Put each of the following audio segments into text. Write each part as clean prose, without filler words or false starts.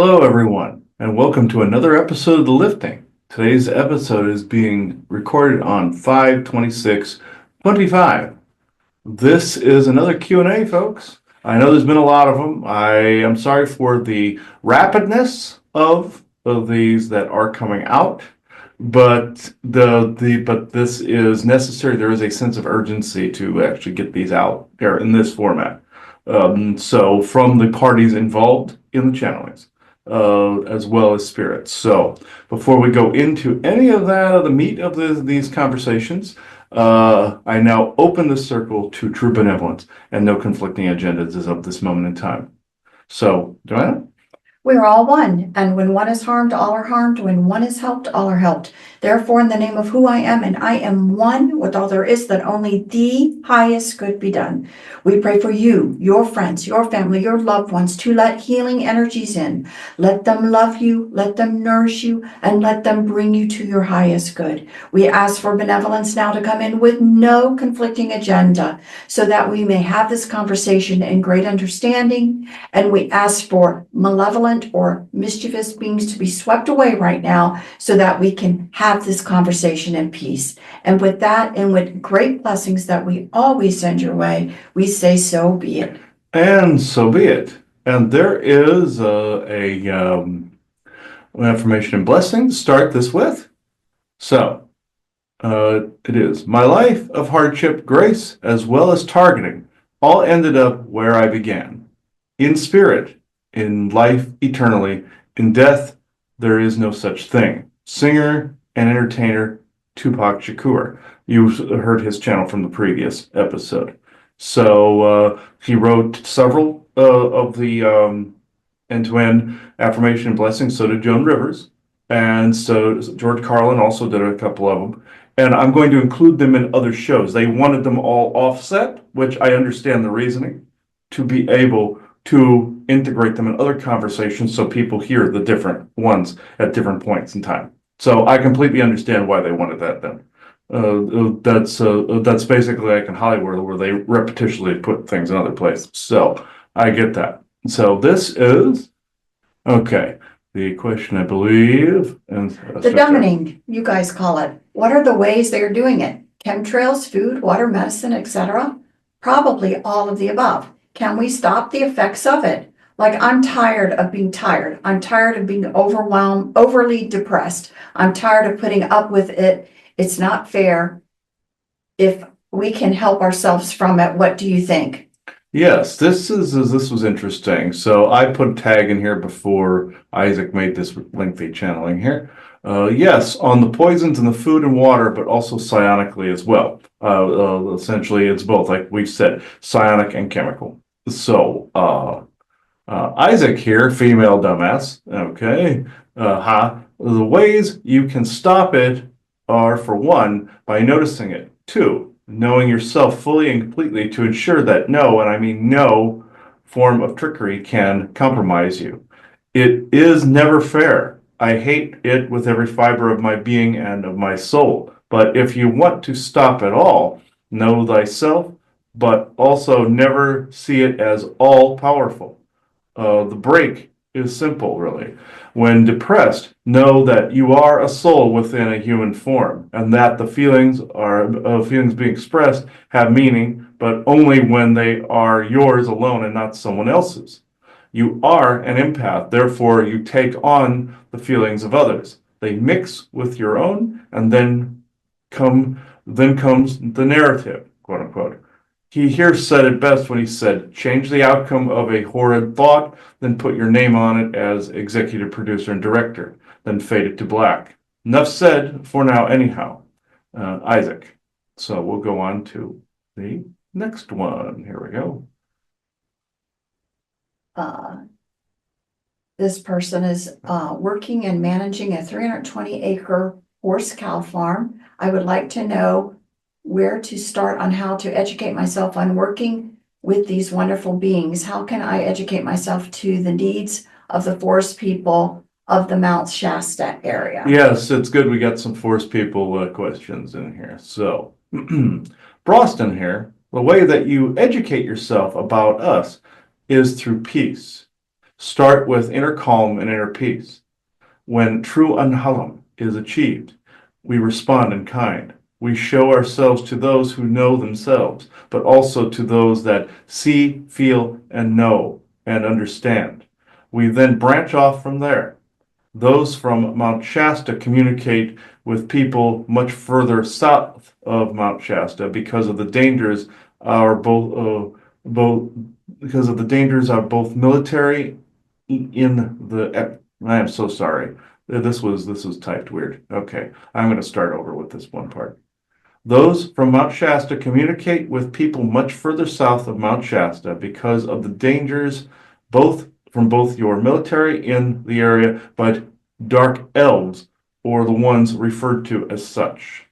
Hello, everyone, and welcome to another episode of The Lifting. Today's episode is being recorded on 5/26/25. This is another Q&A, folks. I know there's been a lot of them. I am sorry for the rapidness of these that are coming out, but but this is necessary. There is a sense of urgency to actually get these out here in this format. So from the parties involved in the channelings, as well as spirits. So before we go into any of that, the meat of these conversations, I now open the circle to true benevolence and no conflicting agendas as of this moment in time. So, Joanna? We are all one, and when one is harmed, all are harmed. When one is helped, all are helped. Therefore, in the name of who I am, and I am one with all there is, that only the highest good be done. We pray for you, your friends, your family, your loved ones, to let healing energies in. Let them love you, let them nourish you, and let them bring you to your highest good. We ask for benevolence now to come in with no conflicting agenda, so that we may have this conversation in great understanding. And we ask for malevolent or mischievous beings to be swept away right now, so that we can have this conversation in peace. And with that, and with great blessings that we always send your way, we say so be it. And so be it. And there is an affirmation and blessing to start this with. So, it is my life of hardship, grace, as well as targeting, all ended up where I began. In spirit, in life eternally, in death, there is no such thing. Singer and entertainer Tupac Shakur. You heard his channel from the previous episode. So he wrote several of the end-to-end affirmation and blessings. So did Joan Rivers. And so George Carlin also did a couple of them. And I'm going to include them in other shows. They wanted them all offset, which I understand the reasoning, to be able to integrate them in other conversations so people hear the different ones at different points in time. So I completely understand why they wanted that then. That's basically like in Hollywood where they repetitiously put things in other places. So I get that. So this is, okay, the question I believe. And The dumbening, you guys call it. What are the ways they're doing it? Chemtrails, food, water, medicine, etc.? Probably all of the above. Can we stop the effects of it? Like, I'm tired of being tired. I'm tired of being overwhelmed, overly depressed. I'm tired of putting up with it. It's not fair. If we can help ourselves from it, what do you think? Yes, this was interesting. So I put a tag in here before Isaac made this lengthy channeling here. Yes, on the poisons in the food and water, but also psionically as well. Essentially, it's both, like we said, psionic and chemical. So Isaac here, female dumbass. Okay, the ways you can stop it are, for one, by noticing it. Two, knowing yourself fully and completely to ensure that no, and I mean no, form of trickery can compromise you. It is never fair. I hate it with every fiber of my being and of my soul. But if you want to stop it all, know thyself, but also never see it as all powerful. The break is simple, really. When depressed, know that you are a soul within a human form, and that the feelings being expressed have meaning, but only when they are yours alone and not someone else's. You are an empath, therefore you take on the feelings of others. They mix with your own, and then comes the narrative, quote unquote. He here said it best when he said, change the outcome of a horrid thought, then put your name on it as executive producer and director, then fade it to black. Enough said for now, anyhow. Isaac. So we'll go on to the next one. Here we go. This person is working and managing a 320-acre horse cow farm. I would like to know where to start on how to educate myself on working with these wonderful beings. How can I educate myself to the needs of the forest people of the Mount Shasta area? Yes, it's good we got some forest people questions in here. So, Broston here, the way that you educate yourself about us is through peace. Start with inner calm and inner peace. When true Anhalam is achieved, we respond in kind. We show ourselves to those who know themselves, but also to those that see, feel, and know and understand. We then branch off from there. Those from Mount Shasta communicate with people much further south of Mount Shasta because of the dangers are both because of the dangers are both military in the. I am so sorry. This was typed weird. Okay, I'm going to start over with this one part. Those from Mount Shasta communicate with people much further south of Mount Shasta because of the dangers both your military in the area, but dark elves, or the ones referred to as such,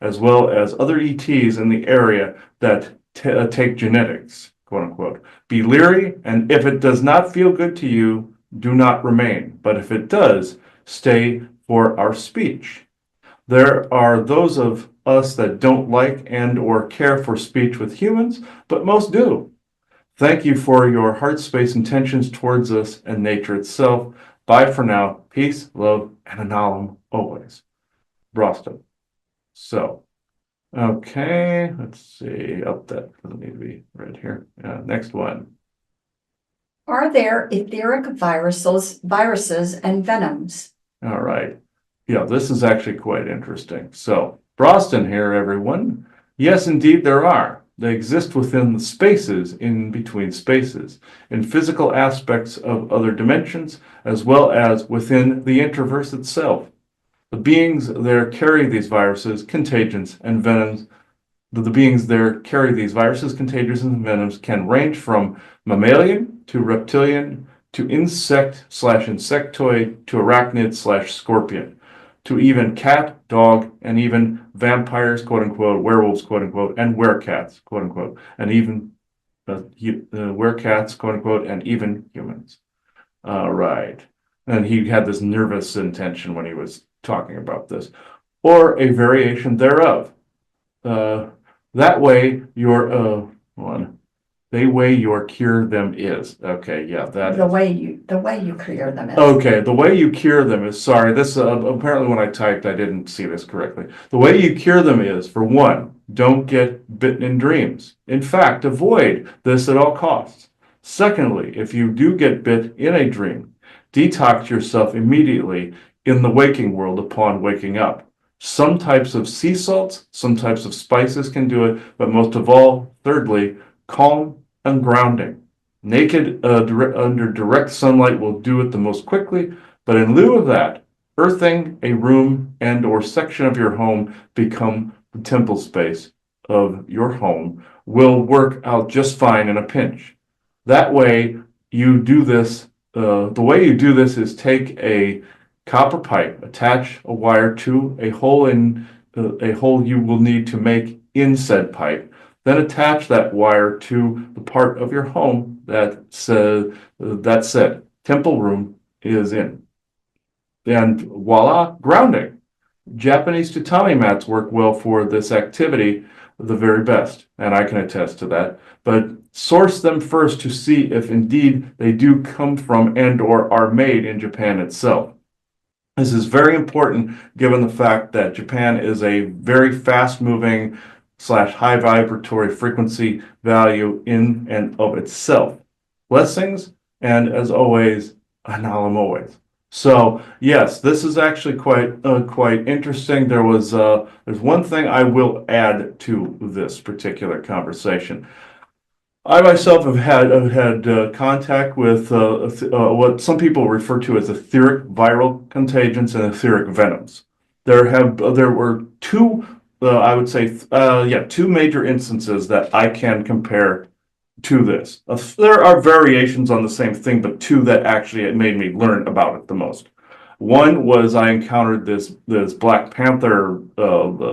as well as other ETs in the area that take genetics, quote unquote. Be leery, and if it does not feel good to you, do not remain. But if it does, stay for our speech. There are those of us that don't like and or care for speech with humans, but most do. Thank you for your heart space intentions towards us and nature itself. Bye for now. Peace, love, and Analam always. Broston. So, okay, let's see. Oh, that doesn't need to be read here. Next one. Are there etheric viruses and venoms? All right. Yeah, this is actually quite interesting. So, Broston here, everyone. Yes, indeed, there are. They exist within the spaces in between spaces, in physical aspects of other dimensions, as well as within the interverse itself. The beings there carry these viruses, contagions, and venoms. The beings there carry these viruses, contagions, and venoms can range from mammalian to reptilian to insect/insectoid to arachnid/scorpion to even cat, dog, and even vampires, quote unquote, werewolves, quote unquote, and werecats, quote unquote, and even werecats, quote unquote, and even humans. All right. And he had this nervous intention when he was talking about this, or a variation thereof. That way your they way your cure them is. Okay, yeah, that The is. way you cure them is. Okay, the way you cure them is, sorry, this apparently when I typed, I didn't see this correctly. The way you cure them is, for one, don't get bitten in dreams. In fact, avoid this at all costs. Secondly, if you do get bit in a dream, detox yourself immediately in the waking world upon waking up. Some types of sea salts, some types of spices can do it, but most of all, thirdly, calm and grounding. Naked under direct sunlight will do it the most quickly, but in lieu of that, earthing a room and or section of your home become the temple space of your home will work out just fine in a pinch. That way you do this, the way you do this is take a copper pipe, attach a wire to a hole you will need to make in said pipe, then attach that wire to the part of your home that said temple room is in. And voila, grounding. Japanese tatami mats work well for this activity, the very best, and I can attest to that. But source them first to see if indeed they do come from and or are made in Japan itself. This is very important given the fact that Japan is a very fast-moving / high vibratory frequency value in and of itself. Blessings, and as always, Analam always. So yes, this is actually quite interesting. There's one thing I will add to this particular conversation. I myself have had contact with what some people refer to as etheric viral contagions and etheric venoms. There were two, I would say, two major instances that I can compare to this. There are variations on the same thing, but two that actually made me learn about it the most. One was I encountered this Black Panther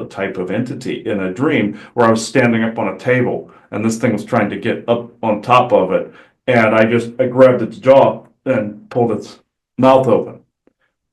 type of entity in a dream where I was standing up on a table and this thing was trying to get up on top of it, and I grabbed its jaw and pulled its mouth open.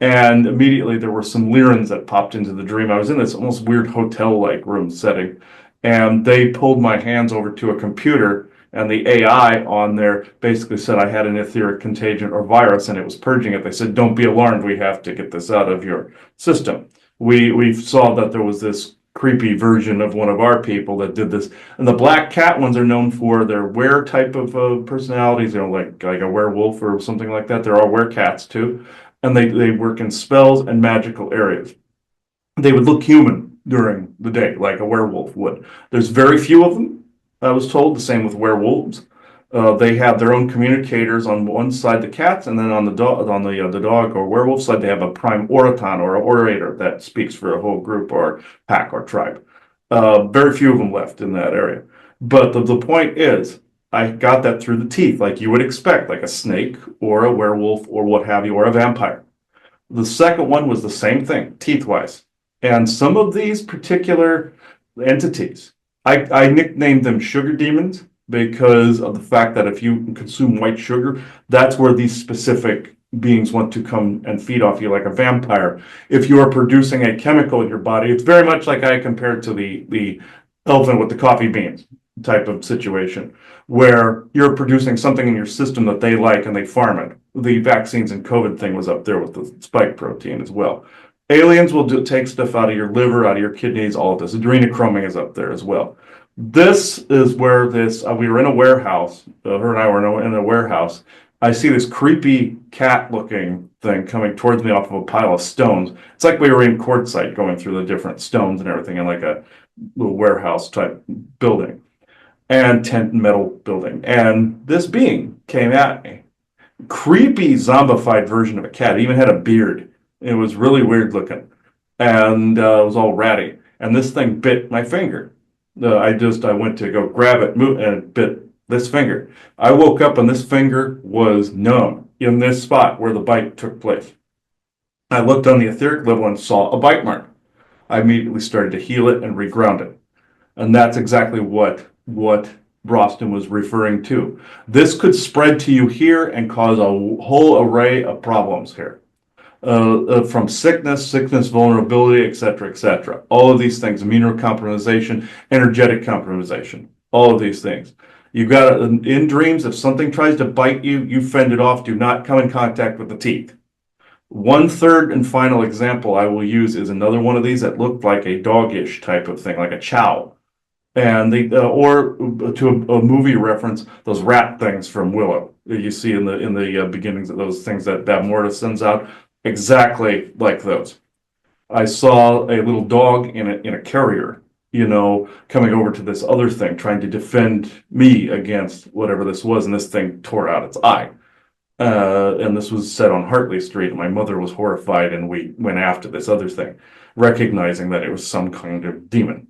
And immediately there were some Lyrans that popped into the dream. I was in this almost weird hotel-like room setting, and they pulled my hands over to a computer And the AI on there basically said I had an etheric contagion or virus and it was purging it. They said, don't be alarmed. We have to get this out of your system. We saw that there was this creepy version of one of our people that did this. And the black cat ones are known for their were type of personalities, like a werewolf or something like that. There are were cats too. And they work in spells and magical areas. They would look human during the day, like a werewolf would. There's very few of them, I was told, the same with werewolves. They have their own communicators on one side, the cats, and then on the dog or werewolf side, they have a prime oraton or an orator that speaks for a whole group or pack or tribe. Very few of them left in that area. But the point is, I got that through the teeth, like you would expect, like a snake or a werewolf or what have you, or a vampire. The second one was the same thing, teeth-wise. And some of these particular entities, I nicknamed them sugar demons because of the fact that if you consume white sugar, that's where these specific beings want to come and feed off you like a vampire. If you are producing a chemical in your body, it's very much like I compared to the elephant with the coffee beans type of situation, where you're producing something in your system that they like and they farm it. The vaccines and COVID thing was up there with the spike protein as well. Aliens will take stuff out of your liver, out of your kidneys, all of this. Adrenochroming is up there as well. This is where we were in a warehouse, her and I were in a warehouse. I see this creepy cat looking thing coming towards me off of a pile of stones. It's like we were in quartzsite going through the different stones and everything in like a little warehouse type building and tent and metal building. And this being came at me. Creepy zombified version of a cat. It even had a beard. It was really weird looking, and it was all ratty. And this thing bit my finger. I went to go grab it, move, and it bit this finger. I woke up and this finger was numb in this spot where the bite took place. I looked on the etheric level and saw a bite mark. I immediately started to heal it and reground it, and that's exactly what Broston was referring to. This could spread to you here and cause a whole array of problems here. From sickness, vulnerability, etc. All of these things, immunocompromisation, energetic compromisation, all of these things. You've got in dreams, if something tries to bite you, you fend it off. Do not come in contact with the teeth. One third and final example I will use is another one of these that looked like a doggish type of thing, like a chow. And or to a movie reference, those rat things from Willow that you see in the beginnings of those things that Bavmorda sends out. Exactly like those. I saw a little dog in a carrier, coming over to this other thing, trying to defend me against whatever this was, and this thing tore out its eye. And this was set on Hartley Street, and my mother was horrified, and we went after this other thing, recognizing that it was some kind of demon.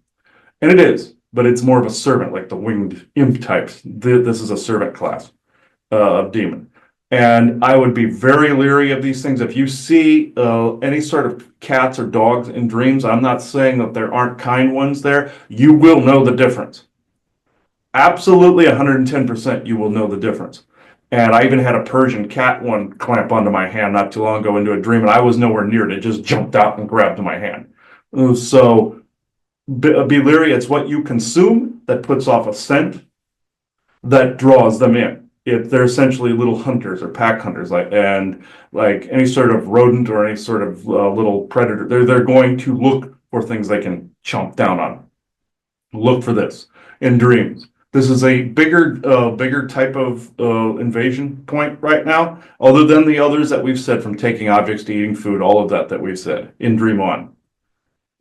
And it is, but it's more of a servant, like the winged imp types. This is a servant class of demon. And I would be very leery of these things. If you see any sort of cats or dogs in dreams, I'm not saying that there aren't kind ones there. You will know the difference. Absolutely 110% you will know the difference. And I even had a Persian cat one clamp onto my hand not too long ago into a dream, and I was nowhere near it. It just jumped out and grabbed my hand. So be leery. It's what you consume that puts off a scent that draws them in. They're essentially little hunters or pack hunters, like any sort of rodent or any sort of little predator. They're going to look for things they can chomp down on. Look for this in dreams. This is a bigger type of invasion point right now, other than the others that we've said, from taking objects to eating food, all of that we've said in Dream On.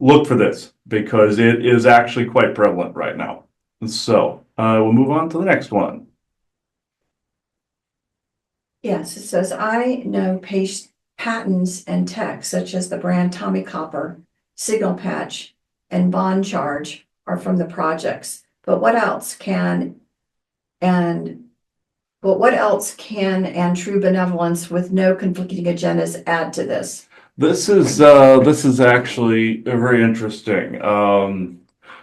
Look for this because it is actually quite prevalent right now. So we'll move on to the next one. Yes, it says, I know patents and tech such as the brand Tommy Copper, Signal Patch, and Bond Charge are from the projects. But what else can and true benevolence with no conflicting agendas add to this? This is actually very interesting.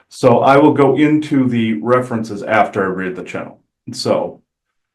So I will go into the references after I read the channel. So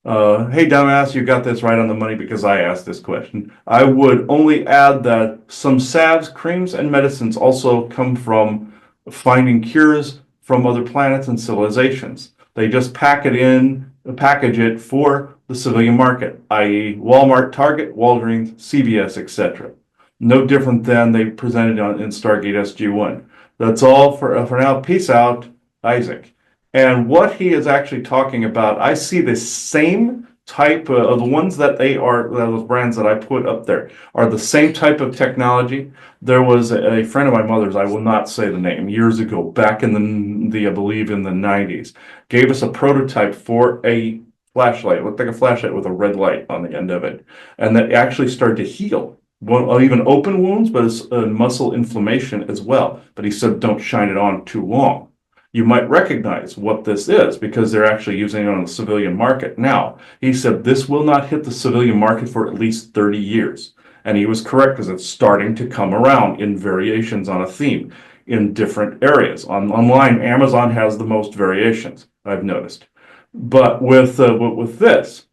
hey, dumbass, you got this right on the money because I asked this question. I would only add that some salves, creams, and medicines also come from finding cures from other planets and civilizations. They just pack it in package it for the civilian market, i.e. Walmart, Target, Walgreens, CVS, etc. No different than they presented in Stargate SG-1. That's all for now. Peace out, Isaac. And what he is actually talking about, I see the same type of the ones that those brands that I put up there are the same type of technology. There was a friend of my mother's, I will not say the name, years ago, back in I believe in the 90s, gave us a prototype for a flashlight. It looked like a flashlight with a red light on the end of it. And that actually started to heal. Well, even open wounds, but it's muscle inflammation as well. But he said, don't shine it on too long. You might recognize what this is because they're actually using it on the civilian market now. He said this will not hit the civilian market for at least 30 years. And he was correct because it's starting to come around in variations on a theme in different areas. Online, Amazon has the most variations, I've noticed. But with this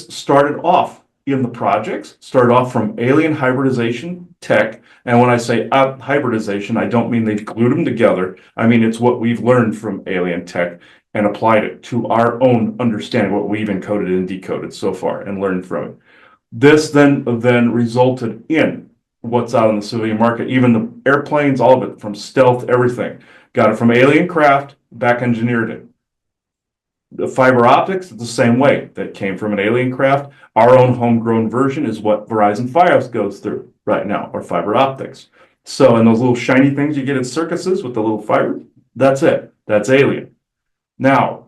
started off in the projects, started off from alien hybridization tech. And when I say hybridization, I don't mean they glued them together. I mean, it's what we've learned from alien tech and applied it to our own understanding, what we've encoded and decoded so far and learned from it. This then resulted in what's out in the civilian market, even the airplanes, all of it, from stealth, everything. Got it from alien craft, back engineered it. The fiber optics, the same way. That came from an alien craft. Our own homegrown version is what Verizon Fios goes through right now, or fiber optics. So, and those little shiny things you get at circuses with the little fiber, that's it. That's alien. Now,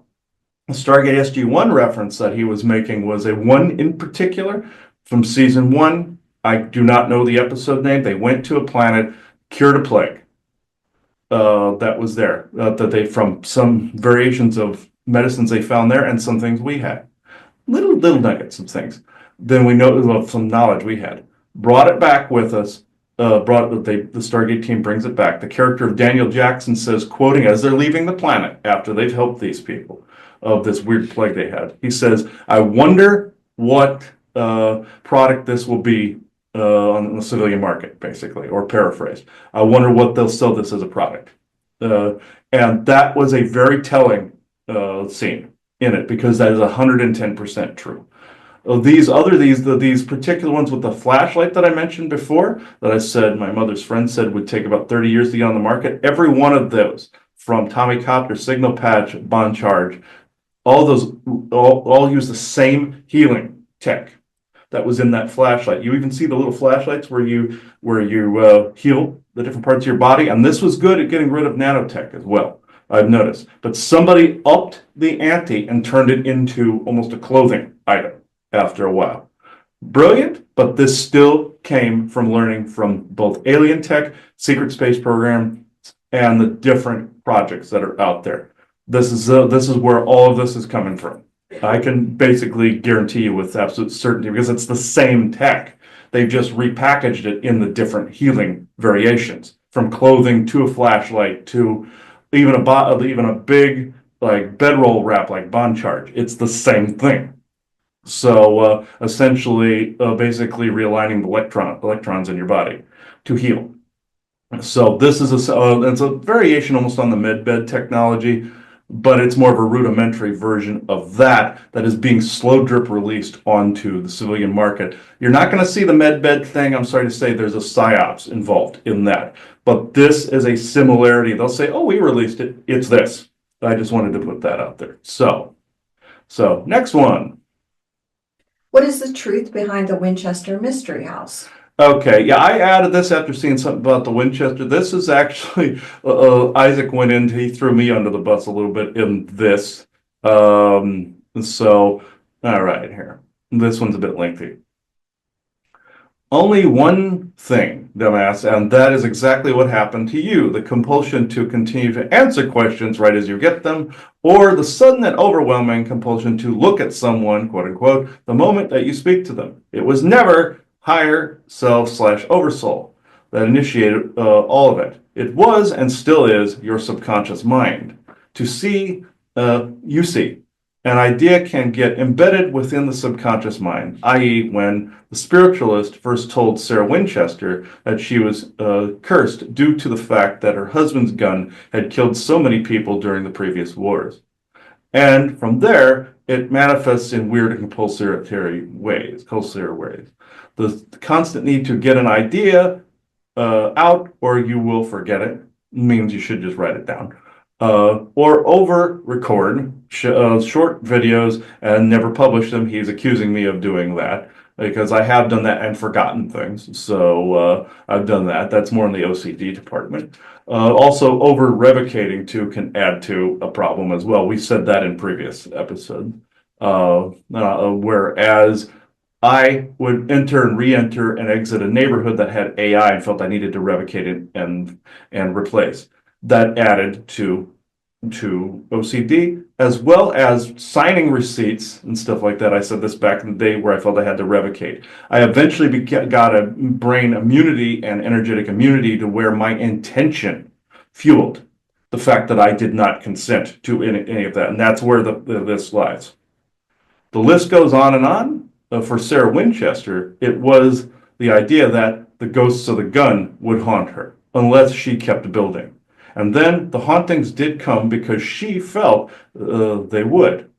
the Stargate SG-1 reference that he was making was a one in particular from season 1. I do not know the episode name. They went to a planet, cured a plague. That was there. That they, from some variations of medicines they found there and some things we had. Little nuggets of things. Then we know of some knowledge we had. Brought it back with us. The Stargate team brings it back. The character of Daniel Jackson says, quoting, as they're leaving the planet after they've helped these people of this weird plague they had, he says, I wonder what product this will be on the civilian market, basically, or paraphrased. I wonder what they'll sell this as a product. And that was a very telling scene in it, because that is 110% true. These particular ones with the flashlight that I mentioned before, that I said my mother's friend said would take about 30 years to get on the market, every one of those, from Tommy Copter, Signal Patch, Bond Charge, all those all use the same healing tech that was in that flashlight. You even see the little flashlights where you heal the different parts of your body, and this was good at getting rid of nanotech as well, I've noticed. But somebody upped the ante and turned it into almost a clothing item after a while. Brilliant, but this still came from learning from both alien tech, secret space program, and the different projects that are out there. This is where all of this is coming from. I can basically guarantee you with absolute certainty, because it's the same tech. They've just repackaged it in the different healing variations, from clothing to a flashlight to even a big like bedroll wrap like Bond Charge. It's the same thing. So essentially, basically realigning the electrons in your body to heal. So this is it's a variation almost on the medbed technology, but it's more of a rudimentary version of that is being slow drip released onto the civilian market. You're not going to see the medbed thing. I'm sorry to say there's a psyops involved in that, but this is a similarity. They'll say, oh, we released it. It's this. I just wanted to put that out there. So next one. What is the truth behind the Winchester Mystery House? Okay, yeah, I added this after seeing something about the Winchester. This is actually, Isaac went in, he threw me under the bus a little bit in this. So, all right, here. This one's a bit lengthy. Only one thing, dumbass, and that is exactly what happened to you. The compulsion to continue to answer questions right as you get them, or the sudden and overwhelming compulsion to look at someone, quote unquote, the moment that you speak to them. It was never higher self/oversoul that initiated all of it. It was and still is your subconscious mind. To see, you see. An idea can get embedded within the subconscious mind, i.e. when the spiritualist first told Sarah Winchester that she was cursed due to the fact that her husband's gun had killed so many people during the previous wars. And from there, it manifests in weird and compulsory ways, The constant need to get an idea out, or you will forget it, means you should just write it down. Or over record short videos and never publish them. He's accusing me of doing that because I have done that and forgotten things. So I've done that. That's more in the OCD department. Also, over revocating too can add to a problem as well. We said that in previous episodes. Whereas I would enter and re-enter and exit a neighborhood that had AI and felt I needed to revocate it and replace. That added to OCD, as well as signing receipts and stuff like that. I said this back in the day where I felt I had to revocate. I eventually got a brain immunity and energetic immunity to where my intention fueled the fact that I did not consent to any of that. And that's where this lies. The list goes on and on. For Sarah Winchester, it was the idea that the ghosts of the gun would haunt her unless she kept building. And then the hauntings did come because she felt they would.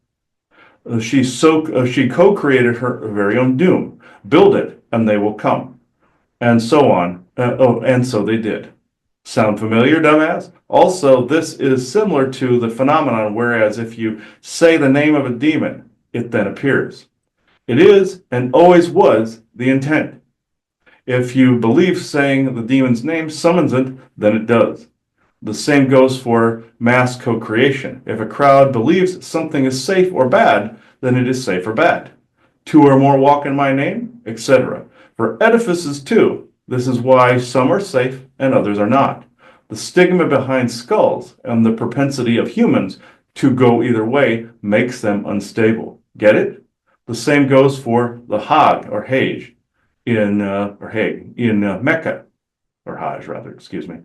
She co-created her very own doom. Build it and they will come. And so on. And so they did. Sound familiar, dumbass? Also, this is similar to the phenomenon whereas if you say the name of a demon, it then appears. It is, and always was, the intent. If you believe saying the demon's name summons it, then it does. The same goes for mass co-creation. If a crowd believes something is safe or bad, then it is safe or bad. 2 or more walk in my name, etc. For edifices too, this is why some are safe and others are not. The stigma behind skulls and the propensity of humans to go either way makes them unstable. Get it? The same goes for the Hajj or Hajj in Mecca, or Hajj rather, excuse me.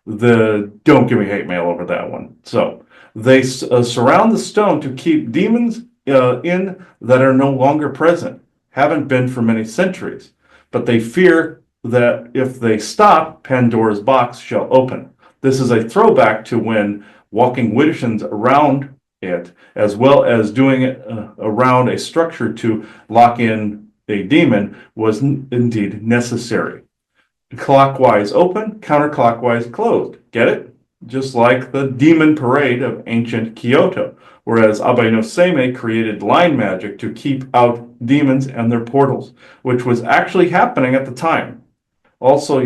Don't give me hate mail over that one. So they surround the stone to keep demons in that are no longer present, haven't been for many centuries, but they fear that if they stop, Pandora's box shall open. This is a throwback to when walking widdershins around it, as well as doing it around a structure to lock in a demon, was indeed necessary. Clockwise open, counterclockwise closed. Get it? Just like the demon parade of ancient Kyoto, whereas Abe no Seimei created line magic to keep out demons and their portals, which was actually happening at the time. Also,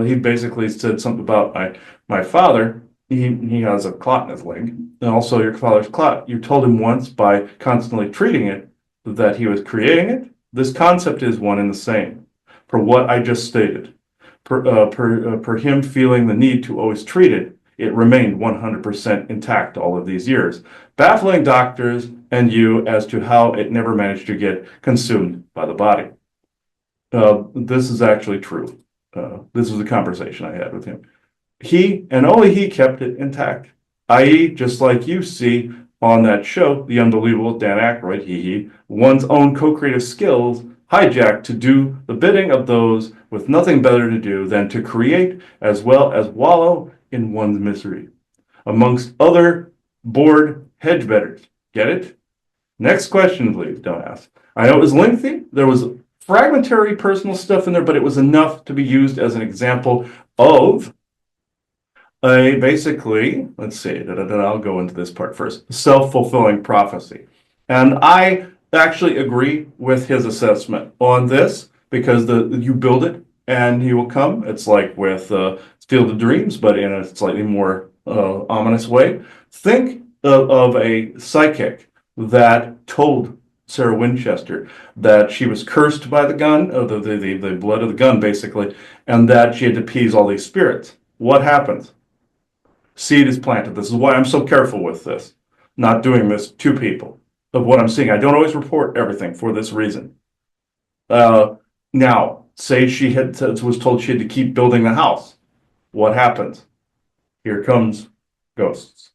he basically said something about my father. He has a clot in his leg. And also your father's clot. You told him once by constantly treating it that he was creating it. This concept is one and the same. For what I just stated, per him feeling the need to always treat it, it remained 100% intact all of these years, baffling doctors and you as to how it never managed to get consumed by the body. This is actually true. This was a conversation I had with him. He, and only he, kept it intact, i.e., just like you see on that show, The Unbelievable Dan Aykroyd, one's own co-creative skills hijacked to do the bidding of those with nothing better to do than to create as well as wallow in one's misery, amongst other bored hedge betters. Get it? Next question, please. Don't ask. I know it was lengthy. There was fragmentary personal stuff in there, but it was enough to be used as an example of basically, let's see, I'll go into this part first, self-fulfilling prophecy. And I actually agree with his assessment on this because you build it and he will come. It's like with Field of Dreams, but in a slightly more ominous way. Think of a psychic that told Sarah Winchester that she was cursed by the gun, the blood of the gun basically, and that she had to appease all these spirits. What happens? Seed is planted. This is why I'm so careful with this, not doing this to people, of what I'm seeing. I don't always report everything for this reason. Now, say was told she had to keep building the house. What happens? Here comes ghosts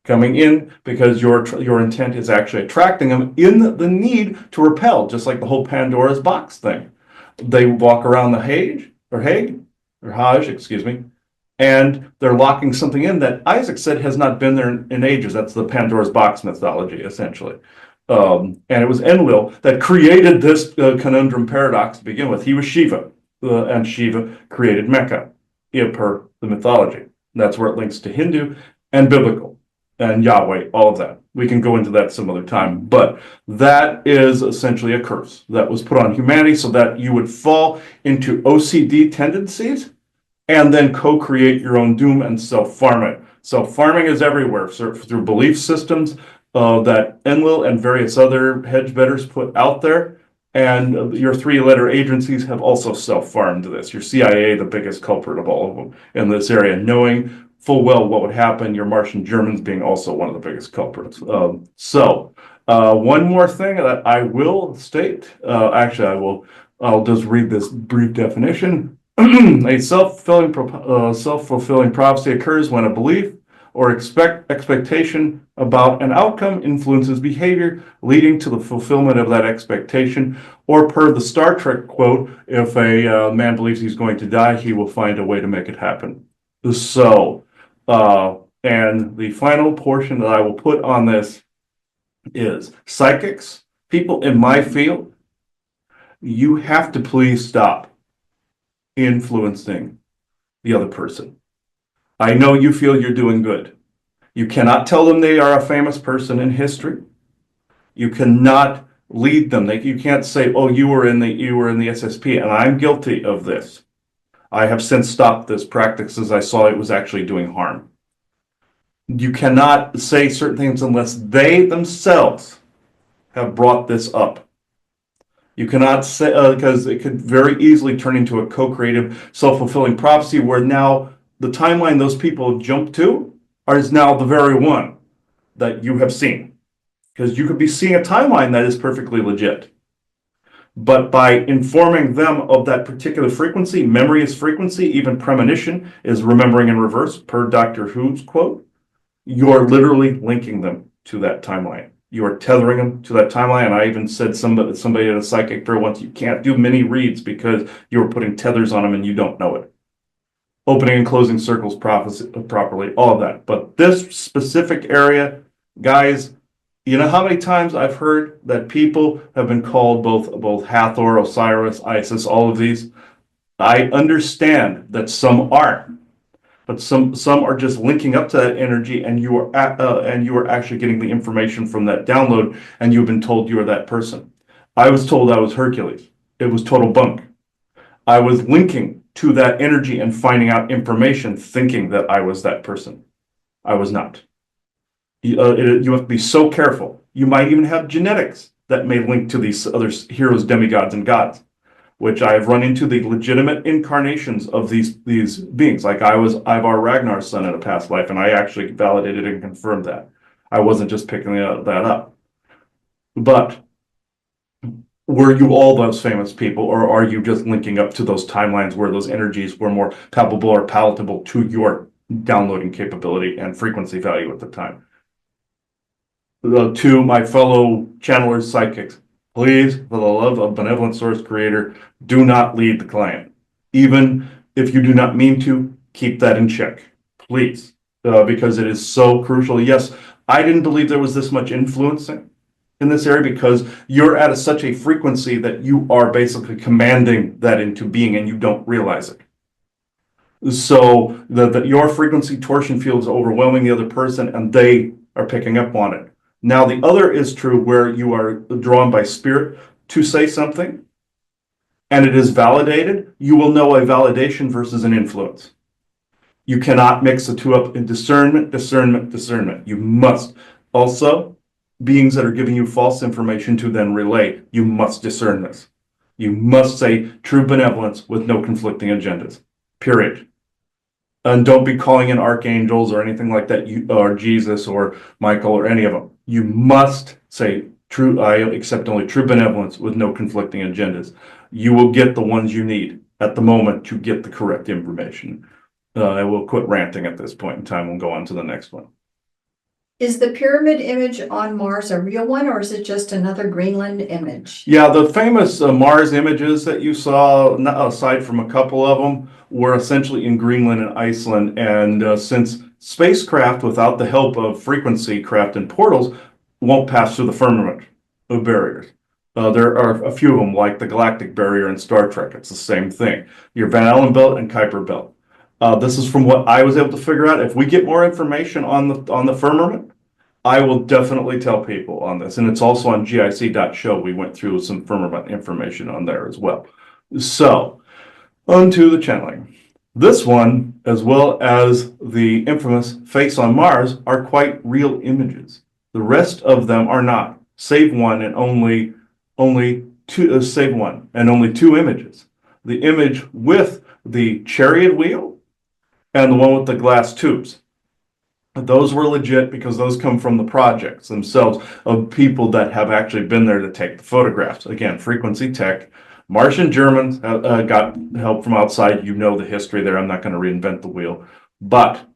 coming in because your intent is actually attracting them in the need to repel, just like the whole Pandora's box thing. They walk around the Hajj, excuse me, and they're locking something in that Isaac said has not been there in ages. That's the Pandora's box mythology, essentially. And it was Enlil that created this conundrum paradox to begin with. He was Shiva, and Shiva created Mecca, per the mythology. That's where it links to Hindu and biblical and Yahweh, all of that. We can go into that some other time, but that is essentially a curse that was put on humanity so that you would fall into OCD tendencies and then co-create your own doom and self-farm it. Self-farming is everywhere, through belief systems that Enlil and various other hedge bettors put out there. And your three-letter agencies have also self-farmed this. Your CIA, the biggest culprit of all of them in this area, knowing full well what would happen. Your Martian Germans being also one of the biggest culprits. One more thing that I will state. I'll just read this brief definition. A self-fulfilling prophecy occurs when a belief or expectation about an outcome influences behavior, leading to the fulfillment of that expectation. Or per the Star Trek quote, if a man believes he's going to die, he will find a way to make it happen. So, and the final portion that I will put on this is psychics, people in my field, you have to please stop influencing the other person. I know you feel you're doing good. You cannot tell them they are a famous person in history. You cannot lead them. You can't say, "Oh, you were in the SSP," and I'm guilty of this. I have since stopped this practice as I saw it was actually doing harm. You cannot say certain things unless they themselves have brought this up. You cannot say, because it could very easily turn into a co-creative, self-fulfilling prophecy where now the timeline those people jump to is now the very one that you have seen. Because you could be seeing a timeline that is perfectly legit. But by informing them of that particular frequency, memory is frequency, even premonition is remembering in reverse, per Dr. Who's quote, you're literally linking them to that timeline. You are tethering them to that timeline. And I even said somebody at a psychic fair once, you can't do mini reads because you're putting tethers on them and you don't know it. Opening and closing circles properly, all of that. But this specific area, guys, you know how many times I've heard that people have been called both Hathor, Osiris, Isis, all of these? I understand that some aren't, but some are just linking up to that energy, and you are actually getting the information from that download, and you've been told you are that person. I was told I was Hercules. It was total bunk. I was linking to that energy and finding out information, thinking that I was that person. I was not. You have to be so careful. You might even have genetics that may link to these other heroes, demigods, and gods, which I have run into the legitimate incarnations of these beings. Like I was Ivar Ragnar's son in a past life, and I actually validated and confirmed that. I wasn't just picking that up. But were you all those famous people, or are you just linking up to those timelines where those energies were more palpable or palatable to your downloading capability and frequency value at the time? To my fellow channelers, psychics, please, for the love of benevolent source creator, do not lead the client. Even if you do not mean to, keep that in check, please, because it is so crucial. Yes, I didn't believe there was this much influencing in this area because you're at such a frequency that you are basically commanding that into being and you don't realize it. So your frequency torsion field is overwhelming the other person and they are picking up on it. Now, the other is true where you are drawn by spirit to say something and it is validated. You will know a validation versus an influence. You cannot mix the two up in discernment. You must. Also, beings that are giving you false information to then relay, you must discern this. You must say true benevolence with no conflicting agendas, period. And don't be calling in archangels or anything like that, or Jesus or Michael or any of them. You must say true, I accept only true benevolence with no conflicting agendas. You will get the ones you need at the moment to get the correct information. I will quit ranting at this point in time. We'll go on to the next one. Is the pyramid image on Mars a real one, or is it just another Greenland image? Yeah, the famous Mars images that you saw, aside from a couple of them, were essentially in Greenland and Iceland. And since spacecraft, without the help of frequency craft and portals, won't pass through the firmament, barriers. There are a few of them, like the galactic barrier in Star Trek. It's the same thing. Your Van Allen belt and Kuiper belt. This is from what I was able to figure out. If we get more information on the firmament, I will definitely tell people on this. And it's also on GIC.show. We went through some firmament information on there as well. So, onto the channeling. This one, as well as the infamous face on Mars, are quite real images. The rest of them are not, save one and only two, save one and only two images. The image with the chariot wheel and the one with the glass tubes. Those were legit because those come from the projects themselves of people that have actually been there to take the photographs. Again, Frequency Tech. Martian Germans got help from outside. You know the history there. I'm not going to reinvent the wheel. But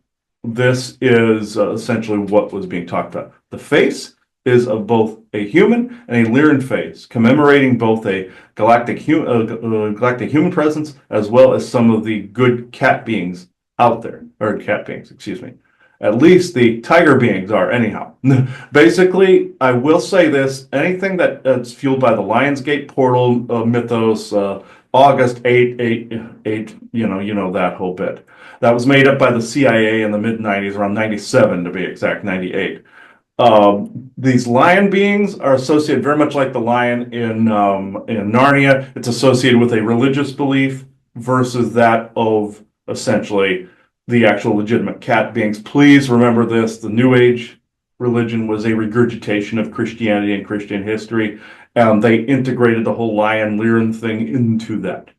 this is essentially what was being talked about. The face is of both a human and a Lyran face, commemorating both a galactic human presence as well as some of the good cat beings out there, or cat beings, excuse me. At least the tiger beings are, anyhow. Basically, I will say this, anything that's fueled by the Lionsgate portal mythos, August 8, you know that whole bit. That was made up by the CIA in the mid-90s, around 97 to be exact, 98. These lion beings are associated very much like the lion in Narnia. It's associated with a religious belief versus that of essentially the actual legitimate cat beings. Please remember this, the New Age religion was a regurgitation of Christianity and Christian history, and they integrated the whole lion Lyran thing into that.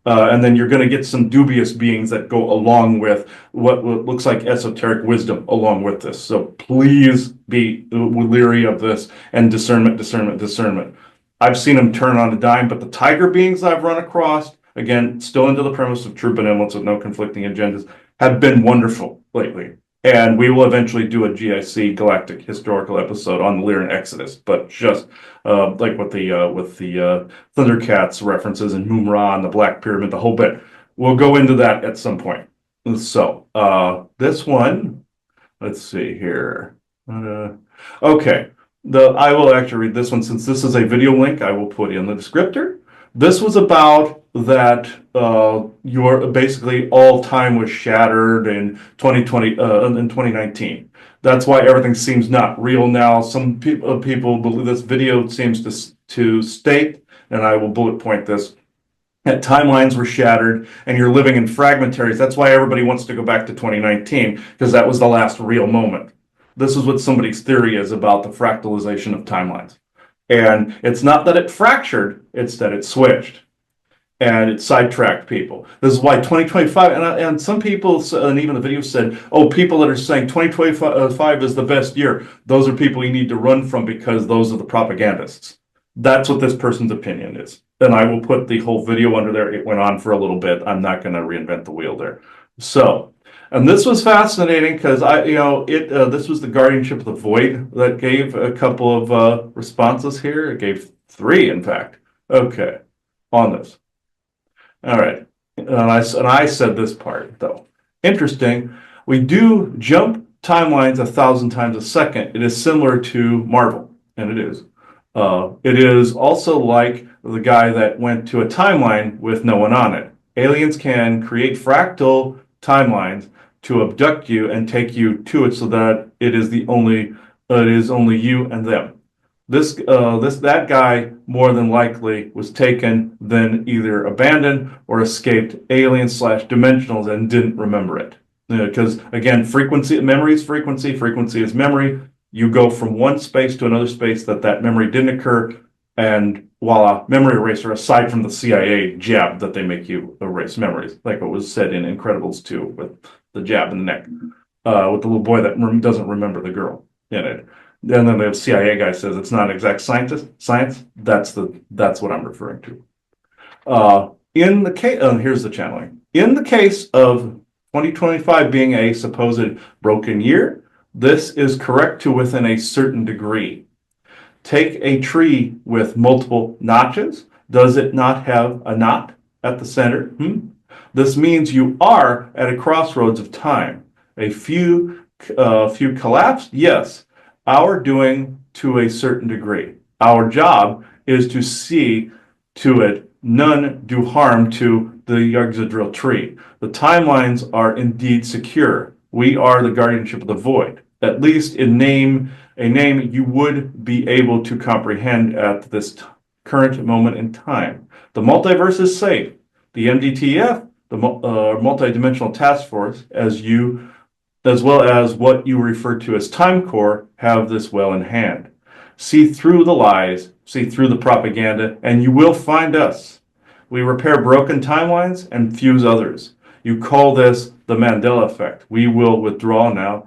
And then you're going to get some dubious beings that go along with what looks like esoteric wisdom along with this. So please be leery of this and discernment. I've seen them turn on a dime, but the tiger beings I've run across, again, still into the premise of true benevolence with no conflicting agendas, have been wonderful lately. And we will eventually do a GIC Galactic historical episode on the Lyran Exodus, but just like with the Thundercats references and Mumra and the Black Pyramid, the whole bit. We'll go into that at some point. So this one, let's see here. Okay, I will actually read this one since this is a video link. I will put in the descriptor. This was about that your basically all time was shattered in 2020 in 2019. That's why everything seems not real now. Some people believe this video seems to state, and I will bullet point this, that timelines were shattered and you're living in fragmentaries. That's why everybody wants to go back to 2019 because that was the last real moment. This is what somebody's theory is about the fractalization of timelines. And it's not that it fractured, it's that it switched. And it sidetracked people. This is why 2025, and some people, and even the video said, oh, people that are saying 2025 is the best year, those are people you need to run from because those are the propagandists. That's what this person's opinion is. And I will put the whole video under there. It went on for a little bit. I'm not going to reinvent the wheel there. So, and this was fascinating because this was the Guardianship of the Void that gave a couple of responses here. It gave 3, in fact. Okay, on this. All right, and I said this part though. Interesting. We do jump timelines 1,000 times a second. It is similar to Marvel, and it is. It is also like the guy that went to a timeline with no one on it. Aliens can create fractal timelines to abduct you and take you to it, so that it is only you and them. That guy more than likely was taken, then either abandoned or escaped alien/dimensionals and didn't remember it. Because again, memory is frequency is memory. You go from one space to another space that memory didn't occur, and voila, memory eraser, aside from the CIA jab that they make you erase memories, like what was said in Incredibles 2 with the jab in the neck, with the little boy that doesn't remember the girl in it. And then the CIA guy says it's not exact science. That's what I'm referring to. In the case, here's the channeling. In the case of 2025 being a supposed broken year, this is correct to within a certain degree. Take a tree with multiple notches. Does it not have a knot at the center? This means you are at a crossroads of time. A few collapsed, yes. Our doing to a certain degree. Our job is to see to it none do harm to the Yggdrasil tree. The timelines are indeed secure. We are the guardianship of the void, at least in name, a name you would be able to comprehend at this current moment in time. The multiverse is safe. The MDTF, the multidimensional task force, as well as what you refer to as Time Core, have this well in hand. See through the lies, see through the propaganda, and you will find us. We repair broken timelines and fuse others. You call this the Mandela effect. We will withdraw now.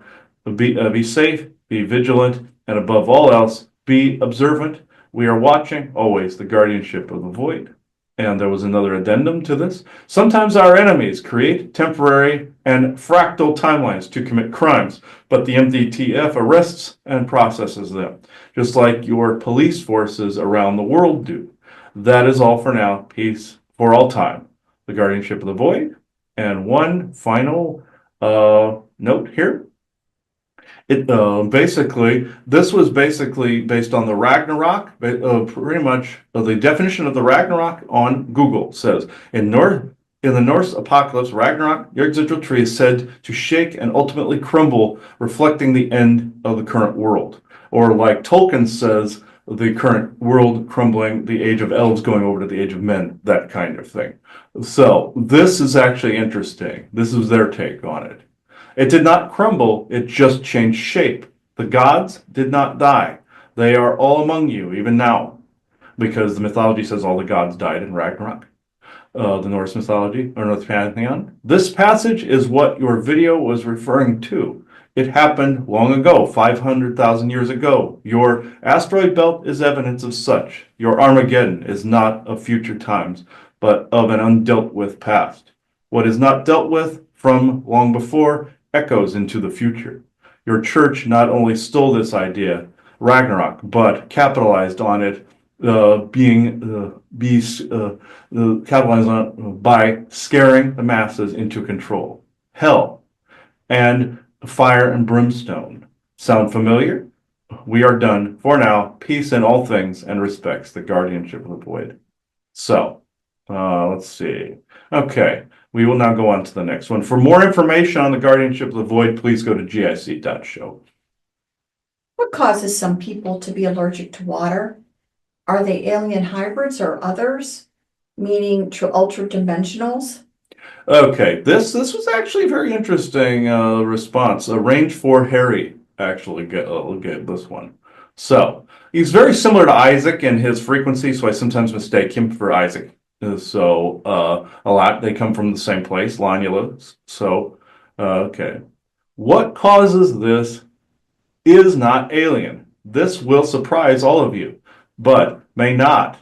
Be safe, be vigilant, and above all else, be observant. We are watching, always the guardianship of the void. And there was another addendum to this. Sometimes our enemies create temporary and fractal timelines to commit crimes, but the MDTF arrests and processes them, just like your police forces around the world do. That is all for now. Peace for all time. The guardianship of the void. And one final note here. This was basically based on the Ragnarok. Pretty much the definition of the Ragnarok on Google says in the Norse apocalypse, Ragnarok, Yggdrasil tree is said to shake and ultimately crumble, reflecting the end of the current world. Or like Tolkien says, the current world crumbling, the age of elves going over to the age of men, that kind of thing. So this is actually interesting. This is their take on it. It did not crumble, it just changed shape. The gods did not die. They are all among you, even now, because the mythology says all the gods died in Ragnarok. The Norse mythology, or Norse pantheon. This passage is what your video was referring to. It happened long ago, 500,000 years ago. Your asteroid belt is evidence of such. Your Armageddon is not of future times, but of an undealt with past. What is not dealt with from long before echoes into the future. Your church not only stole this idea, Ragnarok, but capitalized on it, capitalized on it by scaring the masses into control. Hell and fire and brimstone. Sound familiar? We are done for now. Peace in all things and respects the guardianship of the void. So, let's see. Okay. We will now go on to the next one. For more information on the guardianship of the void, please go to gic.show. What causes some people to be allergic to water? Are they alien hybrids or others, meaning to ultra-dimensionals? Okay, this was actually a very interesting response. Range 4 Harry actually get this one. So he's very similar to Isaac in his frequency, so I sometimes mistake him for Isaac. So a lot, they come from the same place, Lanula. So, okay. What causes this is not alien. This will surprise all of you, but may not.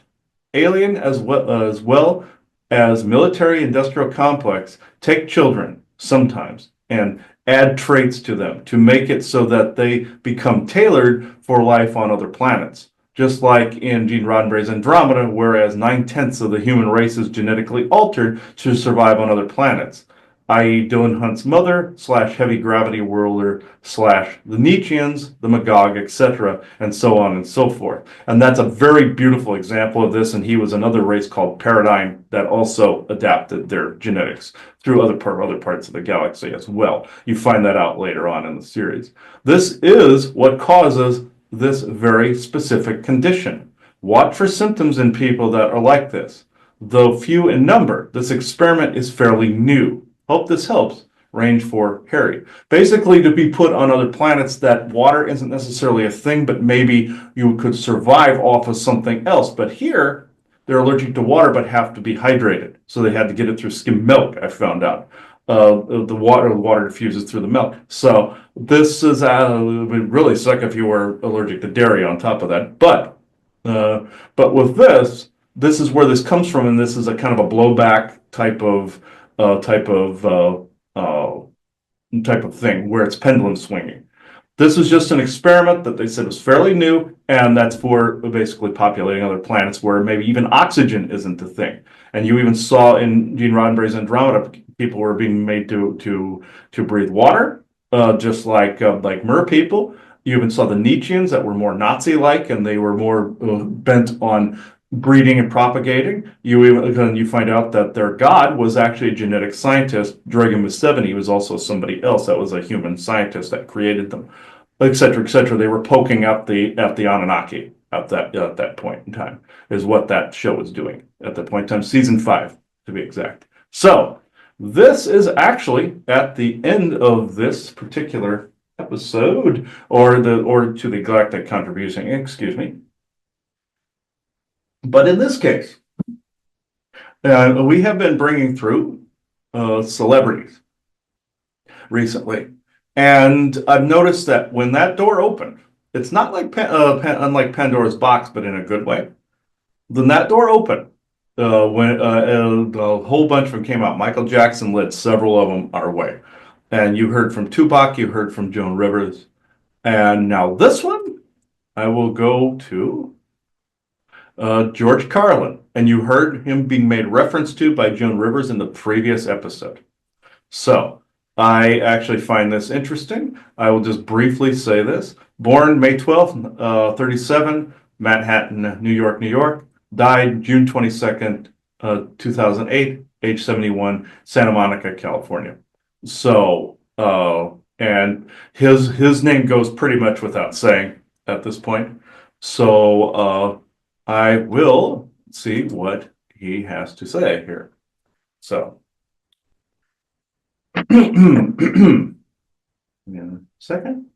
Alien as well as military industrial complex take children sometimes and add traits to them to make it so that they become tailored for life on other planets. Just like in Gene Roddenberry's Andromeda, whereas 9/10 of the human race is genetically altered to survive on other planets, i.e. Dylan Hunt's mother / heavy gravity worlder / the Nietzscheans, the Magog, etc., and so on and so forth. And that's a very beautiful example of this, and he was another race called Paradigm that also adapted their genetics through other parts of the galaxy as well. You find that out later on in the series. This is what causes this very specific condition. Watch for symptoms in people that are like this. Though few in number, this experiment is fairly new. Hope this helps. Range 4 Harry. Basically, to be put on other planets that water isn't necessarily a thing, but maybe you could survive off of something else. But here, they're allergic to water but have to be hydrated. So they had to get it through skim milk, I found out. The water diffuses through the milk. So this is would really suck if you were allergic to dairy on top of that. But with this is where this comes from, and this is a kind of a blowback type of thing where it's pendulum swinging. This was just an experiment that they said was fairly new, and that's for basically populating other planets where maybe even oxygen isn't the thing. And you even saw in Gene Roddenberry's Andromeda, people were being made to breathe water, just like mer people. You even saw the Nietzscheans that were more Nazi-like, and they were more bent on breeding and propagating. You find out that their god was actually a genetic scientist. Dragan Museveni was also somebody else that was a human scientist that created them, et cetera, et cetera. They were poking at the Anunnaki at that point in time, is what that show was doing at that point in time. Season 5, to be exact. So this is actually at the end of this particular episode, or to the Galactic Contribution, excuse me. But in this case, we have been bringing through celebrities recently, and I've noticed that when that door opened, it's not like unlike Pandora's box, but in a good way. Then that door opened when a whole bunch of them came out. Michael Jackson led several of them our way, and you heard from Tupac, you heard from Joan Rivers, and now this one, I will go to George Carlin, and you heard him being made reference to by Joan Rivers in the previous episode. So I actually find this interesting. I will just briefly say this. Born May 12th, 37, Manhattan, New York, New York. Died June 22nd, 2008, age 71, Santa Monica, California. So, and his name goes pretty much without saying at this point. So, I will see what he has to say here. So, in a second.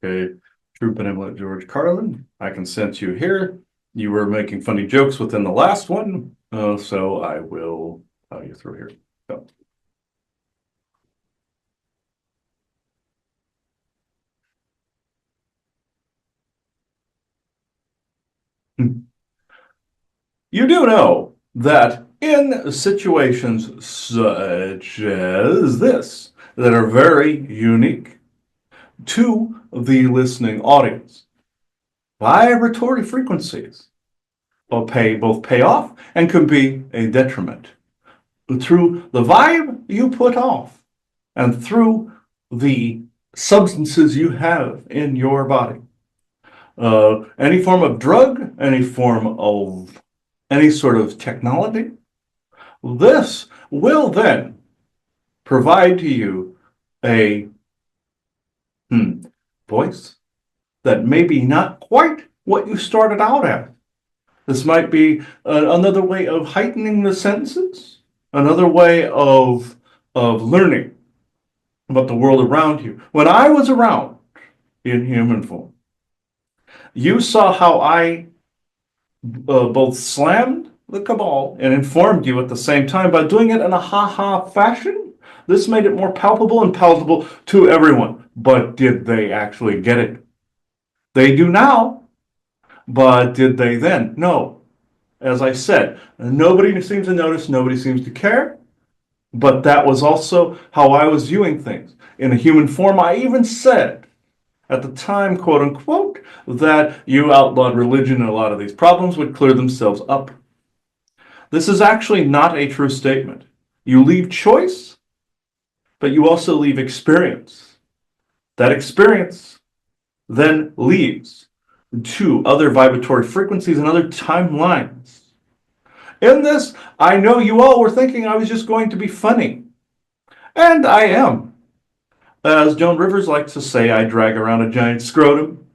Okay, True Benevolent George Carlin, I can sense you here. You were making funny jokes within the last one, so I will plow you through here. So. You do know that in situations such as this, that are very unique to the listening audience, vibratory frequencies both pay off and can be a detriment. Through the vibe you put off and through the substances you have in your body. Any form of drug, any form of any sort of technology, this will then provide to you a voice that may be not quite what you started out at. This might be another way of heightening the senses, another way of learning about the world around you. When I was around in human form, you saw how I both slammed the cabal and informed you at the same time by doing it in a ha-ha fashion. This made it more palpable and palatable to everyone. But did they actually get it? They do now. But did they then? No. As I said, nobody seems to notice, nobody seems to care. But that was also how I was viewing things. In a human form, I even said, at the time, quote unquote, that you outlawed religion and a lot of these problems would clear themselves up. This is actually not a true statement. You leave choice, but you also leave experience. That experience then leads to other vibratory frequencies and other timelines. In this, I know you all were thinking I was just going to be funny. And I am. As Joan Rivers likes to say, I drag around a giant scrotum.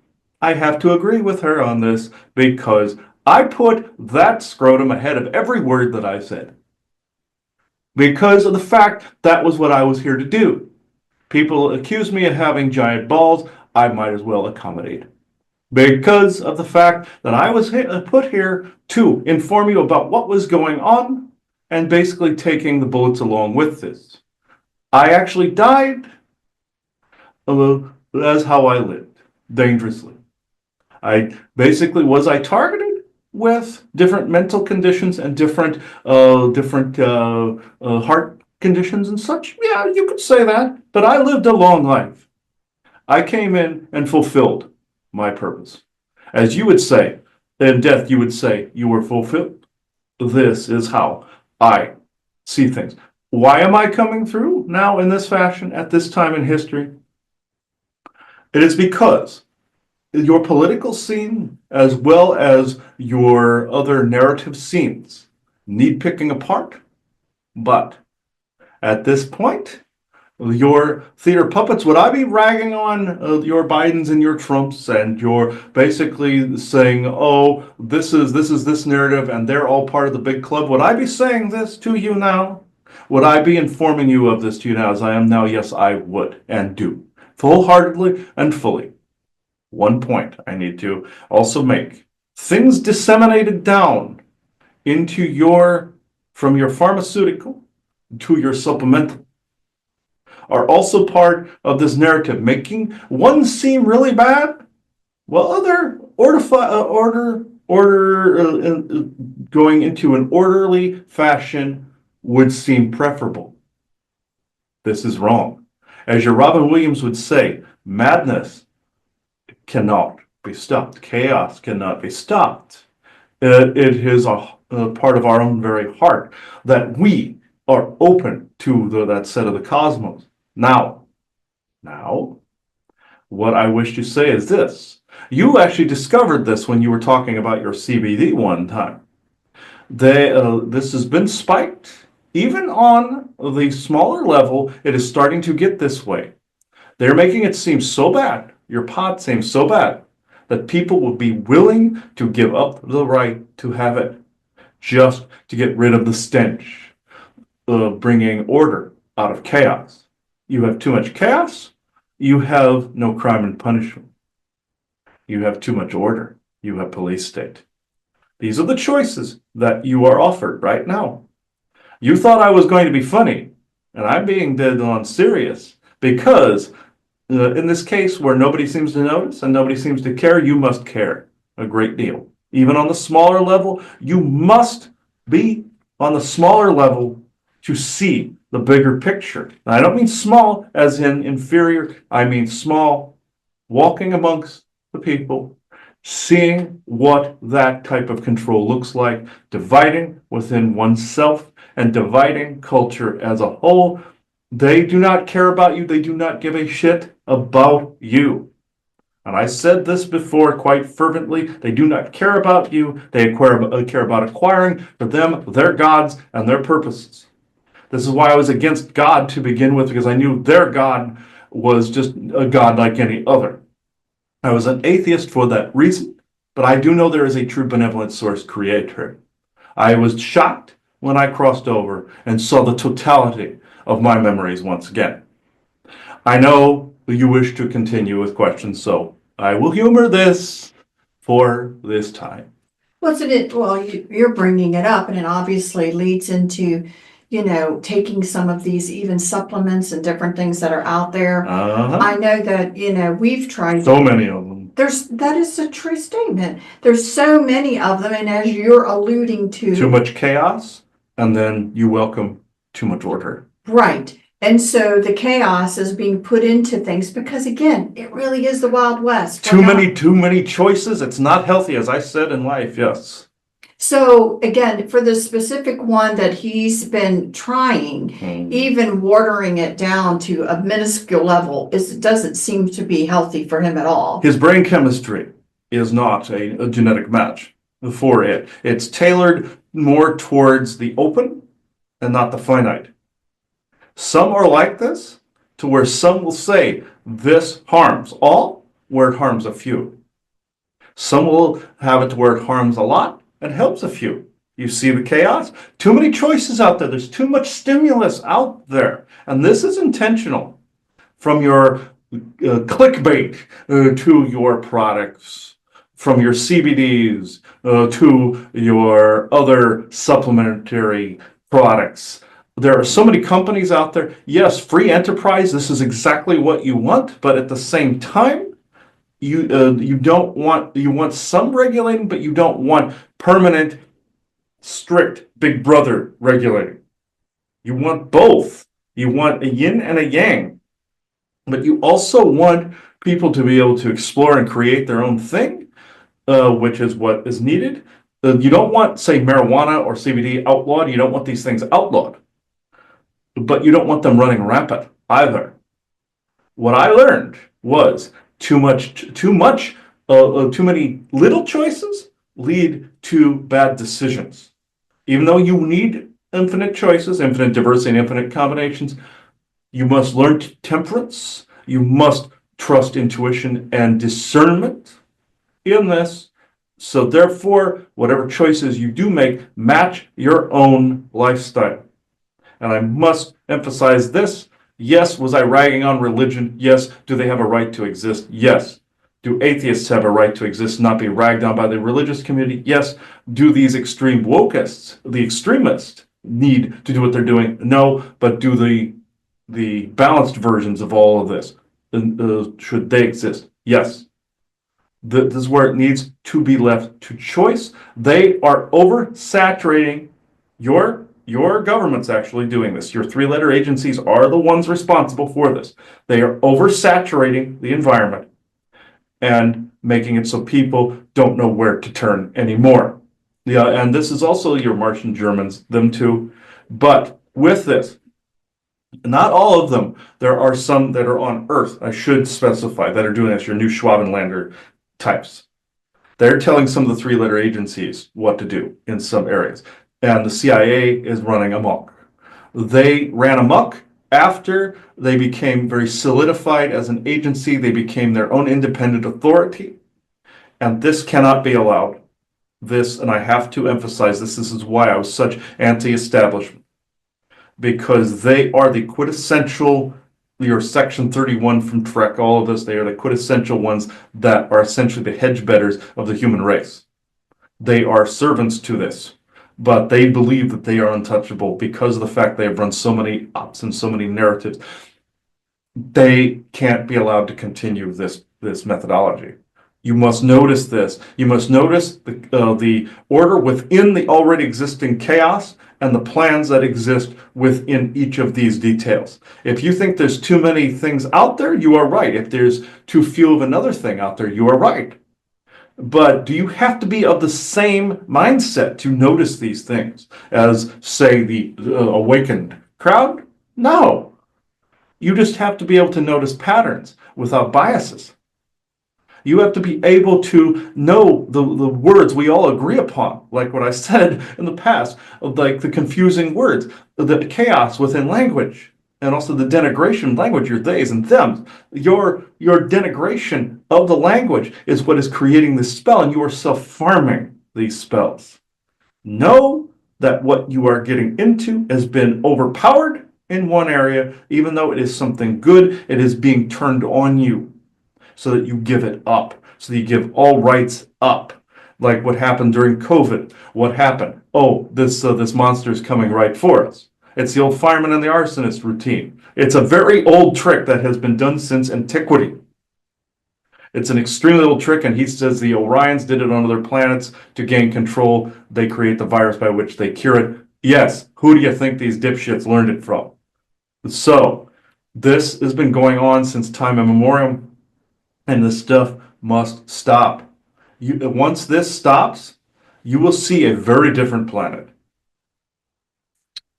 I have to agree with her on this because I put that scrotum ahead of every word that I said. Because of the fact that was what I was here to do. People accuse me of having giant balls. I might as well accommodate. Because of the fact that I was put here to inform you about what was going on and basically taking the bullets along with this. I actually died. That's how I lived, dangerously. Was I targeted with different mental conditions and different heart conditions and such? Yeah, you could say that, but I lived a long life. I came in and fulfilled my purpose. As you would say, in death you would say you were fulfilled. This is how I see things. Why am I coming through now in this fashion at this time in history? It is because your political scene, as well as your other narrative scenes, need picking apart. But at this point, your theater puppets, would I be ragging on your Bidens and your Trumps, and you're basically saying, oh, this is this narrative and they're all part of the big club? Would I be saying this to you now? Would I be informing you of this to you now as I am now? Yes, I would and do, full-heartedly and fully. One point I need to also make. Things disseminated down into from your pharmaceutical to your supplemental are also part of this narrative, making one seem really bad, while other going into an orderly fashion would seem preferable. This is wrong. As your Robin Williams would say, madness cannot be stopped. Chaos cannot be stopped. It is a part of our own very heart that we are open to that set of the cosmos. Now, what I wish to say is this. You actually discovered this when you were talking about your CBD one time. This has been spiked. Even on the smaller level, it is starting to get this way. They're making it seem so bad, your pot seems so bad, that people will be willing to give up the right to have it just to get rid of the stench of bringing order out of chaos. You have too much chaos, you have no crime and punishment. You have too much order, you have police state. These are the choices that you are offered right now. You thought I was going to be funny, and I'm being dead on serious, because in this case where nobody seems to notice and nobody seems to care, you must care a great deal. Even on the smaller level, you must be on the smaller level to see the bigger picture. And I don't mean small as in inferior, I mean small, walking amongst the people, seeing what that type of control looks like, dividing within oneself and dividing culture as a whole. They do not care about you. They do not give a shit about you. And I said this before quite fervently. They do not care about you. They care about acquiring for them their gods and their purposes. This is why I was against God to begin with, because I knew their God was just a God like any other. I was an atheist for that reason, but I do know there is a true benevolent source creator. I was shocked when I crossed over and saw the totality of my memories once again. I know you wish to continue with questions, so I will humor this for this time. Well, you're bringing it up, and it obviously leads into, taking some of these even supplements and different things that are out there. I know that, we've tried. So many of them. That is a true statement. There's so many of them, and as you're alluding to. Too much chaos, and then you welcome too much order. Right. And so the chaos is being put into things because, again, it really is the Wild West. Too many choices. It's not healthy, as I said in life, yes. So, again, for the specific one that he's been trying, even watering it down to a minuscule level, it doesn't seem to be healthy for him at all. His brain chemistry is not a genetic match for it. It's tailored more towards the open and not the finite. Some are like this, to where some will say this harms all, where it harms a few. Some will have it to where it harms a lot and helps a few. You see the chaos? Too many choices out there. There's too much stimulus out there. And this is intentional. From your clickbait to your products, from your CBDs to your other supplementary products. There are so many companies out there. Yes, free enterprise, this is exactly what you want, but at the same time, you want some regulating, but you don't want permanent, strict Big Brother regulating. You want both. You want a yin and a yang, but you also want people to be able to explore and create their own thing, which is what is needed. You don't want, say, marijuana or CBD outlawed. You don't want these things outlawed, but you don't want them running rampant either. What I learned was too many little choices lead to bad decisions. Even though you need infinite choices, infinite diversity, and infinite combinations, you must learn temperance. You must trust intuition and discernment in this. So therefore, whatever choices you do make, match your own lifestyle. And I must emphasize this. Yes, was I ragging on religion? Yes. Do they have a right to exist? Yes. Do atheists have a right to exist, not be ragged on by the religious community? Yes. Do these extreme wokeists, the extremists, need to do what they're doing? No. But do the balanced versions of all of this, should they exist? Yes. This is where it needs to be left to choice. They are oversaturating your government's actually doing this. Your three-letter agencies are the ones responsible for this. They are oversaturating the environment and making it so people don't know where to turn anymore. Yeah, and this is also your Martian Germans, them too. But with this, not all of them. There are some that are on Earth, I should specify, that are doing this, your new Schwabenlander types. They're telling some of the three-letter agencies what to do in some areas. And the CIA is running amok. They ran amok after they became very solidified as an agency. They became their own independent authority. And this cannot be allowed. This, and I have to emphasize this is why I was such anti-establishment. Because they are the quintessential, your Section 31 from Trek, all of this, they are the quintessential ones that are essentially the hedge betters of the human race. They are servants to this, but they believe that they are untouchable because of the fact they have run so many ops and so many narratives. They can't be allowed to continue this methodology. You must notice this. You must notice the order within the already existing chaos and the plans that exist within each of these details. If you think there's too many things out there, you are right. If there's too few of another thing out there, you are right. But do you have to be of the same mindset to notice these things as, say, the awakened crowd? No. You just have to be able to notice patterns without biases. You have to be able to know the words we all agree upon, like what I said in the past, like the confusing words, the chaos within language, and also the denigration of language, your theys and thems. Your denigration of the language is what is creating this spell, and you are self-farming these spells. Know that what you are getting into has been overpowered in one area, even though it is something good, it is being turned on you. So that you give it up, so that you give all rights up. Like what happened during COVID. What happened? Oh, this monster is coming right for us. It's the old fireman and the arsonist routine. It's a very old trick that has been done since antiquity. It's an extremely old trick, and he says the Orions did it on other planets to gain control. They create the virus by which they cure it. Yes, who do you think these dipshits learned it from? So, this has been going on since time immemorial. And this stuff must stop. Once this stops, you will see a very different planet.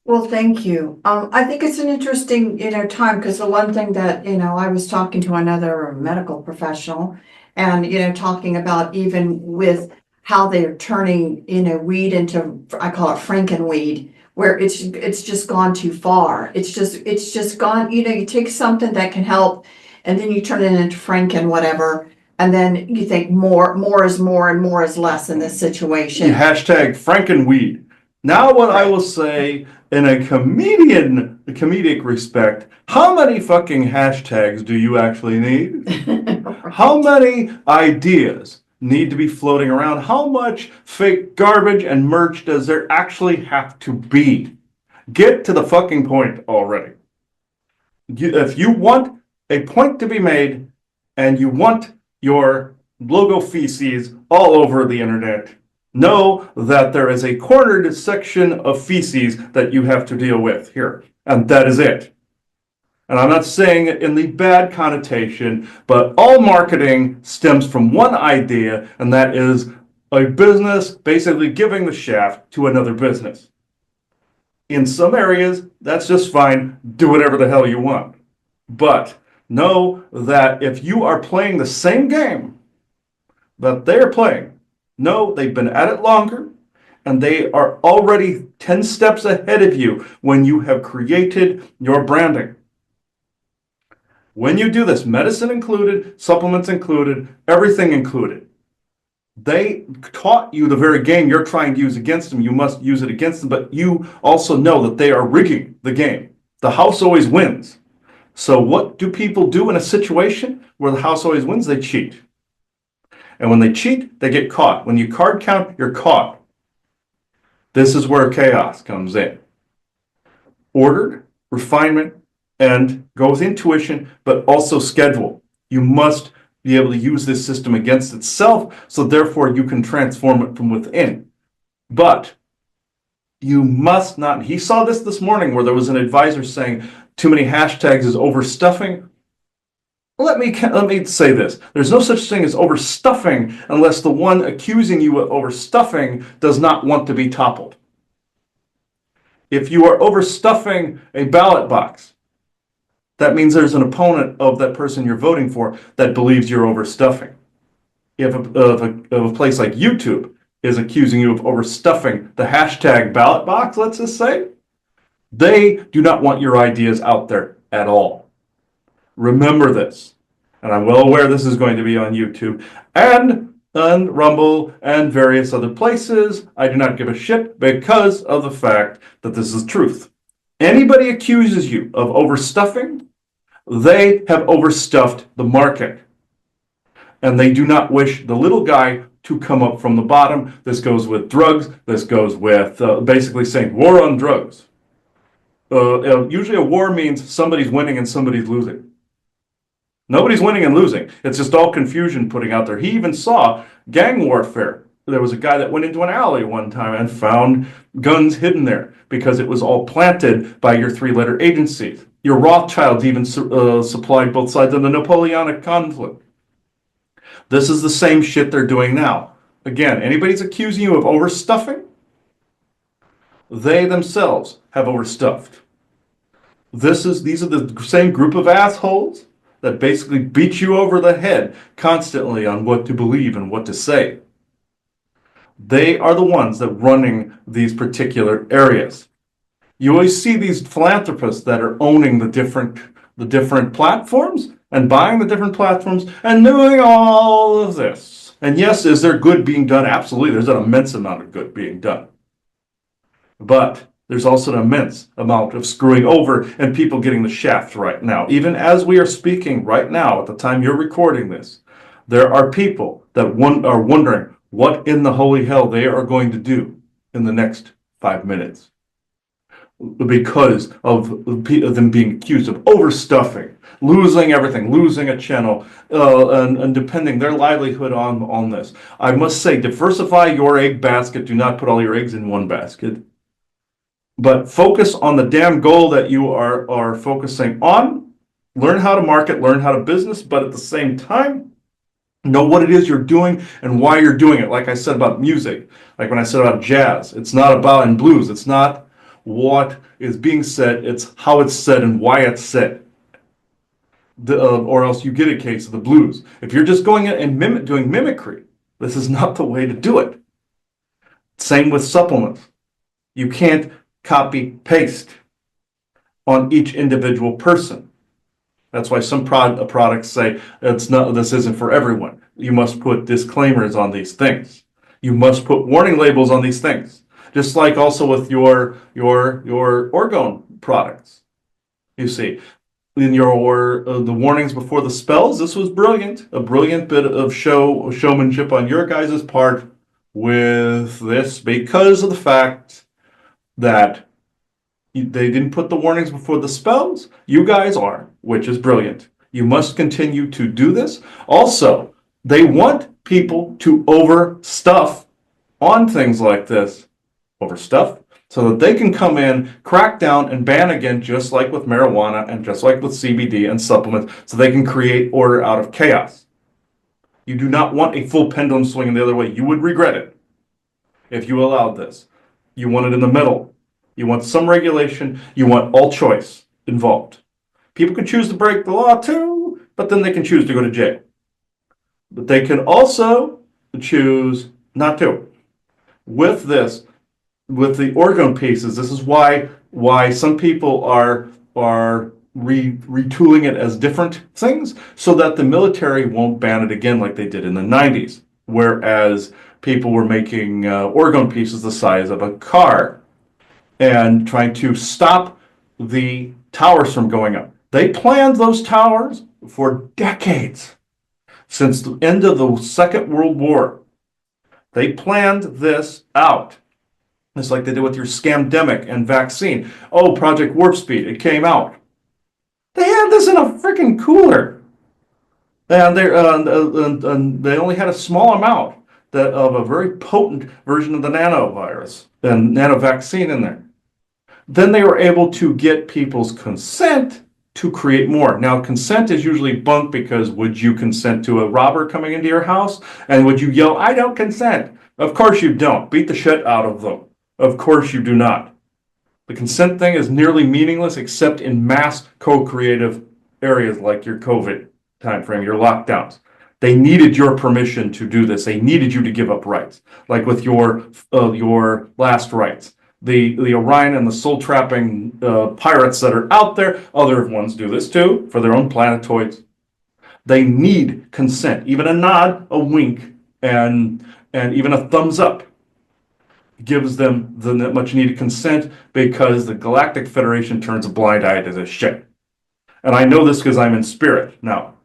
Well, thank you. I think it's an interesting, time, because the one thing that, I was talking to another medical professional and, talking about even with how they're turning, weed into, I call it Frankenweed, where it's just gone too far. It's just gone, you take something that can help and then you turn it into Franken whatever, and then you think more is more and more is less in this situation. Hashtag Frankenweed. Now what I will say in a comedic respect, how many fucking hashtags do you actually need? How many ideas need to be floating around? How much fake garbage and merch does there actually have to be? Get to the fucking point already. If you want a point to be made, and you want your logo feces all over the internet, know that there is a cornered section of feces that you have to deal with here, and that is it. And I'm not saying it in the bad connotation, but all marketing stems from one idea, and that is a business basically giving the shaft to another business. In some areas, that's just fine. Do whatever the hell you want. But know that if you are playing the same game that they're playing, know they've been at it longer and they are already 10 steps ahead of you when you have created your branding. When you do this, medicine included, supplements included, everything included, they taught you the very game you're trying to use against them. You must use it against them, but you also know that they are rigging the game. The house always wins. So what do people do in a situation where the house always wins? They cheat. And when they cheat, they get caught. When you card count, you're caught. This is where chaos comes in. Ordered, refinement, and go with intuition, but also schedule. You must be able to use this system against itself, so therefore you can transform it from within. But you must not, he saw this morning where there was an advisor saying too many hashtags is overstuffing. Let me say this. There's no such thing as overstuffing unless the one accusing you of overstuffing does not want to be toppled. If you are overstuffing a ballot box, that means there's an opponent of that person you're voting for that believes you're overstuffing. If a place like YouTube is accusing you of overstuffing the hashtag ballot box, let's just say, they do not want your ideas out there at all. Remember this, and I'm well aware this is going to be on YouTube and Rumble and various other places. I do not give a shit because of the fact that this is truth. Anybody accuses you of overstuffing, they have overstuffed the market. And they do not wish the little guy to come up from the bottom. This goes with drugs. This goes with basically saying war on drugs. Usually a war means somebody's winning and somebody's losing. Nobody's winning and losing. It's just all confusion putting out there. He even saw gang warfare. There was a guy that went into an alley one time and found guns hidden there because it was all planted by your three-letter agencies. Your Rothschilds even supplied both sides of the Napoleonic conflict. This is the same shit they're doing now. Again, anybody's accusing you of overstuffing, they themselves have overstuffed. These are the same group of assholes that basically beat you over the head constantly on what to believe and what to say. They are the ones that are running these particular areas. You always see these philanthropists that are owning the different platforms and buying the different platforms and doing all of this. And yes, is there good being done? Absolutely. There's an immense amount of good being done. But there's also an immense amount of screwing over and people getting the shaft right now. Even as we are speaking right now, at the time you're recording this, there are people that are wondering what in the holy hell they are going to do in the next 5 minutes. Because of them being accused of overstuffing, losing everything, losing a channel, and depending their livelihood on this. I must say, diversify your egg basket. Do not put all your eggs in one basket. But focus on the damn goal that you are focusing on. Learn how to market, learn how to business, but at the same time, know what it is you're doing and why you're doing it. Like I said about music, like when I said about jazz, it's not about in blues. It's not what is being said, it's how it's said and why it's said. Or else you get a case of the blues. If you're just going in and doing mimicry, this is not the way to do it. Same with supplements. You can't copy paste on each individual person. That's why some products say this isn't for everyone. You must put disclaimers on these things. You must put warning labels on these things. Just like also with your orgone products. You see, in your the warnings before the spells, this was brilliant. A brilliant bit of showmanship on your guys' part with this, because of the fact that they didn't put the warnings before the spells. You guys are, which is brilliant. You must continue to do this. Also, they want people to overstuff on things like this. Overstuff, so that they can come in, crack down, and ban again, just like with marijuana and just like with CBD and supplements, so they can create order out of chaos. You do not want a full pendulum swinging the other way. You would regret it if you allowed this. You want it in the middle. You want some regulation. You want all choice involved. People can choose to break the law too, but then they can choose to go to jail. But they can also choose not to. With this, with the orgone pieces, this is why some people are retooling it as different things so that the military won't ban it again like they did in the 90s, whereas people were making orgone pieces the size of a car and trying to stop the towers from going up. They planned those towers for decades, since the end of the Second World War. They planned this out. It's like they did with your scamdemic and vaccine. Oh, Project Warp Speed, it came out. They had this in a freaking cooler. And they only had a small amount of a very potent version of the nanovirus and nanovaccine in there. Then they were able to get people's consent to create more. Now, consent is usually bunk because would you consent to a robber coming into your house? And would you yell, I don't consent? Of course you don't. Beat the shit out of them. Of course you do not. The consent thing is nearly meaningless except in mass co-creative areas like your COVID timeframe, your lockdowns. They needed your permission to do this. They needed you to give up rights, like with your last rights. The Orion and the soul trapping pirates that are out there, other ones do this too for their own planetoids. They need consent, even a nod, a wink, and even a thumbs up gives them the much needed consent because the Galactic Federation turns a blind eye to this shit. And I know this because I'm in spirit now.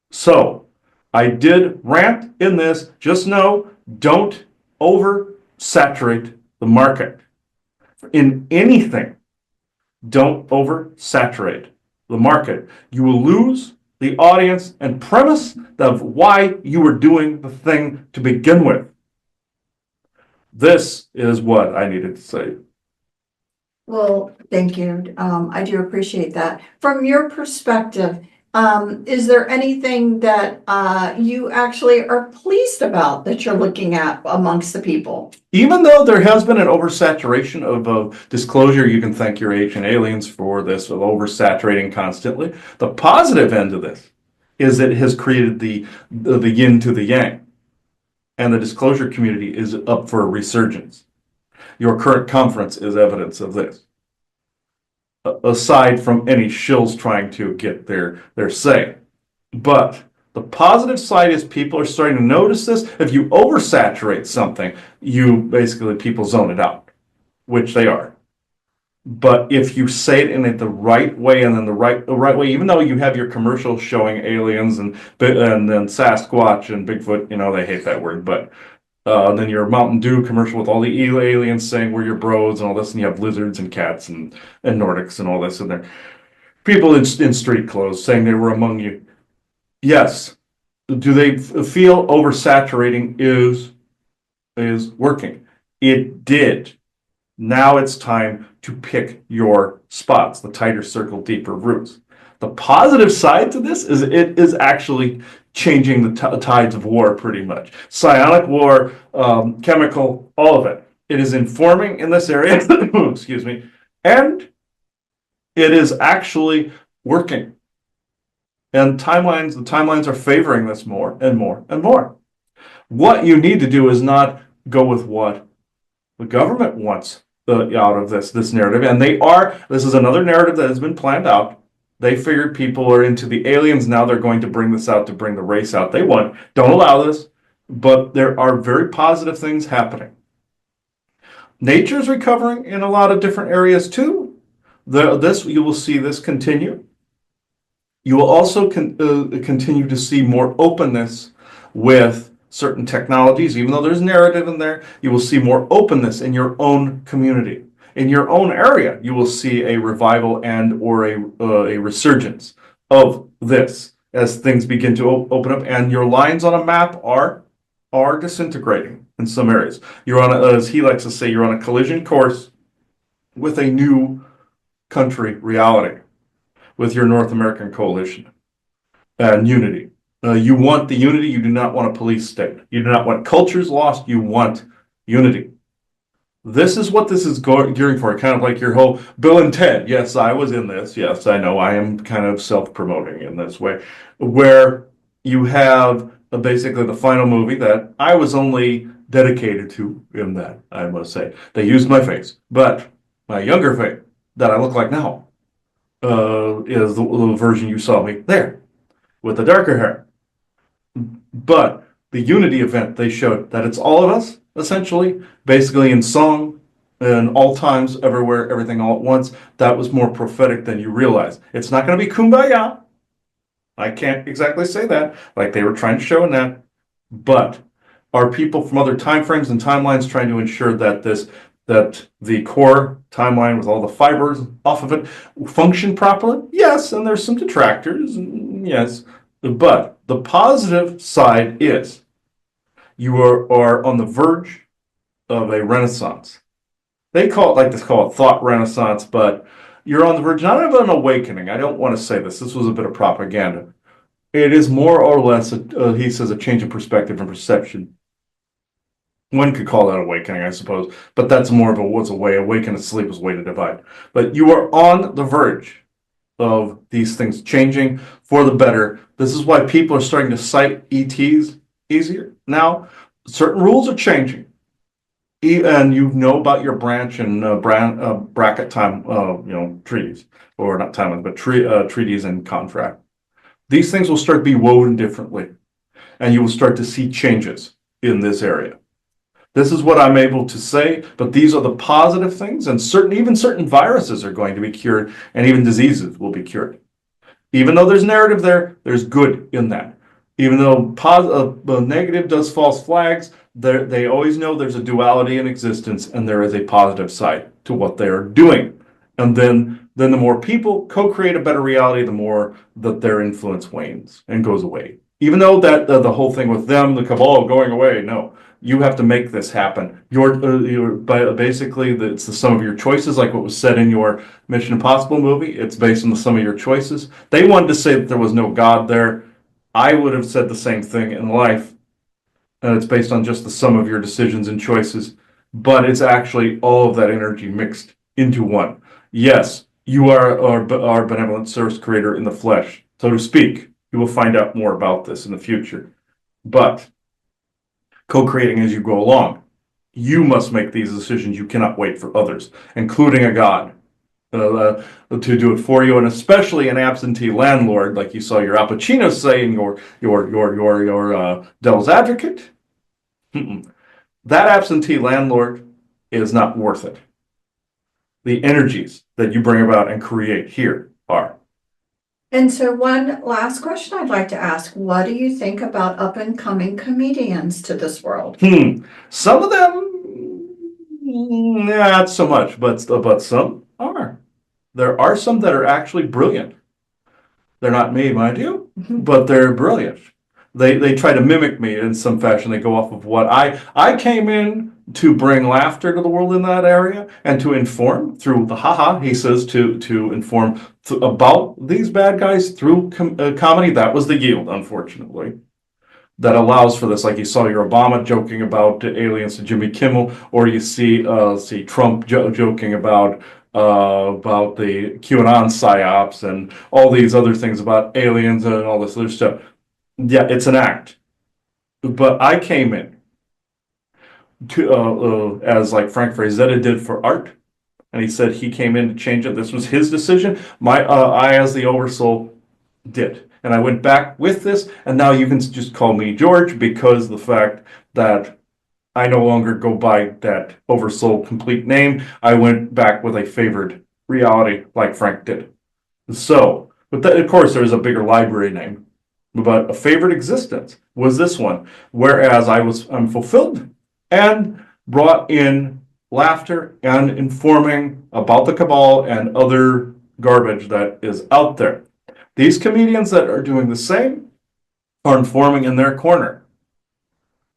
So I did rant in this. Just know, don't oversaturate the market. In anything, don't oversaturate the market. You will lose the audience and premise of why you were doing the thing to begin with. This is what I needed to say. Well, thank you. I do appreciate that. From your perspective, is there anything that you actually are pleased about that you're looking at amongst the people? Even though there has been an oversaturation of disclosure, you can thank your ancient aliens for this, of oversaturating constantly. The positive end of this is that it has created the yin to the yang. And the disclosure community is up for a resurgence. Your current conference is evidence of this. Aside from any shills trying to get their say. But the positive side is people are starting to notice this. If you oversaturate something, people zone it out, which they are. But if you say it in the right way and in the right way, even though you have your commercials showing aliens and then Sasquatch and Bigfoot, they hate that word, but then your Mountain Dew commercial with all the aliens saying we're your bros and all this, and you have lizards and cats and Nordics and all this in there. People in street clothes saying they were among you. Yes. Do they feel oversaturating is working? It did. Now it's time to pick your spots, the tighter circle, deeper roots. The positive side to this is it is actually changing the tides of war pretty much. Psionic war, chemical, all of it. It is informing in this area, excuse me, and it is actually working. And the timelines are favoring this more and more and more. What you need to do is not go with what the government wants out of this narrative. And this is another narrative that has been planned out. They figured people are into the aliens. Now they're going to bring this out to bring the race out they want. Don't allow this, but there are very positive things happening. Nature's recovering in a lot of different areas too. You will see this continue. You will also continue to see more openness with certain technologies. Even though there's narrative in there, you will see more openness in your own community. In your own area, you will see a revival and or a resurgence of this as things begin to open up, and your lines on a map are disintegrating in some areas. You're on, as he likes to say, you're on a collision course with a new country reality, with your North American coalition and unity. You want the unity. You do not want a police state. You do not want cultures lost. You want unity. This is what this is gearing for, kind of like your whole Bill and Ted. Yes, I was in this. Yes, I know I am kind of self-promoting in this way, where you have basically the final movie that I was only dedicated to in that, I must say. They used my face, but my younger face that I look like now is the version you saw me there with the darker hair. But the Unity event, they showed that it's all of us, essentially, basically in song and all times, everywhere, everything all at once. That was more prophetic than you realize. It's not going to be kumbaya. I can't exactly say that, like they were trying to show in that. But are people from other time frames and timelines trying to ensure that that the core timeline with all the fibers off of it function properly? Yes, and there's some detractors, yes. But the positive side is you are on the verge of a renaissance. They like to call it thought renaissance, but you're on the verge not of an awakening. I don't want to say this. This was a bit of propaganda. It is more or less, he says, a change of perspective and perception. One could call that awakening, I suppose, but that's more of a what's a way. Awaken and sleep is a way to divide. But you are on the verge of these things changing for the better. This is why people are starting to cite ETs easier now. Certain rules are changing, and you know about your branch and bracket time, treaties, or not time, but treaties and contract. These things will start to be woven differently, and you will start to see changes in this area. This is what I'm able to say, but these are the positive things, and even certain viruses are going to be cured, and even diseases will be cured. Even though there's narrative there, there's good in that. Even though negative does false flags, they always know there's a duality in existence, and there is a positive side to what they are doing. And then the more people co-create a better reality, the more that their influence wanes and goes away. Even though that the whole thing with them, the cabal going away, no. You have to make this happen. Basically, it's the sum of your choices, like what was said in your Mission Impossible movie. It's based on the sum of your choices. They wanted to say that there was no God there. I would have said the same thing in life. And it's based on just the sum of your decisions and choices. But it's actually all of that energy mixed into one. Yes, you are our benevolent service creator in the flesh, so to speak. You will find out more about this in the future. But co-creating as you go along. You must make these decisions. You cannot wait for others, including a God, to do it for you, and especially an absentee landlord, like you saw your Al Pacino say in your Devil's Advocate. That absentee landlord is not worth it. The energies that you bring about and create here are. And so one last question I'd like to ask, what do you think about up and coming comedians to this world? Some of them, not so much, but some are. There are some that are actually brilliant. They're not me, mind you, but they're brilliant. They try to mimic me in some fashion. They go off of what I came in to bring laughter to the world in that area and to inform through the haha. He says to inform about these bad guys through comedy. That was the yield, unfortunately, that allows for this. Like you saw your Obama joking about aliens to Jimmy Kimmel, or you see Trump joking about the QAnon psyops and all these other things about aliens and all this other stuff. Yeah, it's an act. But I came in to as like Frank Frazetta did for art, and he said he came in to change it. This was his decision. I as the oversoul did, and I went back with this, and now you can just call me George, because the fact that I no longer go by that oversoul complete name. I went back with a favored reality like Frank did. So, but that, of course, there's a bigger library name, but a favored existence was this one, whereas I'm fulfilled and brought in laughter and informing about the cabal and other garbage that is out there. These comedians that are doing the same are informing in their corner.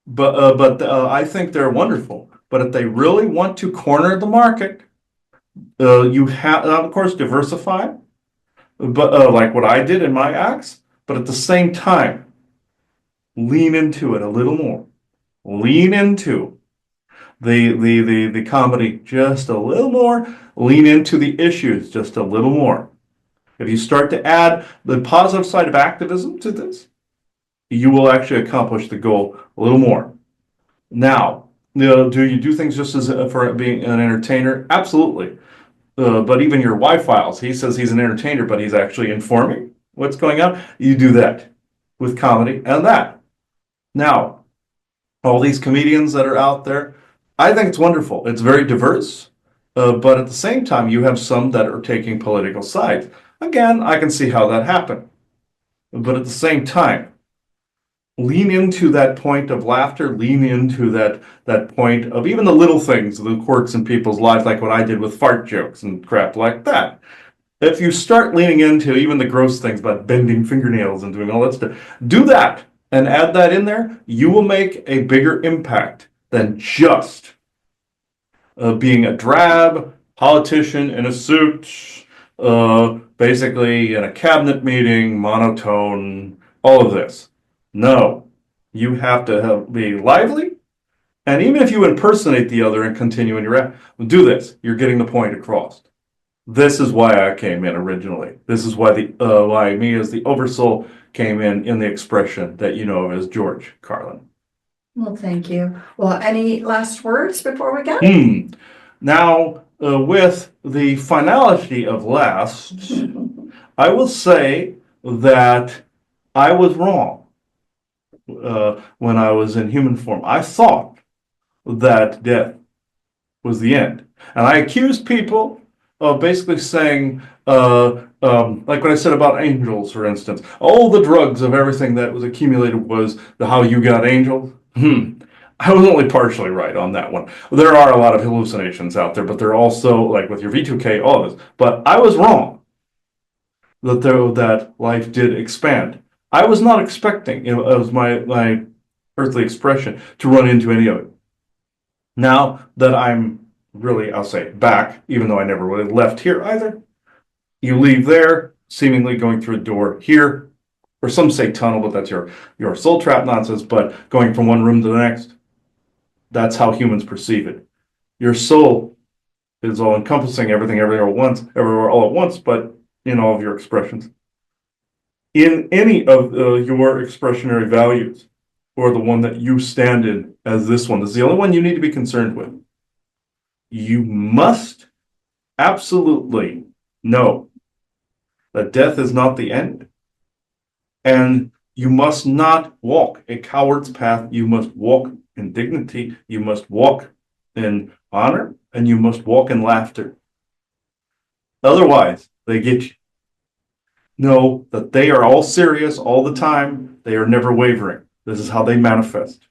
But I think they're wonderful. But if they really want to corner the market, you have, of course, diversify, but like what I did in my acts. But at the same time, lean into it a little more. Lean into the comedy just a little more. Lean into the issues just a little more. If you start to add the positive side of activism to this, you will actually accomplish the goal a little more. Now, do you do things just as for being an entertainer? Absolutely. But even your Y-Files, he says he's an entertainer, but he's actually informing what's going on. You do that with comedy and that. Now, all these comedians that are out there, I think it's wonderful. It's very diverse, but at the same time, you have some that are taking political sides. Again, I can see how that happened. But at the same time, lean into that point of laughter, lean into that point of even the little things, the quirks in people's lives, like what I did with fart jokes and crap like that. If you start leaning into even the gross things about bending fingernails and doing all that stuff, do that and add that in there, you will make a bigger impact than just being a drab politician in a suit, basically in a cabinet meeting, monotone, all of this. No, you have to be lively. And even if you impersonate the other and continue in your act, do this. You're getting the point across. This is why I came in originally. This is why me as the oversoul came in the expression that you know of as George Carlin. Well, thank you. Well, any last words before we go? Now, with the finality of last, I will say that I was wrong when I was in human form. I thought that death was the end. And I accused people of basically saying, like what I said about angels, for instance, all the drugs of everything that was accumulated was how you got angels. I was only partially right on that one. There are a lot of hallucinations out there, but they're also, like with your V2K, all of this. But I was wrong that life did expand. I was not expecting, as my earthly expression, to run into any of it. Now that I'm really, I'll say, back, even though I never really left here either, you leave there, seemingly going through a door here, or some say tunnel, but that's your soul trap nonsense, but going from one room to the next. That's how humans perceive it. Your soul is all encompassing, everything, everywhere all at once, but in all of your expressions. In any of your expressionary values, or the one that you stand in as this is the only one you need to be concerned with. You must absolutely know that death is not the end. And you must not walk a coward's path. You must walk in dignity. You must walk in honor. And you must walk in laughter. Otherwise, they get you. Know that they are all serious all the time. They are never wavering. This is how they manifest.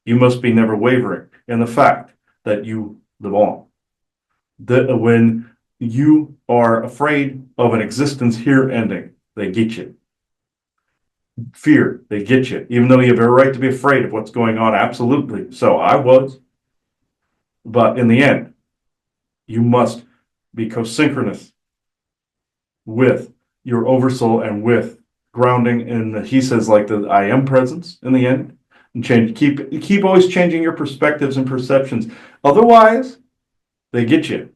You must be never wavering in the fact that you belong. That when you are afraid of an existence here ending, they get you. Fear, they get you. Even though you have every right to be afraid of what's going on, absolutely. So I was. But in the end, you must be co-synchronous with your oversoul and with grounding in the, he says, like the I am presence in the end. And keep always changing your perspectives and perceptions. Otherwise, they get you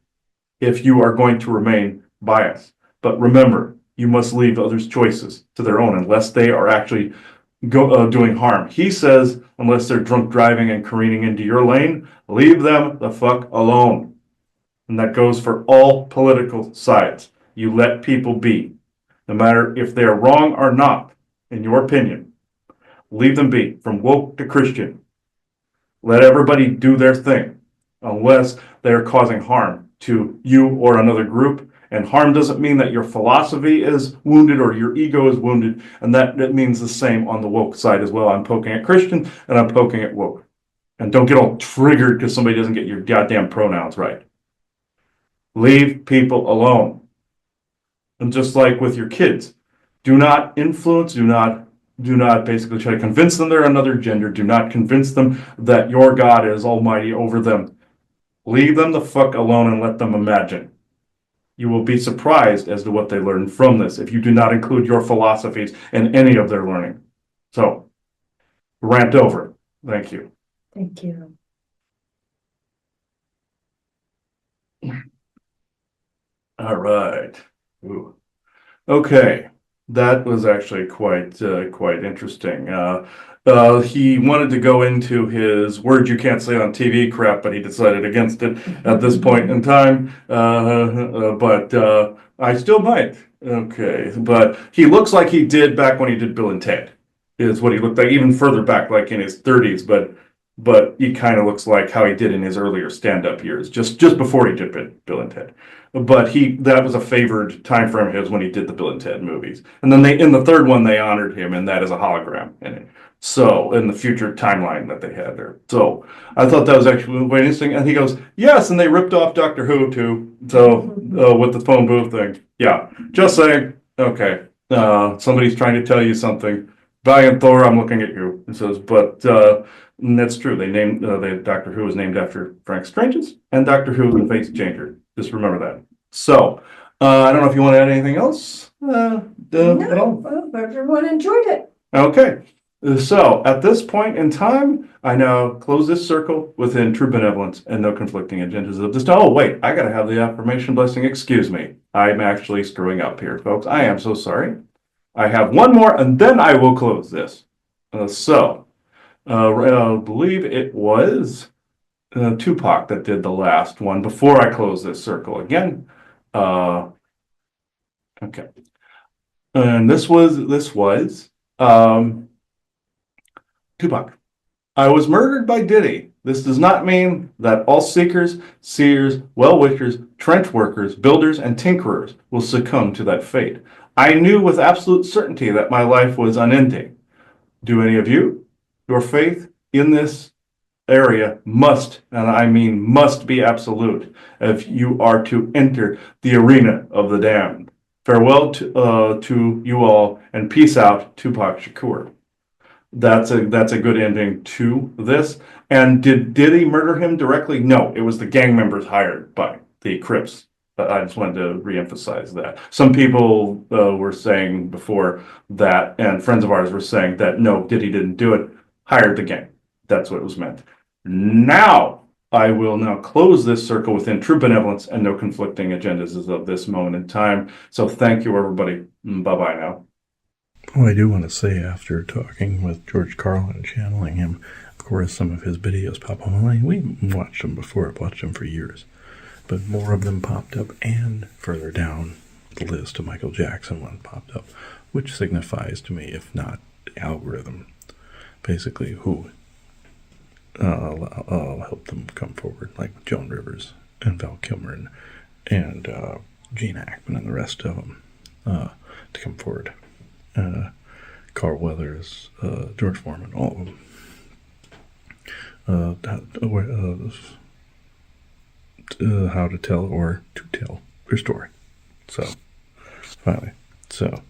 if you are going to remain biased. But remember, you must leave others' choices to their own unless they are actually doing harm. He says, unless they're drunk driving and careening into your lane, leave them the fuck alone. And that goes for all political sides. You let people be, no matter if they're wrong or not, in your opinion. Leave them be, from woke to Christian. Let everybody do their thing, unless they're causing harm to you or another group. And harm doesn't mean that your philosophy is wounded or your ego is wounded. And that means the same on the woke side as well. I'm poking at Christian and I'm poking at woke. And don't get all triggered because somebody doesn't get your goddamn pronouns right. Leave people alone. And just like with your kids, do not influence, do not basically try to convince them they're another gender. Do not convince them that your God is almighty over them. Leave them the fuck alone and let them imagine. You will be surprised as to what they learn from this if you do not include your philosophies in any of their learning. So, Rant over. Thank you. Thank you. All right. Ooh. Okay, that was actually quite interesting. He wanted to go into his words you can't say on TV crap, but he decided against it at this point in time. But I still might. Okay, but he looks like he did back when he did Bill and Ted. Is what he looked like, even further back, like in his 30s. But he kind of looks like how he did in his earlier stand-up years, just before he did Bill and Ted. But that was a favored time frame of his when he did the Bill and Ted movies. And then in the third one, they honored him, and that is a hologram in it. So, in the future timeline that they had there. So, I thought that was actually quite interesting. And he goes, yes, and they ripped off Doctor Who too. So, with the phone booth thing. Yeah, just saying. Okay. Somebody's trying to tell you something. Valiant Thor, I'm looking at you. It says, but that's true. They named Doctor Who was named after Frank Strange's and Doctor Who the Face Changer. Just remember that. So, I don't know if you want to add anything else at all. Well, everyone enjoyed it. Okay. So, at this point in time, I now close this circle within true benevolence and no conflicting agendas of this. Oh, wait, I got to have the affirmation blessing. Excuse me. I'm actually screwing up here, folks. I am so sorry. I have one more, and then I will close this. I believe it was Tupac that did the last one before I close this circle again. Okay. And this was Tupac. I was murdered by Diddy. This does not mean that all seekers, seers, well-wishers, trench workers, builders, and tinkerers will succumb to that fate. I knew with absolute certainty that my life was unending. Do any of you? Your faith in this area must, and I mean must, be absolute if you are to enter the arena of the damned. Farewell to you all, and peace out, Tupac Shakur. That's a good ending to this. And did Diddy murder him directly? No, it was the gang members hired by the Crips. I just wanted to reemphasize that. Some people were saying before that, and friends of ours were saying that no, Diddy didn't do it, hired the gang. That's what it was meant. Now, I will now close this circle within true benevolence and no conflicting agendas as of this moment in time. So thank you, everybody. Bye-bye now. Well, I do want to say, after talking with George Carlin and channeling him, of course, some of his videos pop online. We watched them before. I've watched them for years. But more of them popped up, and further down the list, a Michael Jackson one popped up, which signifies to me, if not the algorithm, basically who helped them come forward, like Joan Rivers and Val Kilmer and Gene Hackman and the rest of them to come forward. Carl Weathers, George Foreman, all of them. How to tell or to tell your story. So, finally. So,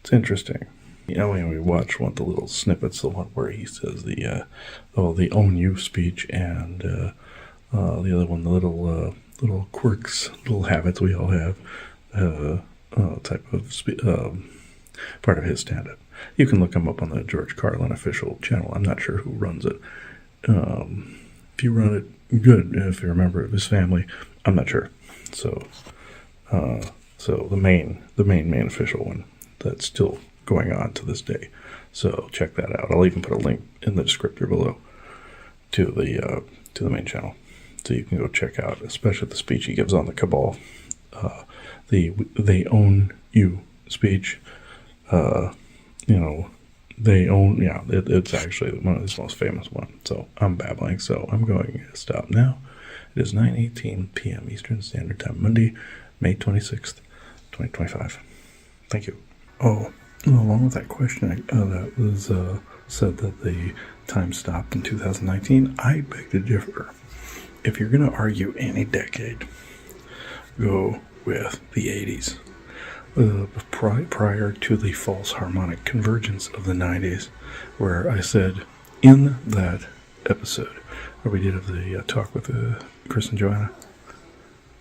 it's interesting. You know, when we watch one of the little snippets, the one where he says the own you speech, and the other one, the little quirks, little habits we all have, type of part of his stand-up. You can look him up on the George Carlin official channel. I'm not sure who runs it. If you run it, good. If you're a member of his family, I'm not sure. So the main official one that's still going on to this day. So check that out. I'll even put a link in the descriptor below to the main channel, so you can go check out, especially the speech he gives on the cabal, the "They Own You" speech. They own, it's actually one of his most famous ones. So I'm babbling, so I'm going to stop now. It is 9:18 p.m. Eastern Standard Time, Monday, May 26th, 2025. Thank you. Oh, along with that question that was said that the time stopped in 2019, I beg to differ. If you're going to argue any decade, go with the 80s. Prior to the false harmonic convergence of the 90s, where I said in that episode where we did of the talk with Chris and Joanna,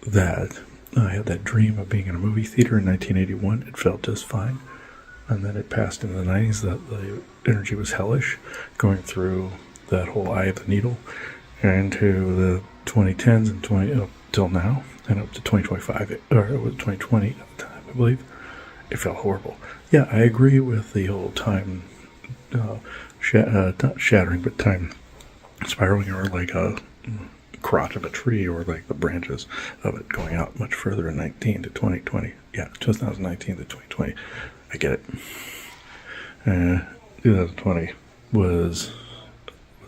that I had that dream of being in a movie theater in 1981. It felt just fine. and then it passed in the 90s that the energy was hellish, going through that whole eye of the needle into the 2010s and 20 up till now, and up to 2025, or it was 2020 at the time, I believe. It felt horrible. Yeah, I agree with the whole time not shattering, but time spiraling, or like a crotch of a tree, or like the branches of it going out much further in 19 to 2020. Yeah, 2019 to 2020. I get it. 2020 was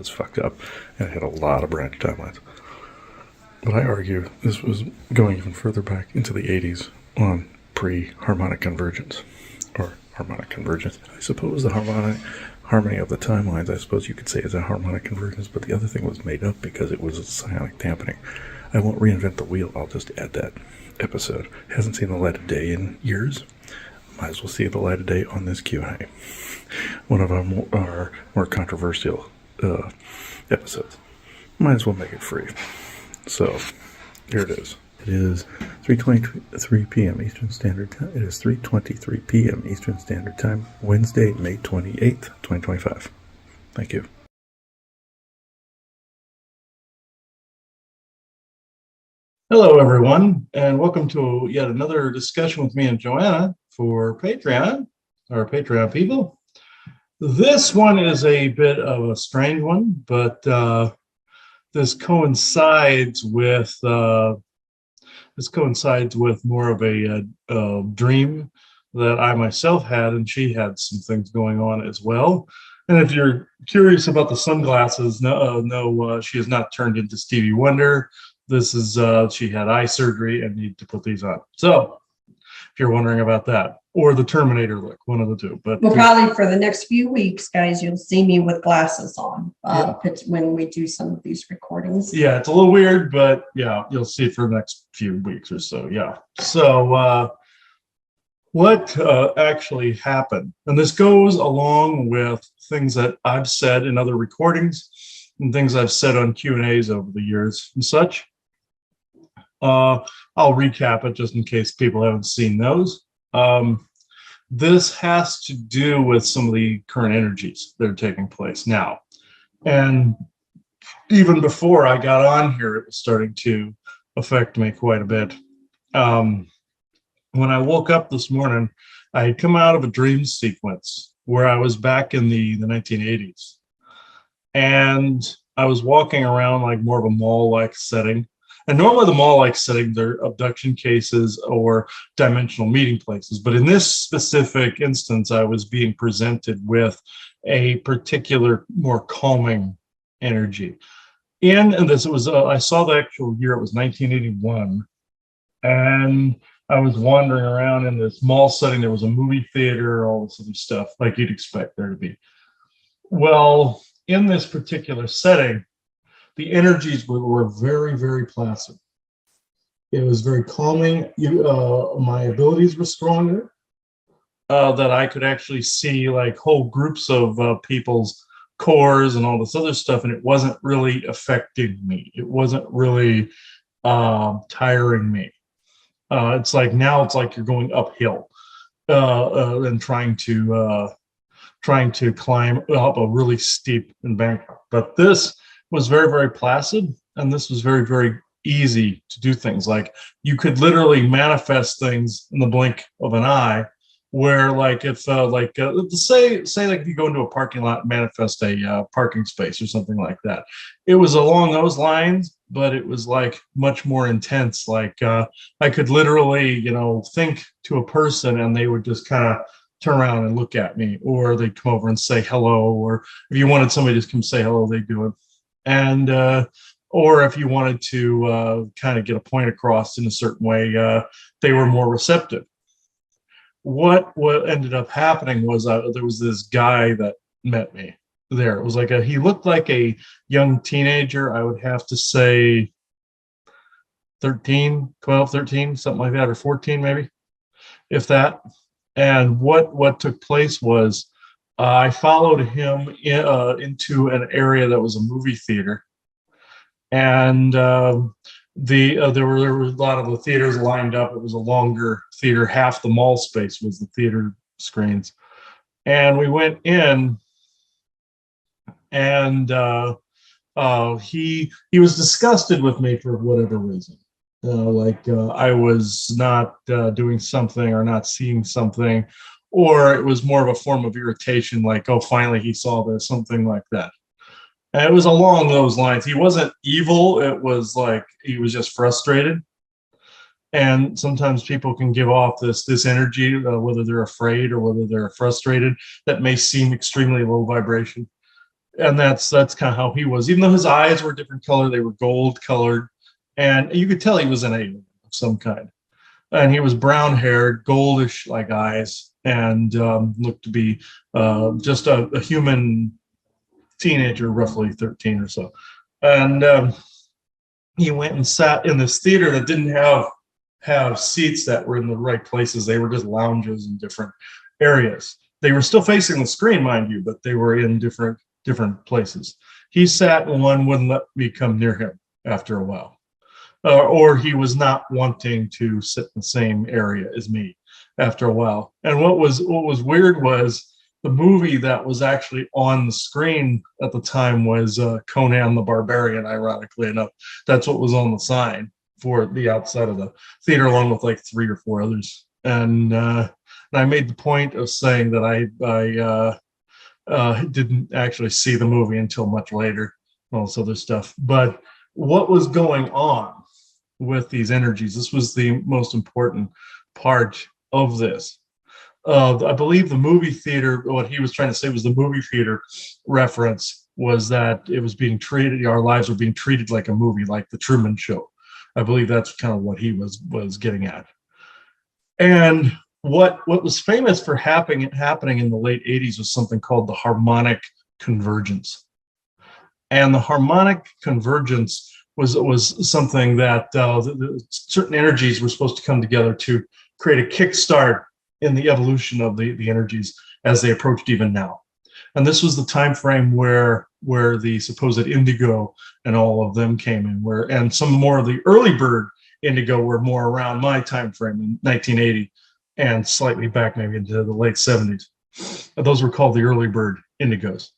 fucked up, and it had a lot of branch timelines. But I argue this was going even further back into the 80s on pre-harmonic convergence, or harmonic convergence. I suppose the harmony of the timelines, I suppose you could say, is a harmonic convergence, but the other thing was made up because it was a psionic dampening. I won't reinvent the wheel, I'll just add that episode. Hasn't seen the light of day in years. Might as well see the light of day on this Q&A. One of our more controversial episodes. Might as well make it free. So, here it is. It is 3:23 p.m. Eastern Standard Time. It is 3:23 p.m. Eastern Standard Time, Wednesday, May 28th, 2025. Thank you. Hello, everyone, and welcome to yet another discussion with me and Joanna for Patreon, our Patreon people. This one is a bit of a strange one, but this coincides with more of a dream that I myself had, and she had some things going on as well. And if you're curious about the sunglasses, no, she has not turned into Stevie Wonder. This is she had eye surgery and need to put these on. So if you're wondering about that, or the Terminator look, one of the two. But well, probably for the next few weeks, guys, you'll see me with glasses on when we do some of these recordings. Yeah, it's a little weird, but yeah, you'll see it for the next few weeks or so. Yeah. So what actually happened? And this goes along with things that I've said in other recordings and things I've said on Q&As over the years and such. I'll recap it just in case people haven't seen those. This has to do with some of the current energies that are taking place now. And even before I got on here, it was starting to affect me quite a bit. When I woke up this morning, I had come out of a dream sequence where I was back in the 1980s. And I was walking around like more of a mall-like setting. And normally the mall-like setting, they're abduction cases or dimensional meeting places. But in this specific instance, I was being presented with a particular, more calming energy. And this was, I saw the actual year, it was 1981. And I was wandering around in this mall setting. There was a movie theater, all this other stuff, like you'd expect there to be. Well, in this particular setting, the energies were very, very placid. It was very calming. My abilities were stronger. That I could actually see like whole groups of people's cores and all this other stuff, and it wasn't really affecting me. It wasn't really tiring me. It's like now it's like you're going uphill and trying to climb up a really steep embankment. But this was very, very placid, and this was very, very easy to do things. Like you could literally manifest things in the blink of an eye, where like if say like you go into a parking lot and manifest a parking space or something like that. It was along those lines, but it was like much more intense. Like I could literally, think to a person and they would just kind of turn around and look at me, or they'd come over and say hello, or if you wanted somebody to come say hello, they'd do it. And or if you wanted to kind of get a point across in a certain way, they were more receptive. What ended up happening was there was this guy that met me there. It was like he looked like a young teenager. I would have to say 13, 12, 13, something like that, or 14 maybe, if that. And what took place was I followed him into an area that was a movie theater. And there were a lot of the theaters lined up. It was a longer theater. Half the mall space was the theater screens. And we went in, and he was disgusted with me for whatever reason. I was not doing something or not seeing something, or it was more of a form of irritation, like, oh, finally he saw this, something like that. And it was along those lines. He wasn't evil. It was like he was just frustrated. And sometimes people can give off this energy, whether they're afraid or whether they're frustrated, that may seem extremely low vibration. And that's kind of how he was. Even though his eyes were a different color, they were gold colored, and you could tell he was an alien of some kind. And he was brown haired, goldish like eyes, and looked to be just a human teenager, roughly 13 or so. And he went and sat in this theater that didn't have seats that were in the right places. They were just lounges in different areas. They were still facing the screen, mind you, but they were in different places. He sat and one wouldn't let me come near him after a while. Or he was not wanting to sit in the same area as me after a while. And what was weird was the movie that was actually on the screen at the time was Conan the Barbarian, ironically enough. That's what was on the sign for the outside of the theater, along with like 3 or 4 others. And I made the point of saying that I didn't actually see the movie until much later, all this other stuff. But what was going on with these energies? This was the most important part of this. I believe the movie theater, what he was trying to say was the movie theater reference was that it was being treated, our lives were being treated like a movie, like the Truman Show. I believe that's kind of what he was getting at. And what was famous for happening in the late 80s was something called the harmonic convergence. And the harmonic convergence was something that certain energies were supposed to come together to create a kickstart in the evolution of the energies as they approached even now. And this was the time frame where the supposed indigo and all of them came in, and some more of the early bird indigo were more around my time frame in 1980 and slightly back maybe into the late 70s. Those were called the early bird indigos.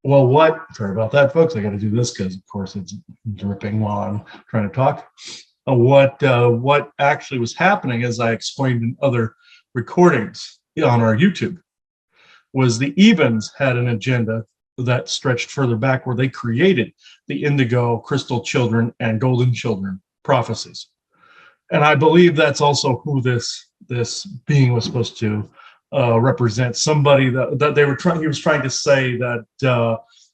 Well, sorry about that, folks. I got to do this because, of course, it's dripping while I'm trying to talk. What actually was happening, as I explained in other recordings on our YouTube, was the Ebens had an agenda that stretched further back, where they created the indigo, crystal children, and golden children prophecies. And I believe that's also who this being was supposed to represent. Somebody that they were trying. He was trying to say that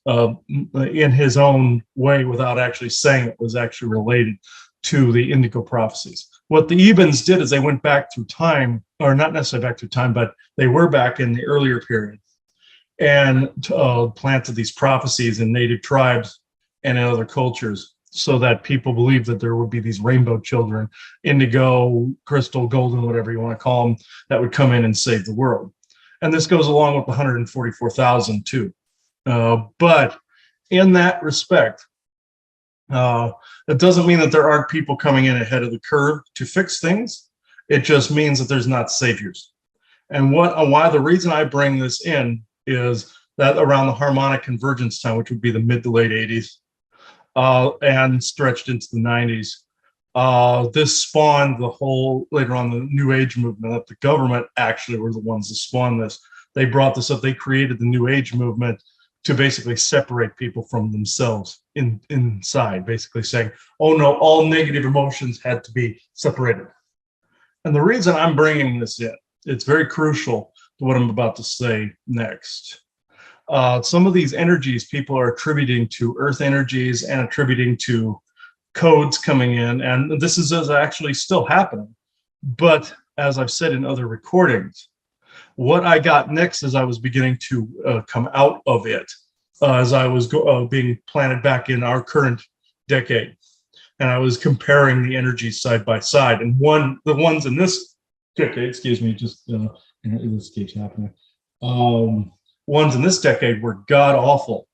in his own way, without actually saying it, was actually related to the indigo prophecies. What the Ebens did is they went back through time, or not necessarily back through time, but they were back in the earlier period, and planted these prophecies in native tribes and in other cultures, so that people believed that there would be these rainbow children, indigo, crystal, golden, whatever you want to call them, that would come in and save the world. And this goes along with the 144,000 too. But in that respect, it doesn't mean that there aren't people coming in ahead of the curve to fix things. It just means that there's not saviors. And why the reason I bring this in is that around the harmonic convergence time, which would be the mid to late 80s, and stretched into the 90s, this spawned the whole, later on, the New Age movement. That the government actually were the ones that spawned this. They brought this up. They created the New Age movement to basically separate people from themselves inside, basically saying, oh no, all negative emotions had to be separated. And the reason I'm bringing this in, it's very crucial to what I'm about to say next. Some of these energies people are attributing to earth energies and attributing to codes coming in, and this is actually still happening. But as I've said in other recordings, what I got next as I was beginning to come out of it, as I was being planted back in our current decade, and I was comparing the energies side by side, and the ones in this decade, excuse me, just this keeps happening. Ones in this decade were god awful,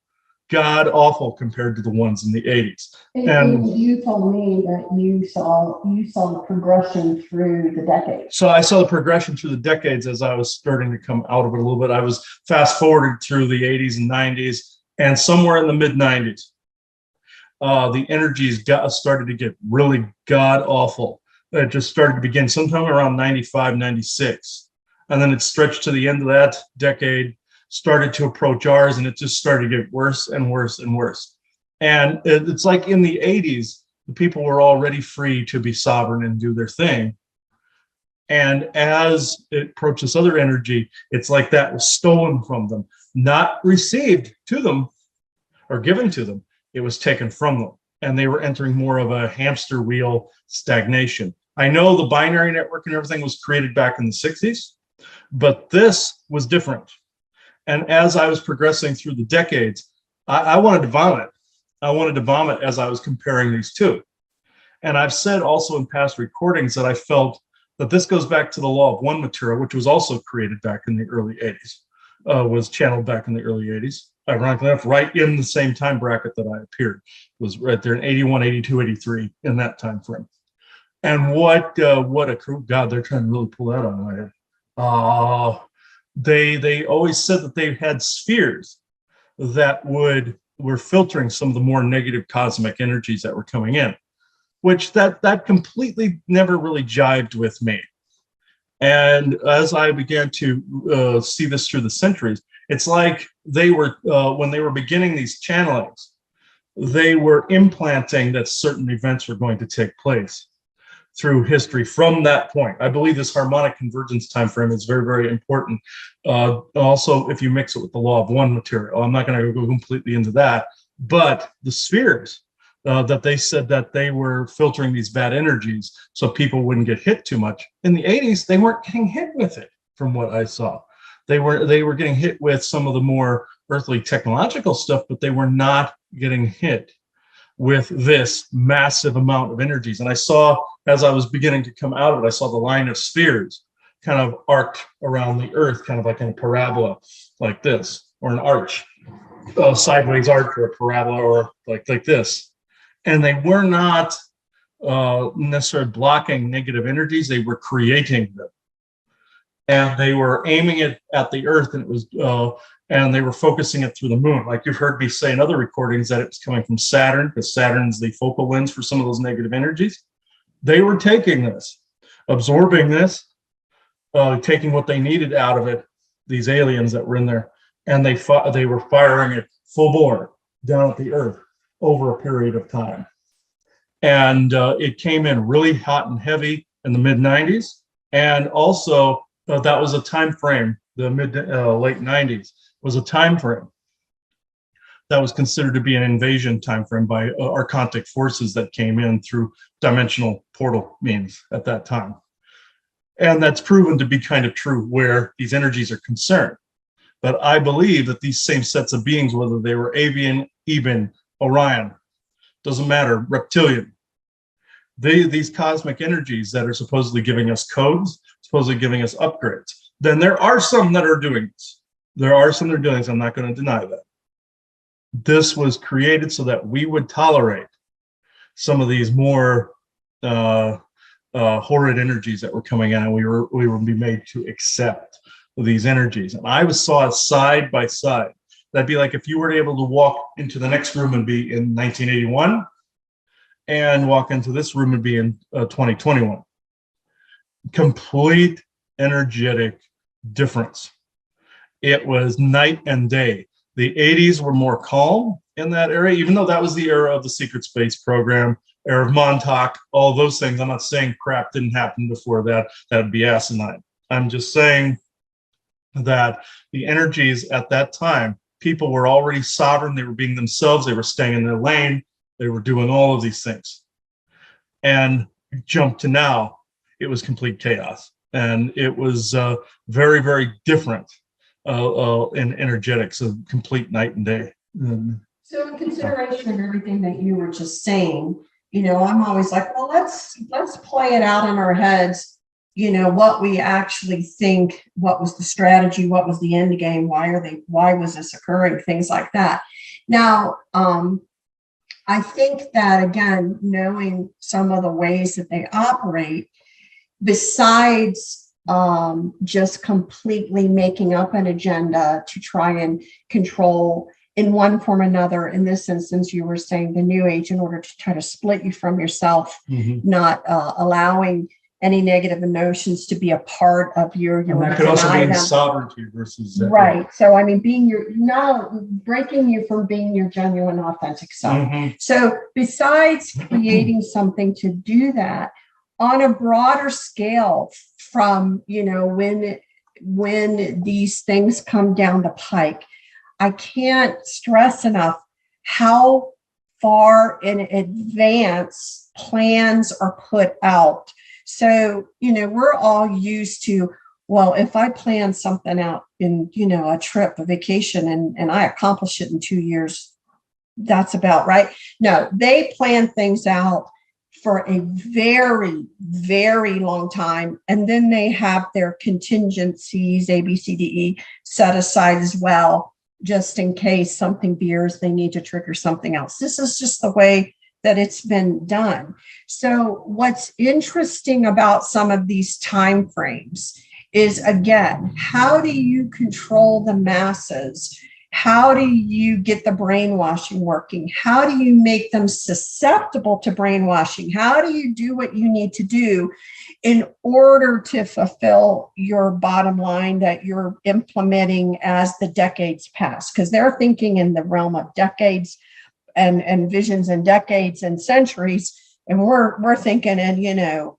god awful compared to the ones in the 80s. And you told me that you saw the progression through the decades. So I saw the progression through the decades as I was starting to come out of it a little bit. I was fast forwarded through the 80s and 90s, and somewhere in the mid 90s, the energies started to get really god awful. It just started to begin sometime around 95, 96. And then it stretched to the end of that decade, started to approach ours, and it just started to get worse and worse and worse. And it's like in the 80s, the people were already free to be sovereign and do their thing. And as it approached this other energy, it's like that was stolen from them, not received to them or given to them. It was taken from them. And they were entering more of a hamster wheel stagnation. I know the binary network and everything was created back in the 60s, but this was different. And as I was progressing through the decades, I wanted to vomit. I wanted to vomit as I was comparing these two. And I've said also in past recordings that I felt that this goes back to the law of one material, which was also created back in the early 80s, was channeled back in the early 80s. Ironically enough, right in the same time bracket that I appeared, was right there in 81, 82, 83, in that time frame. And what a crew, God, they're trying to really pull that on my head. They always said that they had spheres that were filtering some of the more negative cosmic energies that were coming in, which that completely never really jived with me. And as I began to see this through the centuries, it's like they were, when they were beginning these channelings, they were implanting that certain events were going to take place through history from that point. I believe this harmonic convergence time frame is very, very important. Also, if you mix it with the law of one material, I'm not going to go completely into that, but the spheres that they said that they were filtering these bad energies so people wouldn't get hit too much. In the 80s, they weren't getting hit with it, from what I saw. They were getting hit with some of the more earthly technological stuff, but they were not getting hit with this massive amount of energies. And I saw, as I was beginning to come out of it, I saw the line of spheres kind of arced around the earth, kind of like in a parabola like this, or an arch, a sideways arch or a parabola, or like this. And they were not necessarily blocking negative energies, they were creating them. And they were aiming it at the earth, and it was and they were focusing it through the moon. Like you've heard me say in other recordings that it was coming from Saturn, because Saturn's the focal lens for some of those negative energies. They were taking this, absorbing this, taking what they needed out of it, these aliens that were in there, and they were firing it full bore down at the earth over a period of time. And it came in really hot and heavy in the mid 90s. And also that was a time frame, the late 90s was a time frame that was considered to be an invasion time frame by archontic forces that came in through dimensional portal means at that time. And that's proven to be kind of true where these energies are concerned. But I believe that these same sets of beings, whether they were avian, Eben, Orion, doesn't matter, reptilian, these cosmic energies that are supposedly giving us codes, supposedly giving us upgrades, then there are some that are doing this. There are some that are doing this. I'm not going to deny that. This was created so that we would tolerate some of these more horrid energies that were coming in, and we would be made to accept these energies. And I saw it side by side. That'd be like if you were able to walk into the next room and be in 1981 and walk into this room and be in 2021. Complete energetic difference. It was night and day. The 80s were more calm in that area, even though that was the era of the secret space program, era of Montauk, all those things. I'm not saying crap didn't happen before that. That'd be asinine. I'm just saying that the energies at that time, people were already sovereign. They were being themselves. They were staying in their lane. They were doing all of these things. And jump to now, it was complete chaos. And it was very, very different in energetics, a complete night and day. So in consideration of everything that you were just saying, I'm always like, well, let's play it out in our heads, what we actually think, what was the strategy, what was the end game, why was this occurring, things like that. Now, I think that, again, knowing some of the ways that they operate, besides just completely making up an agenda to try and control in one form or another, in this instance, you were saying the New Age, in order to try to split you from yourself, not allowing any negative notions to be a part of your And that could also deny mean them. sovereignty versus Right. So, I mean, now breaking you from being your genuine, authentic self. Mhm. So besides creating something to do that on a broader scale, from, when these things come down the pike, I can't stress enough how far in advance plans are put out. So, we're all used to, well, if I plan something out in, a trip, a vacation, and I accomplish it in 2 years, that's about right. No, they plan things out for a very, very long time. And then they have their contingencies, A, B, C, D, E, set aside as well, just in case something veers, they need to trigger something else. This is just the way that it's been done. So what's interesting about some of these time frames is, again, how do you control the masses? How do you get the brainwashing working? How do you make them susceptible to brainwashing? How do you do what you need to do in order to fulfill your bottom line that you're implementing as the decades pass? Because they're thinking in the realm of decades and visions and decades and centuries. And we're thinking in,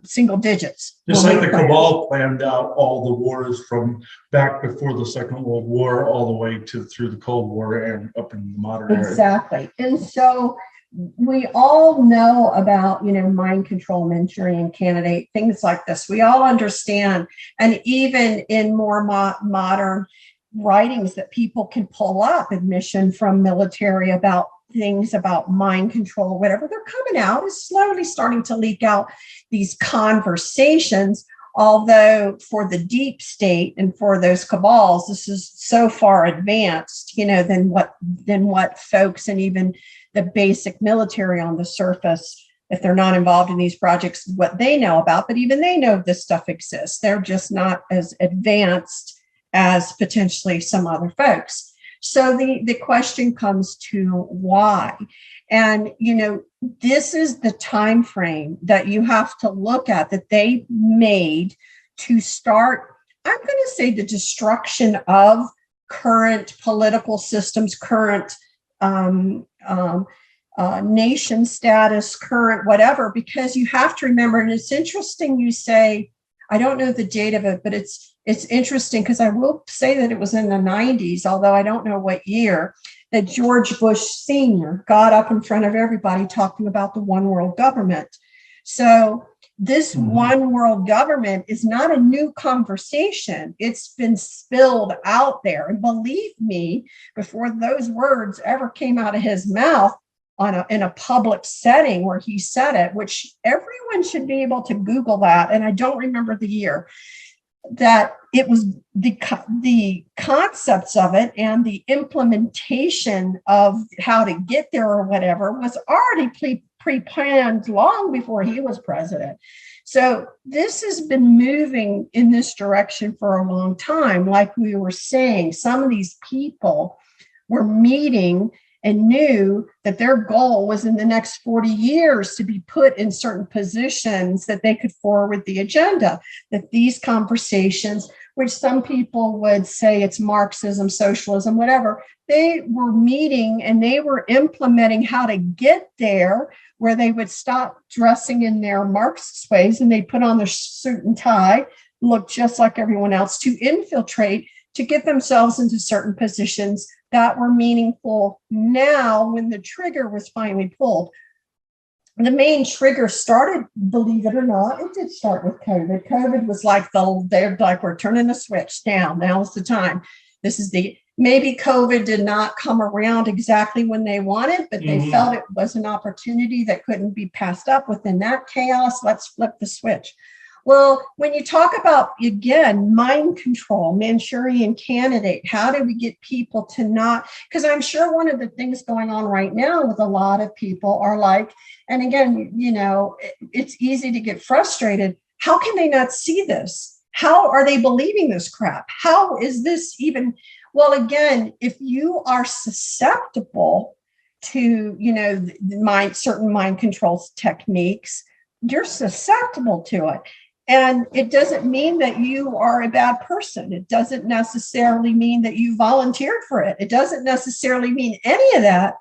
single digits. Just like the cabal planned out all the wars from back before the Second World War, all the way through the Cold War and up in the modern era. Exactly. And so we all know about, mind control, Manchurian Candidate, things like this. We all understand. And even in more modern writings that people can pull up, admission from military about things about mind control, whatever, they're coming out, is slowly starting to leak out these conversations. Although for the deep state and for those cabals, this is so far advanced, than what folks and even the basic military on the surface, if they're not involved in these projects, what they know about. But even they know this stuff exists. They're just not as advanced as potentially some other folks. So the question comes to why. And, this is the time frame that you have to look at, that they made to start, I'm going to say, the destruction of current political systems, current nation status, current whatever, because you have to remember, and it's interesting you say, I don't know the date of it, but it's interesting because I will say that it was in the 90s, although I don't know what year, that George Bush Sr. got up in front of everybody talking about the one world government. So this one world government is not a new conversation. It's been spilled out there. And believe me, before those words ever came out of his mouth in a public setting where he said it, which everyone should be able to Google that. And I don't remember the year, that it was the concepts of it and the implementation of how to get there or whatever was already pre-planned long before he was president. So this has been moving in this direction for a long time. Like we were saying, some of these people were meeting and knew that their goal was in the next 40 years to be put in certain positions that they could forward the agenda, that these conversations, which some people would say it's Marxism, socialism, whatever, they were meeting and they were implementing how to get there, where they would stop dressing in their Marxist ways and they put on their suit and tie, look just like everyone else, to infiltrate, to get themselves into certain positions that were meaningful. Now, when the trigger was finally pulled, the main trigger started, believe it or not, it did start with COVID. COVID was like they're like, we're turning the switch down. Now's the time. Maybe COVID did not come around exactly when they wanted, but they felt it was an opportunity that couldn't be passed up within that chaos. Let's flip the switch. Well, when you talk about, again, mind control, Manchurian candidate, how do we get people to not, because I'm sure one of the things going on right now with a lot of people are like, and again, it's easy to get frustrated. How can they not see this? How are they believing this crap? How is this even? Well, again, if you are susceptible to, certain mind control techniques, you're susceptible to it. And it doesn't mean that you are a bad person. It doesn't necessarily mean that you volunteered for it. It doesn't necessarily mean any of that.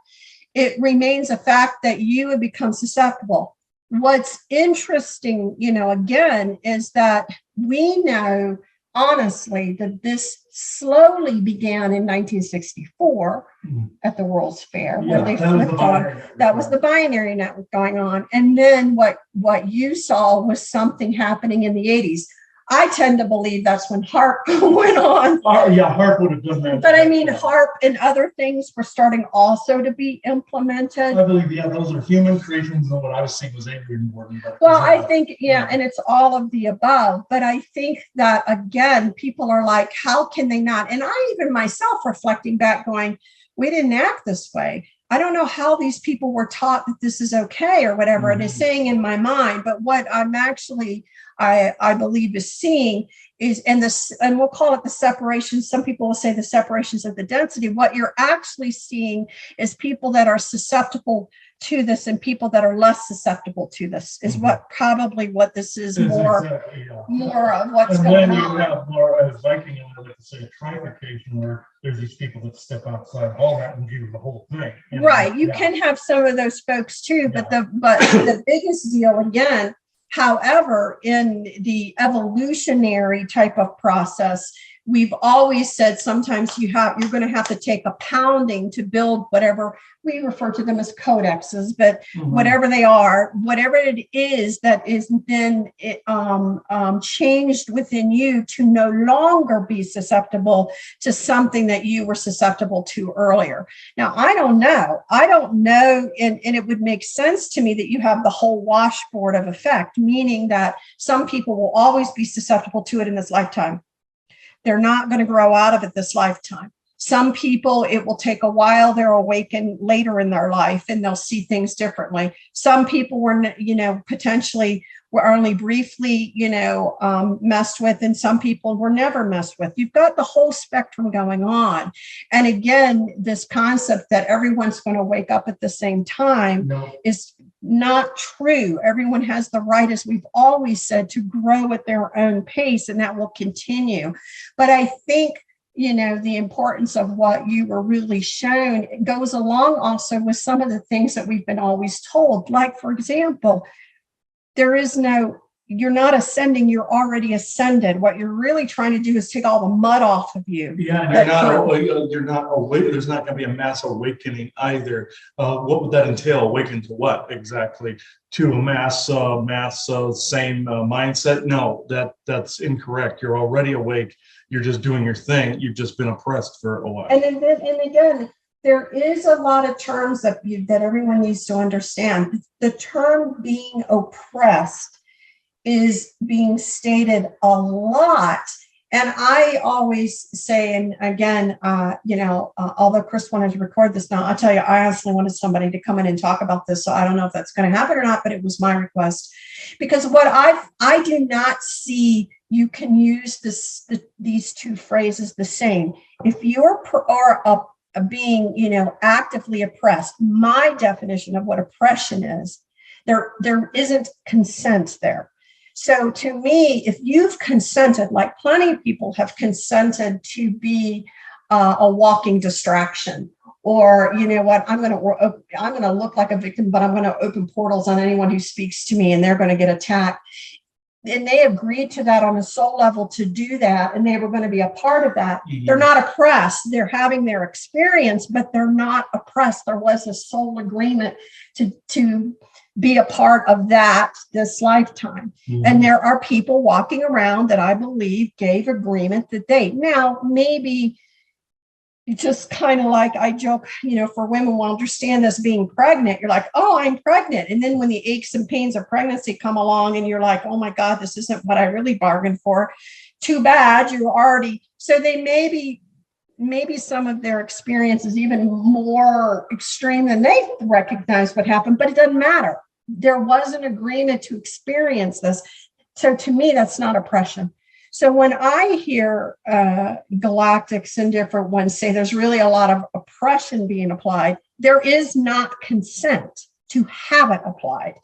It remains a fact that you have become susceptible. What's interesting, again, is that we know, honestly, that this slowly began in 1964 at the World's Fair, where they flipped on. That was the binary network going on. And then what you saw was something happening in the 80s. I tend to believe that's when HARP went on. HARP would have done that. But I mean, HARP and other things were starting also to be implemented. I believe, those are human creations, and what I was seeing was Adrian Morton. Well, I think, and it's all of the above. But I think that, again, people are like, how can they not? And I even myself reflecting back going, we didn't act this way. I don't know how these people were taught that this is okay or whatever it is saying in my mind. But what I'm actually, I believe is seeing is, and we'll call it the separation. Some people will say the separations of the density. What you're actually seeing is people that are susceptible to this and people that are less susceptible to this is what this is more of what's and going then on. You have more, as Viking, I would like to say, a trifurcation where there's these people that step outside all that and view the whole thing. Right. You can have some of those folks too, but the biggest deal, again, however, in the evolutionary type of process, we've always said sometimes you're going to have to take a pounding to build whatever we refer to them as codexes, but whatever they are, whatever it is that is then changed within you to no longer be susceptible to something that you were susceptible to earlier. Now, I don't know, and it would make sense to me that you have the whole washboard of effect, meaning that some people will always be susceptible to it in this lifetime. They're not going to grow out of it this lifetime. Some people, it will take a while. They're awakened later in their life and they'll see things differently. Some people were, potentially were only briefly, messed with, and some people were never messed with. You've got the whole spectrum going on. And again, this concept that everyone's going to wake up at the same time is not true. Everyone has the right, as we've always said, to grow at their own pace, and that will continue. But I think, the importance of what you were really shown goes along also with some of the things that we've been always told. Like, for example, you're not ascending, you're already ascended. What you're really trying to do is take all the mud off of you. Yeah, and you're not awake. There's not going to be a mass awakening either. What would that entail? Awaken to what exactly? To a mass same mindset? No, that's incorrect. You're already awake. You're just doing your thing. You've just been oppressed for a while. And again, there is a lot of terms that everyone needs to understand. The term being oppressed is being stated a lot. And I always say, and again, although Chris wanted to record this now, I'll tell you, I honestly wanted somebody to come in and talk about this. So I don't know if that's going to happen or not, but it was my request. Because what I do not see, you can use these two phrases the same. If you're being, actively oppressed, my definition of what oppression is, there isn't consent there. So to me, if you've consented, like plenty of people have consented to be a walking distraction, or I'm going to look like a victim, but I'm going to open portals on anyone who speaks to me, and they're going to get attacked. And they agreed to that on a soul level to do that, and they were going to be a part of that. Mm-hmm. They're not oppressed. They're having their experience, but they're not oppressed. There was a soul agreement to be a part of this lifetime. Mm-hmm. And there are people walking around that I believe gave agreement that now maybe It's just kind of like I joke, for women will understand this being pregnant. You're like, oh, I'm pregnant. And then when the aches and pains of pregnancy come along and you're like, oh my God, this isn't what I really bargained for. Too bad you're already, so they maybe some of their experience is even more extreme than they recognize what happened, but it doesn't matter. There was an agreement to experience this. So to me, that's not oppression. So when I hear galactics and different ones say there's really a lot of oppression being applied, there is not consent to have it applied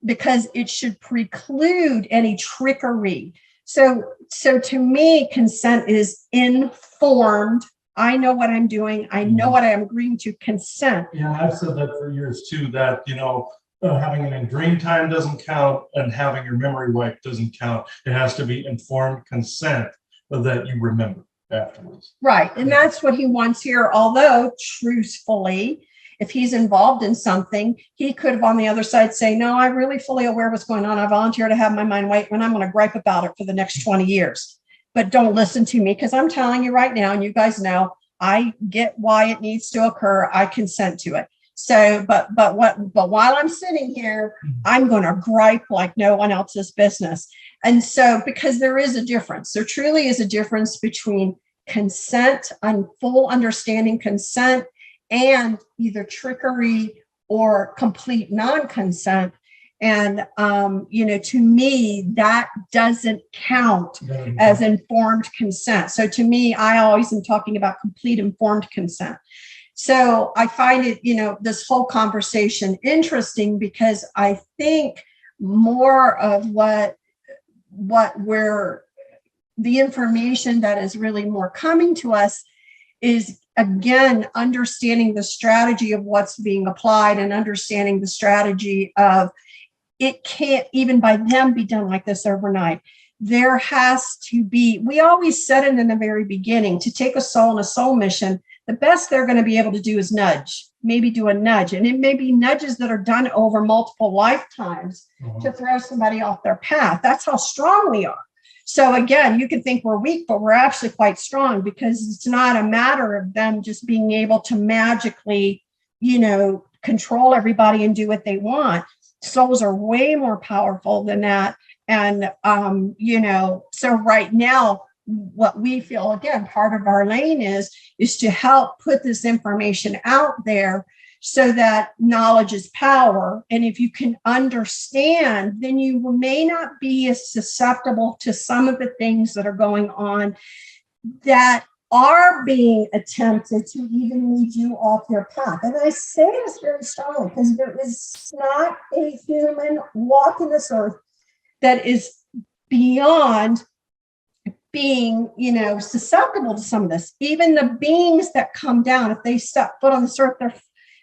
because it should preclude any trickery. So to me, consent is informed. I know what I'm doing. I know what I'm agreeing to. Consent. Yeah, I've said that for years too, that, having it in dream time doesn't count and having your memory wiped doesn't count. It has to be informed consent that you remember afterwards. Right. And that's what he wants here. Although truthfully, if he's involved in something, he could have on the other side say, no, I'm really fully aware of what's going on. I volunteer to have my mind wiped and I'm going to gripe about it for the next 20 years. But don't listen to me because I'm telling you right now, and you guys know, I get why it needs to occur. I consent to it. So, but while I'm sitting here, I'm going to gripe like no one else's business. And so, because there is a difference, there truly is a difference between consent and full understanding consent and either trickery or complete non-consent. And, to me, that doesn't count as informed consent. So to me, I always am talking about complete informed consent. So I find it, this whole conversation interesting because I think more of what we're, the information that is really more coming to us is, again, understanding the strategy of what's being applied and understanding the strategy of it can't even by them be done like this overnight. There has to be, we always said it in the very beginning, to take a soul on a soul mission, the best they're going to be able to do is nudge, maybe do a nudge. And it may be nudges that are done over multiple lifetimes to throw somebody off their path. That's how strong we are. So again, you can think we're weak, but we're actually quite strong because it's not a matter of them just being able to magically, control everybody and do what they want. Souls are way more powerful than that. And, so right now, what we feel, again, part of our lane is to help put this information out there so that knowledge is power. And if you can understand, then you may not be as susceptible to some of the things that are going on that are being attempted to even lead you off your path. And I say this very strongly because there is not a human walking this earth that is beyond being, susceptible to some of this. Even the beings that come down, if they step foot on this earth,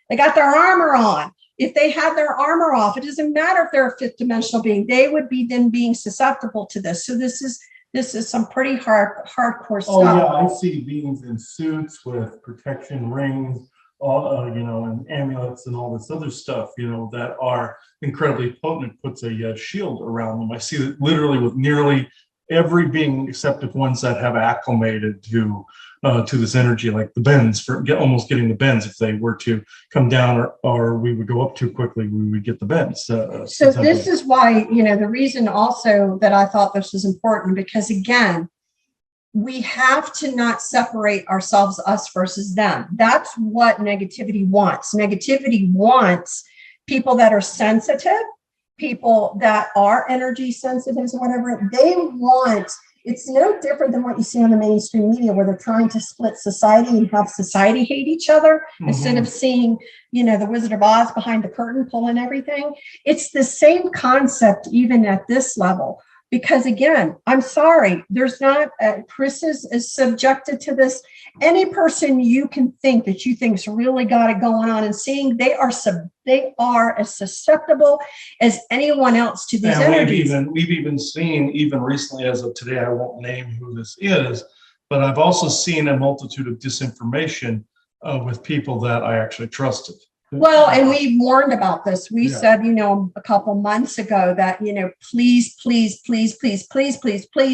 they got their armor on. If they had their armor off, it doesn't matter if they're a fifth dimensional being, they would be then being susceptible to this. So this is some pretty hardcore stuff. Oh yeah, I see beings in suits with protection rings, and amulets and all this other stuff, that are incredibly potent. It puts a shield around them. I see that literally with nearly every being except if ones that have acclimated to this energy, like the bends, for almost getting the bends. If they were to come down or we would go up too quickly, we would get the bends. So this is why, the reason also that I thought this was important, because again, we have to not separate ourselves, us versus them. That's what negativity wants. Negativity wants people that are sensitive, people that are energy sensitives or whatever. They want, it's no different than what you see on the mainstream media where they're trying to split society and have society hate each other instead of seeing, the Wizard of Oz behind the curtain pulling everything. It's the same concept even at this level. Because again, I'm sorry, there's not, Chris is subjected to this. Any person you can think that you think's really got it going on and seeing, they are as susceptible as anyone else to these energies. We've even seen, even recently as of today, I won't name who this is, but I've also seen a multitude of disinformation with people that I actually trusted. Well, and we warned about this. We said, a couple months ago that, please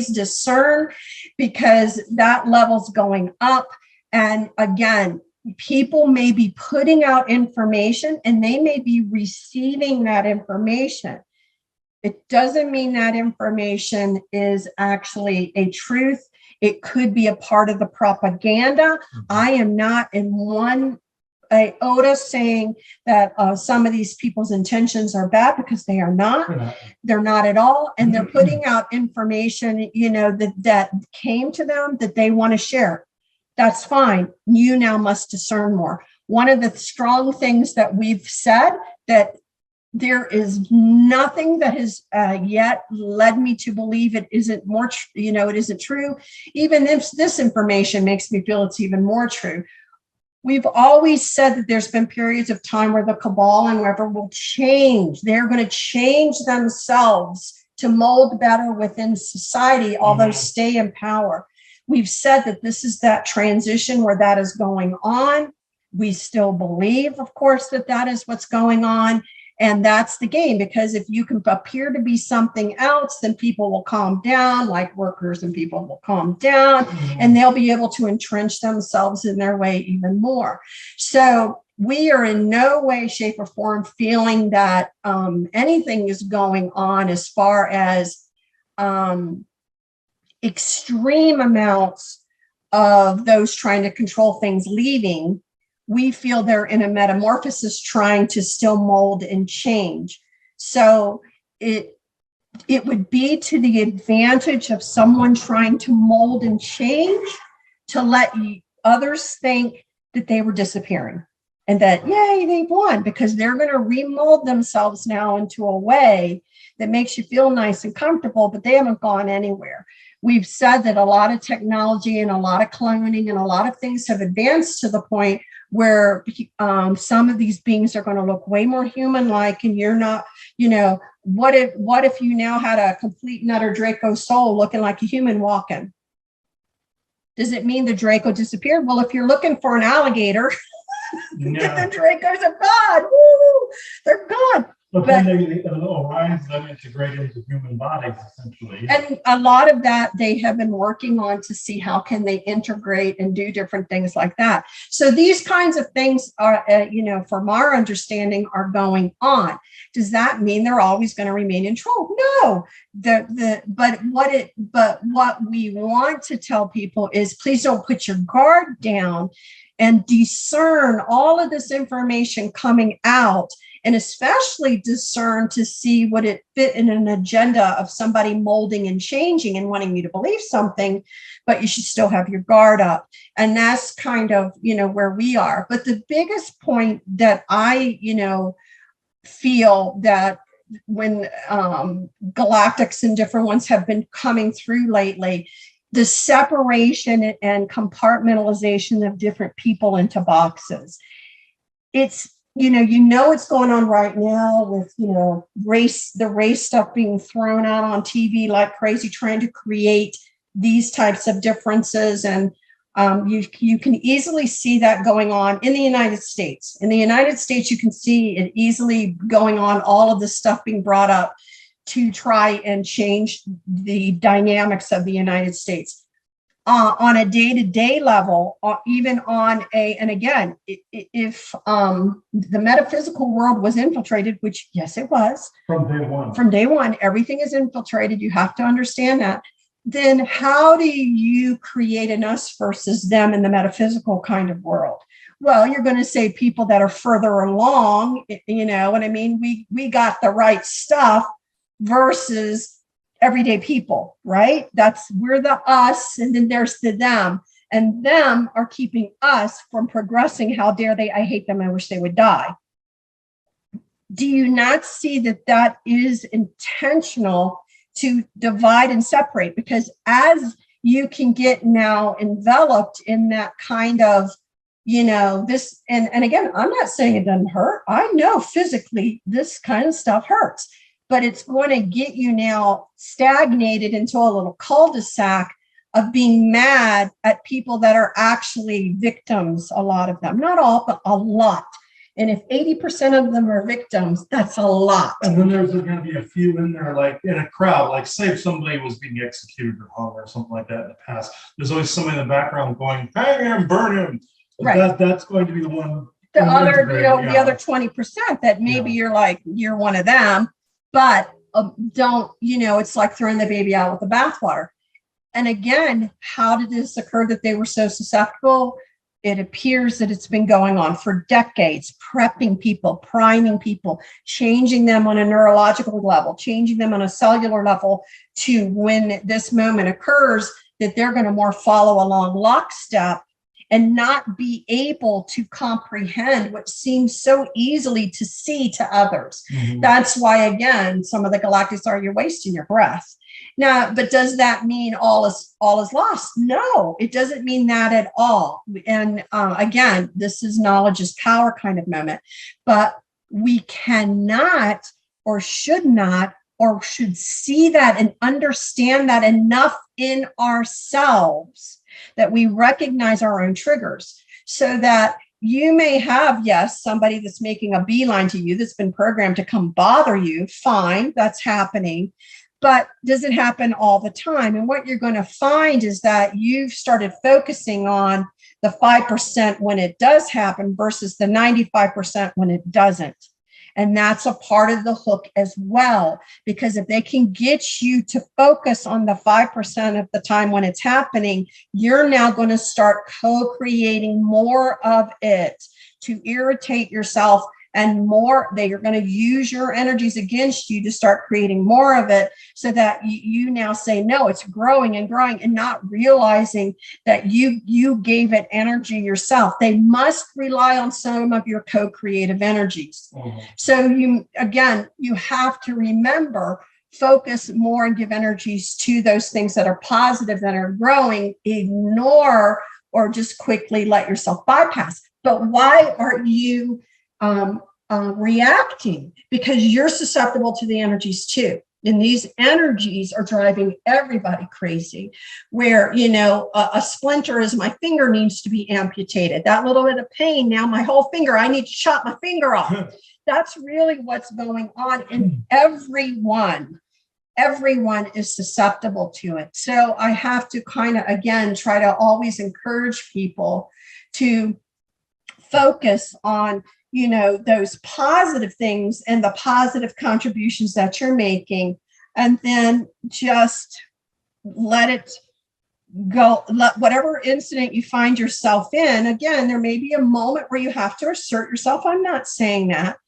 discern, because that level's going up. And again, people may be putting out information and they may be receiving that information. It doesn't mean that information is actually a truth. It could be a part of the propaganda. I am not in one iota saying that some of these people's intentions are bad, because they are not. They're not at all. And they're putting out information, that came to them that they want to share. That's fine. You now must discern more. One of the strong things that we've said, that there is nothing that has yet led me to believe it isn't more, it isn't true. Even if this information makes me feel it's even more true. We've always said that there's been periods of time where the cabal and whoever will change. They're going to change themselves to mold better within society, although stay in power. We've said that this is that transition where that is going on. We still believe, of course, that that is what's going on. And that's the game, because if you can appear to be something else, then people will calm down, like workers and people will calm down, and they'll be able to entrench themselves in their way even more. So we are in no way, shape, or form feeling that anything is going on as far as extreme amounts of those trying to control things leaving. We feel they're in a metamorphosis trying to still mold and change. So it would be to the advantage of someone trying to mold and change to let others think that they were disappearing and that, yay, they've won, because they're going to remold themselves now into a way that makes you feel nice and comfortable, but they haven't gone anywhere. We've said that a lot of technology and a lot of cloning and a lot of things have advanced to the point where some of these beings are going to look way more human-like, and you're not, what if you now had a complete and utter Draco soul looking like a human walking? Does it mean the Draco disappeared? Well, if you're looking for an alligator, then the Dracos are gone. Woo! They're gone. But then the Orions then integrate into human bodies, essentially. And a lot of that they have been working on to see how can they integrate and do different things like that. So these kinds of things are, from our understanding, are going on. Does that mean they're always going to remain in control? No. But what we want to tell people is, please don't put your guard down and discern all of this information coming out, and especially discern to see would it fit in an agenda of somebody molding and changing and wanting you to believe something, but you should still have your guard up. And that's kind of, where we are. But the biggest point that I, feel that when galactics and different ones have been coming through lately, the separation and compartmentalization of different people into boxes. It's, what's going on right now with, the race stuff being thrown out on TV like crazy, trying to create these types of differences. And you can easily see that going on in the United States. In the United States, you can see it easily going on, all of this stuff being brought up to try and change the dynamics of the United States. On a day-to-day level, even on and again, if the metaphysical world was infiltrated, which yes, it was. From day one, everything is infiltrated. You have to understand that. Then how do you create an us versus them in the metaphysical kind of world? Well, you're going to say people that are further along, you know what I mean? We got the right stuff versus everyday people, right? We're the us, and then there's the them, and them are keeping us from progressing. How dare they? I hate them. I wish they would die. Do you not see that is intentional to divide and separate? Because as you can get now enveloped in that kind of, this, and again, I'm not saying it doesn't hurt. I know physically this kind of stuff hurts, but it's going to get you now stagnated into a little cul-de-sac of being mad at people that are actually victims, a lot of them, not all, but a lot. And if 80% of them are victims, that's a lot. And then there's going to be a few in there, like in a crowd, like say if somebody was being executed or hung or something like that in the past, there's always somebody in the background going, hang him, burn him. Right. That's going to be the one. The other, integrated, the other 20% that maybe Yeah. you're like, you're one of them, but don't, it's like throwing the baby out with the bathwater. And again, how did this occur that they were so susceptible? It appears that it's been going on for decades, prepping people, priming people, changing them on a neurological level, changing them on a cellular level to when this moment occurs, that they're going to more follow along lockstep and not be able to comprehend what seems so easily to see to others. Mhm. That's why, again, some of the galactics are you're wasting your breath. Now, but does that mean all is lost? No, it doesn't mean that at all. And again, this is knowledge is power kind of moment, but we cannot or should not or should see that and understand that enough in ourselves that we recognize our own triggers, so that you may have, yes, somebody that's making a beeline to you that's been programmed to come bother you. Fine, that's happening. But does it happen all the time? And what you're going to find is that you've started focusing on the 5% when it does happen versus the 95% when it doesn't. And that's a part of the hook as well, because if they can get you to focus on the 5% of the time when it's happening, you're now going to start co-creating more of it to irritate yourself, and more they are going to use your energies against you to start creating more of it, so that you now say, no, it's growing and growing, and not realizing that you gave it energy yourself. They must rely on some of your co-creative energies. Mhm. So you have to remember, focus more and give energies to those things that are positive, that are growing. Ignore or just quickly let yourself bypass. But why are you reacting? Because you're susceptible to the energies too. And these energies are driving everybody crazy, where, a splinter is my finger needs to be amputated. That little bit of pain, now my whole finger, I need to chop my finger off. That's really what's going on. And everyone is susceptible to it. So I have to kind of, again, try to always encourage people to focus on those positive things and the positive contributions that you're making, and then just let it go. Let whatever incident you find yourself in, again, there may be a moment where you have to assert yourself. I'm not saying that,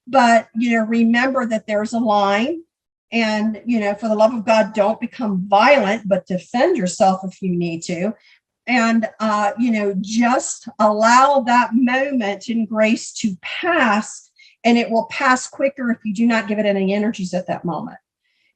but remember that there's a line, and for the love of God, don't become violent, but defend yourself if you need to. And, just allow that moment in grace to pass, and it will pass quicker if you do not give it any energies at that moment.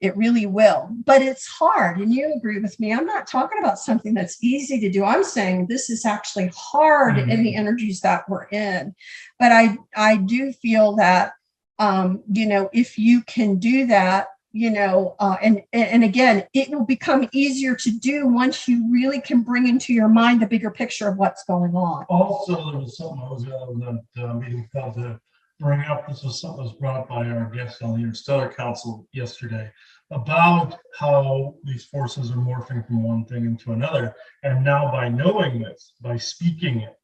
It really will. But it's hard. And you agree with me. I'm not talking about something that's easy to do. I'm saying this is actually hard in the energies that we're in. But I do feel that, if you can do that, and again, it will become easier to do once you really can bring into your mind the bigger picture of what's going on. Also, there was something I was on that meeting called to bring up. This was something that was brought up by our guest on the Interstellar Council yesterday, about how these forces are morphing from one thing into another. And now, by knowing this, by speaking it,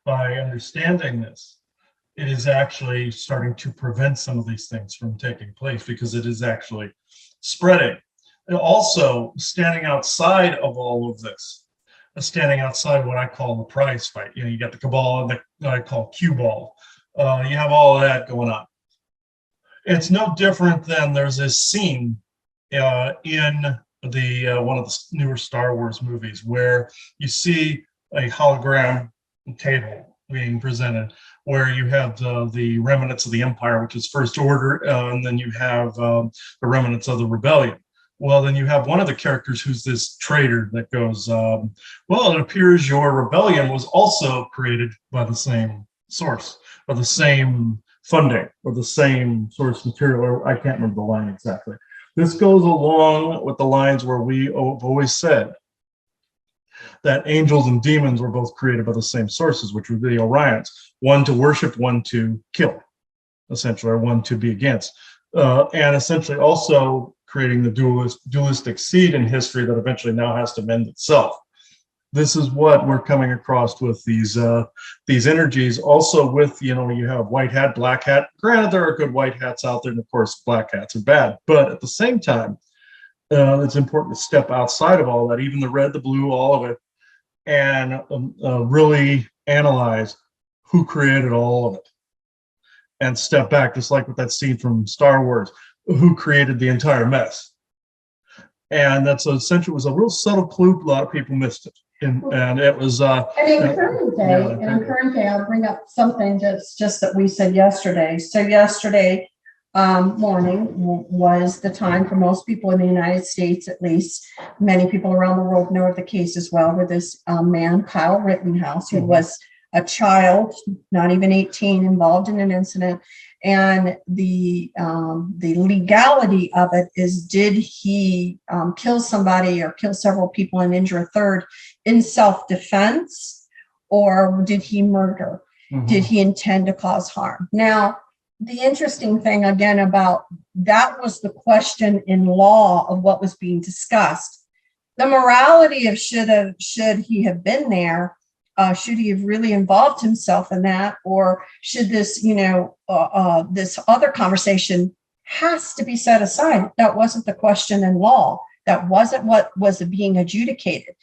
by understanding this, it is actually starting to prevent some of these things from taking place, because it is actually spreading. And also, standing outside of all of this, standing outside what I call the prize fight. You got the cabal and what I call cue ball. You have all of that going on. It's no different than there's this scene in the one of the newer Star Wars movies where you see a hologram table being presented, where you have the remnants of the Empire, which is First Order, and then you have the remnants of the Rebellion. Well, then you have one of the characters who's this traitor that goes, well, it appears your rebellion was also created by the same source, or the same funding, or the same source material, or I can't remember the line exactly. This goes along with the lines where we have always said that angels and demons were both created by the same sources, which would be the Orions, one to worship, one to kill, essentially, or one to be against. And essentially also creating the dualistic seed in history that eventually now has to mend itself. This is what we're coming across with these energies. Also with, you have white hat, black hat. Granted, there are good white hats out there, and of course, black hats are bad. But at the same time, it's important to step outside of all that, even the red, the blue, all of it, and really analyze who created all of it. And step back, just like with that scene from Star Wars, who created the entire mess. And that's essentially, was a real subtle clue. A lot of people missed it. And it was And in current day, I'll bring up something that's just that we said yesterday. So yesterday morning was the time for most people in the United States, at least. Many people around the world know of the case as well, with this man, Kyle Rittenhouse, who was a child, not even 18, involved in an incident. And the legality of it is, did he kill somebody or kill several people and injure a third in self-defense, or did he murder? Did he intend to cause harm? Now, the interesting thing again about that was the question in law of what was being discussed. The morality of should he have been there? Should he have really involved himself in that, or should this, this other conversation has to be set aside? That wasn't the question in law. That wasn't what was being adjudicated.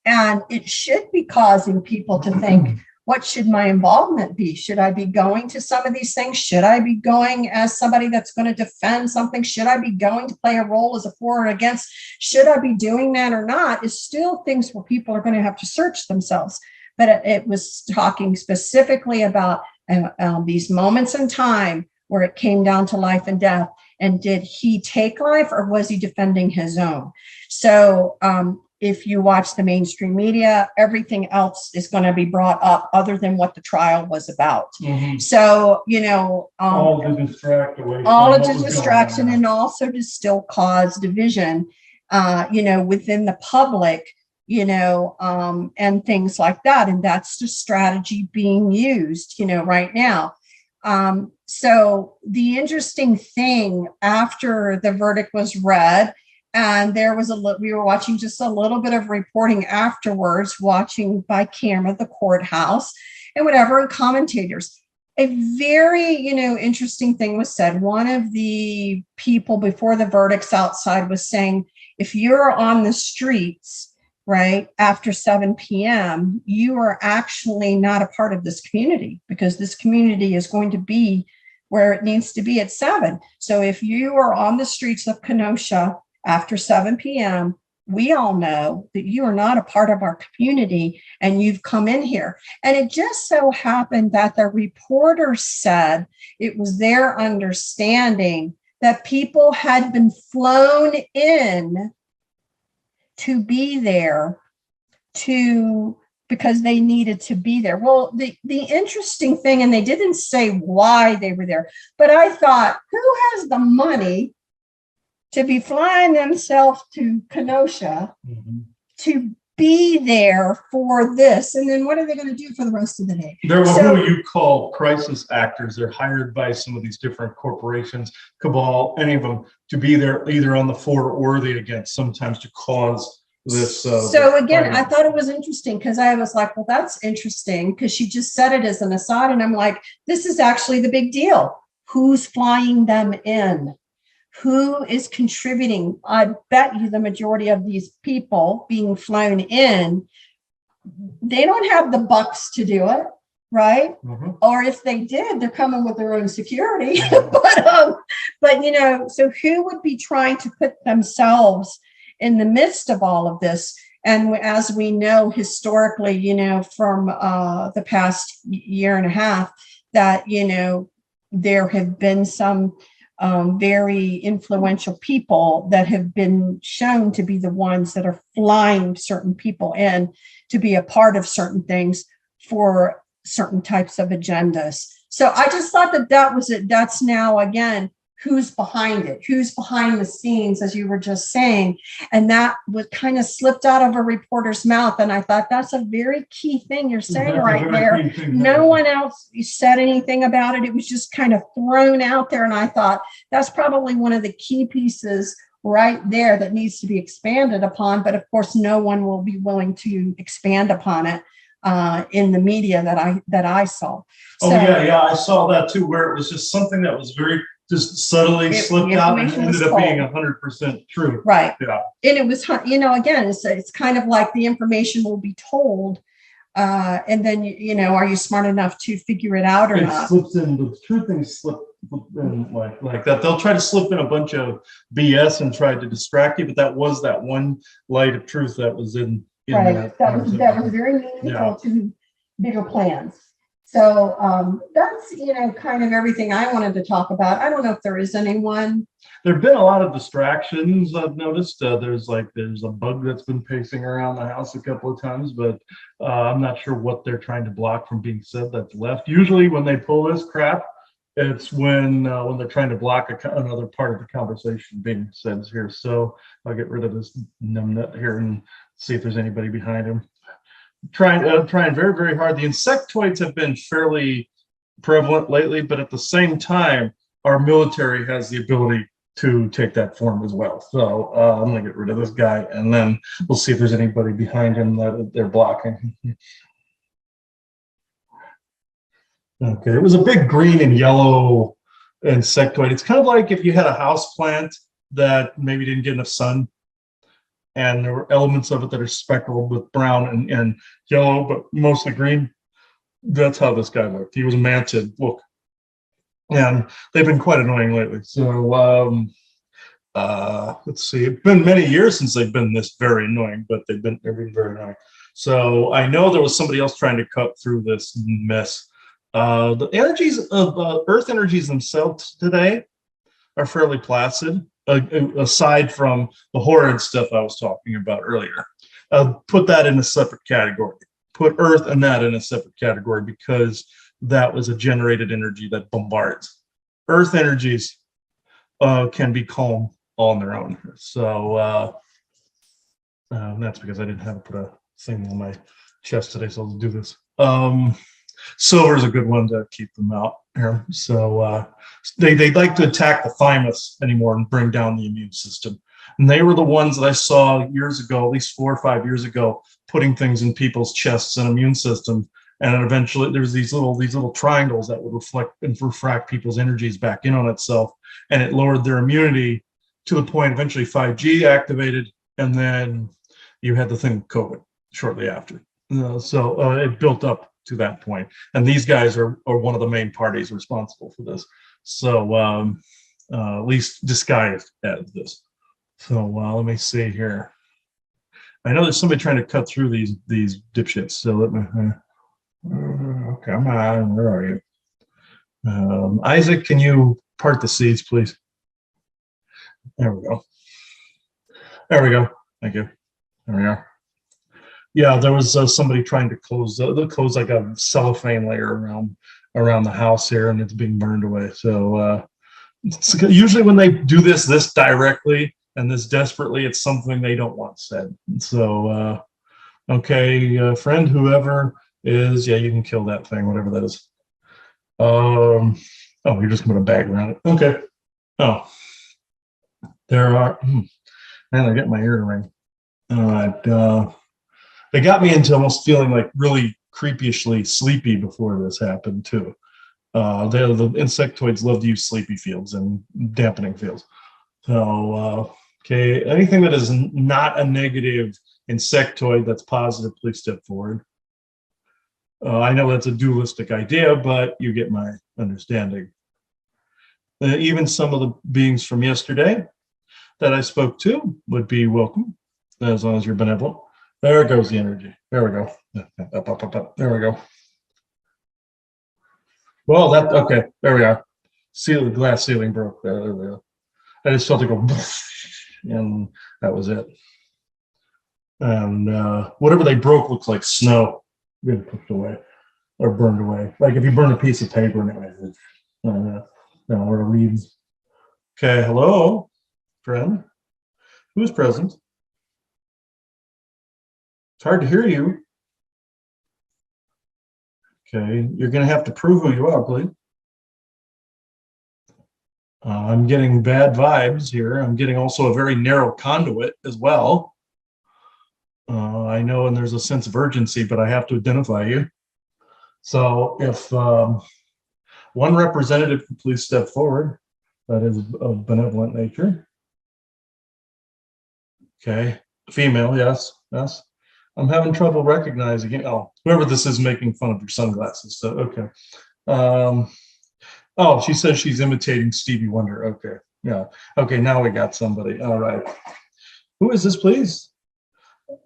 And it should be causing people to think, what should my involvement be? Should I be going to some of these things? Should I be going as somebody that's going to defend something? Should I be going to play a role as a for or against? Should I be doing that or not? Is still things where people are going to have to search themselves. But it was talking specifically about these moments in time where it came down to life and death. And did he take life, or was he defending his own? So if you watch the mainstream media, everything else is going to be brought up other than what the trial was about. So, all to distract away. All of the distraction, and also to still cause division, within the public, and things like that. And that's the strategy being used, right now. So the interesting thing after the verdict was read, and we were watching just a little bit of reporting afterwards, watching by camera the courthouse and whatever, and commentators. A very, interesting thing was said. One of the people before the verdicts outside was saying, if you're on the streets, right, after 7 p.m., you are actually not a part of this community, because this community is going to be where it needs to be at 7. So if you are on the streets of Kenosha after 7 p.m., we all know that you are not a part of our community and you've come in here. And it just so happened that the reporter said it was their understanding that people had been flown in to be there because they needed to be there. Well, the interesting thing, and they didn't say why they were there, but I thought, who has the money to be flying themselves to Kenosha to be there for this? And then what are they going to do for the rest of the day? They're who you call crisis actors. They're hired by some of these different corporations, cabal, any of them, to be there either on the for or the against, sometimes to cause this. So again, I thought it was interesting, because I was like, well, that's interesting, because she just said it as an aside. And I'm like, this is actually the big deal. Who's flying them in? Who is contributing? I bet you the majority of these people being flown in, they don't have the bucks to do it, right? Or if they did, they're coming with their own security. but so who would be trying to put themselves in the midst of all of this? And as we know historically, from the past year and a half, that there have been some very influential people that have been shown to be the ones that are flying certain people in to be a part of certain things for certain types of agendas. So I just thought that was it. That's now, again, who's behind it, who's behind the scenes, as you were just saying. And that was kind of slipped out of a reporter's mouth. And I thought that's a very key thing you're saying That's a right very there. key thing. No one else said anything about it. It was just kind of thrown out there. And I thought that's probably one of the key pieces right there that needs to be expanded upon. But of course, no one will be willing to expand upon it in the media that I saw. Oh, So- yeah, I saw that too, where it was just something that was very, just subtly slipped out and information was ended up being told. 100% true. Right. Yeah. And it was, again, it's kind of like the information will be told. And then, are you smart enough to figure it out or It not? slips in, the true things slip in like that. They'll try to slip in a bunch of BS and try to distract you, but that was that one light of truth that was in Right. That was very meaningful to bigger plans. So that's, kind of everything I wanted to talk about. I don't know if there is anyone. There've been a lot of distractions, I've noticed. There's a bug that's been pacing around the house a couple of times, but I'm not sure what they're trying to block from being said that's left. Usually when they pull this crap, it's when they're trying to block another part of the conversation being said here. So I'll get rid of this numbnut here and see if there's anybody behind him. Trying very, very hard. The insectoids have been fairly prevalent lately, but at the same time, our military has the ability to take that form as well. So I'm gonna get rid of this guy, and then we'll see if there's anybody behind him that they're blocking. Okay, it was a big green and yellow insectoid. It's kind of like if you had a house plant that maybe didn't get enough sun, and there were elements of it that are speckled with brown and yellow, but mostly green. That's how this guy looked. He was a mantid look. And they've been quite annoying lately. So let's see. It's been many years since they've been this very annoying, but they've been very annoying. So I know there was somebody else trying to cut through this mess. The energies of Earth energies themselves today are fairly placid, aside from the horrid stuff I was talking about earlier. Put that in a separate category. Put Earth and that in a separate category, because that was a generated energy that bombards. Earth energies can be calm on their own. So that's because I didn't have to put a thing on my chest today, so I'll do this. Silver is a good one to keep them out here. So they like to attack the thymus anymore and bring down the immune system. And they were the ones that I saw years ago, at least 4 or 5 years ago, putting things in people's chests and immune system. And then eventually there's these little triangles that would reflect and refract people's energies back in on itself. And it lowered their immunity to the point eventually 5G activated. And then you had the thing with COVID shortly after. So it built up to that point. And these guys are one of the main parties responsible for this. So at least disguised as this. So let me see here. I know there's somebody trying to cut through these dipshits. So let me. Come on, where are you? Isaac, can you part the seeds, please? There we go. There we go. Thank you. There we are. Yeah, there was somebody trying to close like a cellophane layer around the house here, and it's being burned away. So usually when they do this directly and this desperately, it's something they don't want said. So okay, friend, whoever is, yeah, you can kill that thing, whatever that is. Oh, you're just gonna put a bag around it. Okay. Oh, there are. Man, they're getting my ear to ring. All right. They got me into almost feeling like really creepishly sleepy before this happened too. The insectoids love to use sleepy fields and dampening fields. So okay, anything that is not a negative insectoid that's positive, please step forward. I know that's a dualistic idea, but you get my understanding. Even some of the beings from yesterday that I spoke to would be welcome, as long as you're benevolent. There goes the energy. There we go. Up. There we go. Well, okay. There we are. The glass ceiling broke. There we go. I just felt it go, and that was it. And whatever they broke looks like snow being pushed away or burned away. Like if you burn a piece of paper and it or the leaves. Okay, hello, friend. Who's present? It's hard to hear you. Okay, you're going to have to prove who you are, please. I'm getting bad vibes here. I'm getting also a very narrow conduit as well. I know, and there's a sense of urgency, but I have to identify you. So if one representative could please step forward, that is of benevolent nature. Okay, female, yes, yes. I'm having trouble recognizing it. Oh, whoever this is making fun of your sunglasses. So, okay. Oh, she says she's imitating Stevie Wonder. Okay, yeah. Okay, now we got somebody. All right. Who is this, please?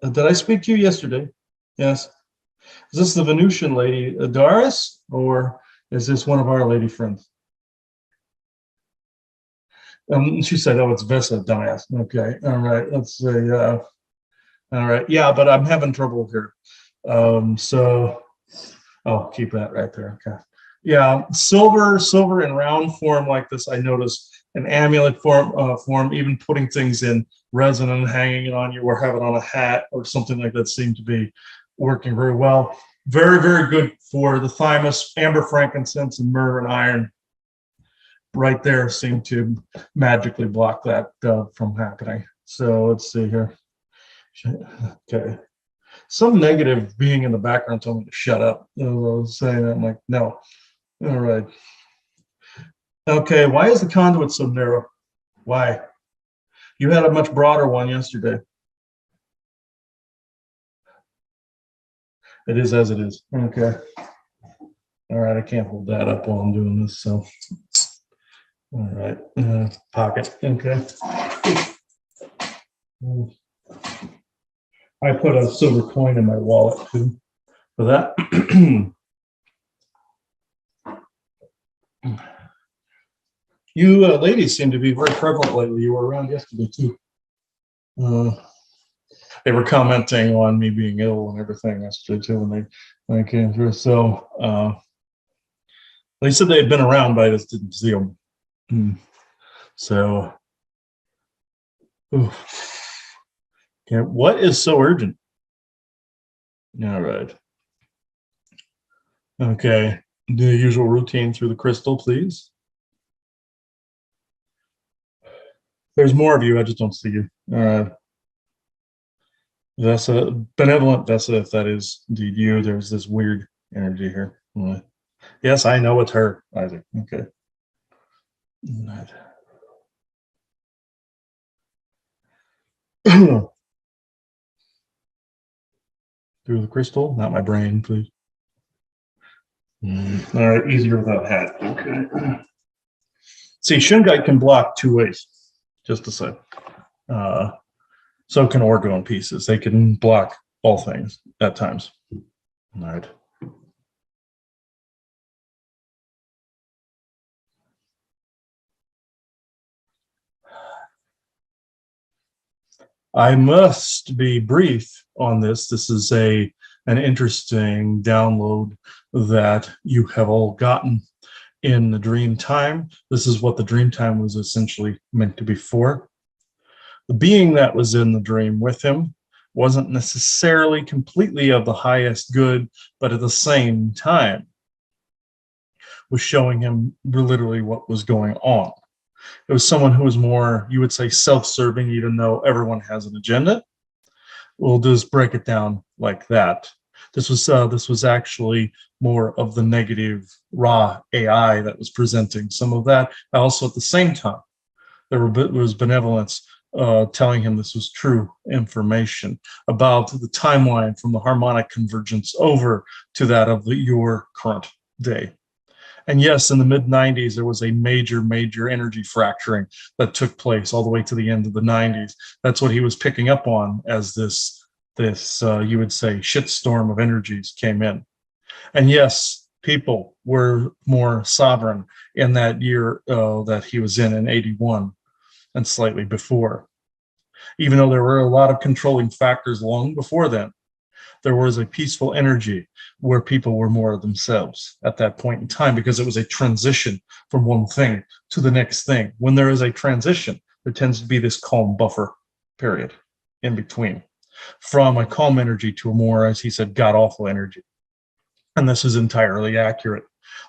Did I speak to you yesterday? Yes. Is this the Venusian lady, Doris, or is this one of our lady friends? She said, "Oh, it's Vessa, dumbass." Okay, all right. Let's see. All right, yeah, but I'm having trouble here. So, oh, keep that right there. Okay. Yeah, silver in round form like this. I noticed an amulet form, even putting things in resin and hanging it on you, or have it on a hat or something like that, seemed to be working very well. Very, very good for the thymus. Amber, frankincense, and myrrh and iron right there seem to magically block that from happening. So let's see here. Okay. Some negative being in the background told me to shut up. I was saying that, I'm like, no. All right. Okay, why is the conduit so narrow? Why? You had a much broader one yesterday. It is as it is. Okay. All right, I can't hold that up while I'm doing this, so. All right, pocket, okay. I put a silver coin in my wallet too for that. You ladies seem to be very prevalent lately. You were around yesterday too. They were commenting on me being ill and everything yesterday too when they came through. So they said they had been around, but I just didn't see them. So, oof. Okay, what is so urgent? All right. Okay, the usual routine through the crystal, please. There's more of you, I just don't see you. Vessa, benevolent Vessa, if that is indeed you, there's this weird energy here. Yes, I know it's her, Isaac. Okay. Through the crystal, not my brain, please. All right, easier without hat. Okay. See, Shungite can block two ways, just to say. So can orgone pieces. They can block all things at times. All right. I must be brief on this. This is an interesting download that you have all gotten in the dream time. This is what the dream time was essentially meant to be for. The being that was in the dream with him wasn't necessarily completely of the highest good, but at the same time was showing him literally what was going on. It was someone who was more, you would say, self-serving, even though everyone has an agenda. We'll just break it down like that. This was actually more of the negative raw AI that was presenting some of that. Also, at the same time, there was benevolence telling him this was true information about the timeline from the harmonic convergence over to that of your current day. And yes, in the mid-90s, there was a major energy fracturing that took place all the way to the end of the 90s. That's what he was picking up on as this you would say, shitstorm of energies came in. And yes, people were more sovereign in that year that he was in 81 and slightly before. Even though there were a lot of controlling factors long before then, There was a peaceful energy where people were more of themselves at that point in time, because it was a transition from one thing to the next thing. When there is a transition, there tends to be this calm buffer period in between, from a calm energy to a more, as he said, god-awful energy. And this is entirely accurate.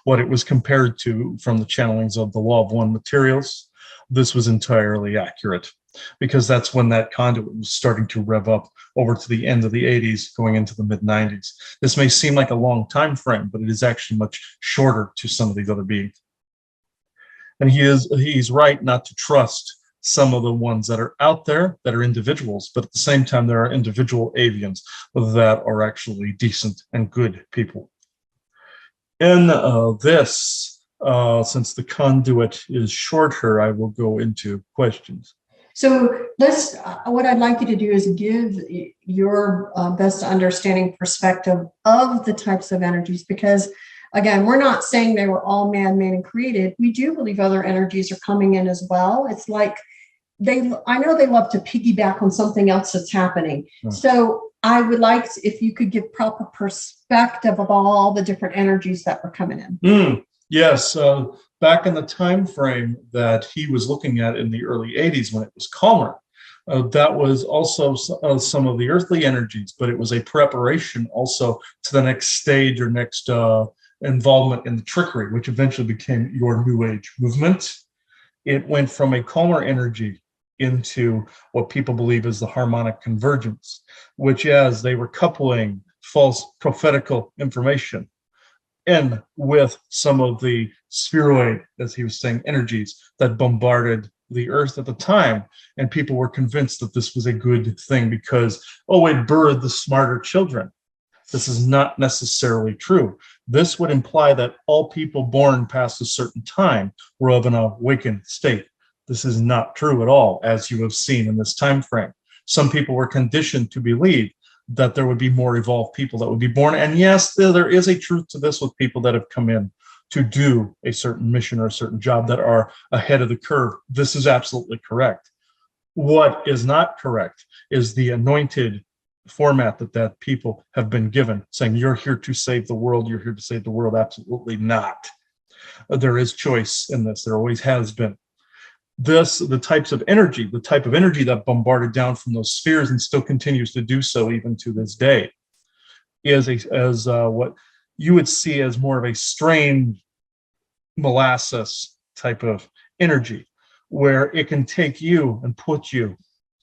What it was compared to from the channelings of the Law of One materials, this was entirely accurate, because that's when that conduit was starting to rev up over to the end of the 80s, going into the mid 90s. This may seem like a long time frame, but it is actually much shorter to some of these other beings. And he's right not to trust some of the ones that are out there that are individuals, but at the same time, there are individual avians that are actually decent and good people. In this, since the conduit is shorter, I will go into questions. So let's, what I'd like you to do is give your best understanding perspective of the types of energies, because again, we're not saying they were all man-made and created. We do believe other energies are coming in as well. It's like I know they love to piggyback on something else that's happening. So I would like, if you could give proper perspective of all the different energies that were coming in. Yes, back in the time frame that he was looking at in the early 80s, when it was calmer, that was also some of the earthly energies, but it was a preparation also to the next stage or next involvement in the trickery, which eventually became your New Age movement. It went from a calmer energy into what people believe is the harmonic convergence, which, as they were coupling false prophetical information in with some of the spheroid, as he was saying, energies that bombarded the earth at the time. And people were convinced that this was a good thing because, oh, it birthed the smarter children. This is not necessarily true. This would imply that all people born past a certain time were of an awakened state. This is not true at all, as you have seen in this time frame. Some people were conditioned to believe that there would be more evolved people that would be born. And yes, there is a truth to this with people that have come in to do a certain mission or a certain job that are ahead of the curve. This is absolutely correct. What is not correct is the anointed format that people have been given, saying you're here to save the world, you're here to save the world. Absolutely not. There is choice in this. There always has been. The type of energy that bombarded down from those spheres and still continues to do so even to this day is what you would see as more of a strained molasses type of energy, where it can take you and put you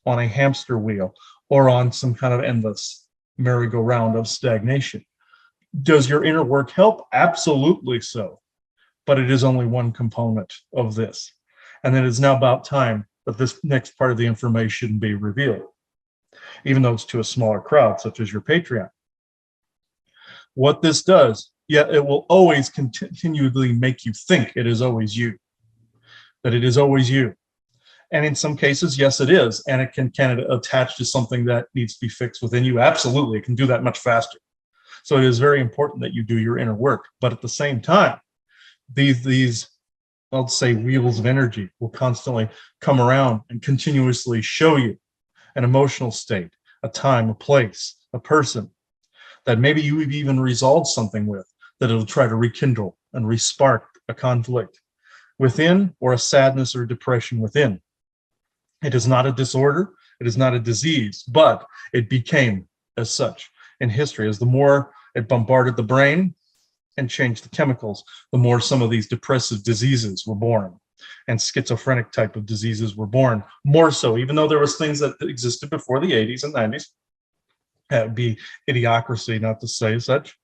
on a hamster wheel or on some kind of endless merry-go-round of stagnation. Does your inner work help? Absolutely so. But it is only one component of this. And it is now about time that this next part of the information be revealed, even though it's to a smaller crowd, such as your Patreon. What this does, it will always continually make you think it is always you, that it is always you. And in some cases, yes, it is. And it can attach to something that needs to be fixed within you. Absolutely, it can do that much faster. So it is very important that you do your inner work. But at the same time, these I'll say wheels of energy will constantly come around and continuously show you an emotional state, a time, a place, a person that maybe you've even resolved something with, that it'll try to rekindle and respark a conflict within, or a sadness or depression within. It is not a disorder, it is not a disease, but it became as such in history. As the more it bombarded the brain and changed the chemicals, the more some of these depressive diseases were born, and schizophrenic type of diseases were born. More so, even though there was things that existed before the 80s and 90s, that would be idiocracy not to say such,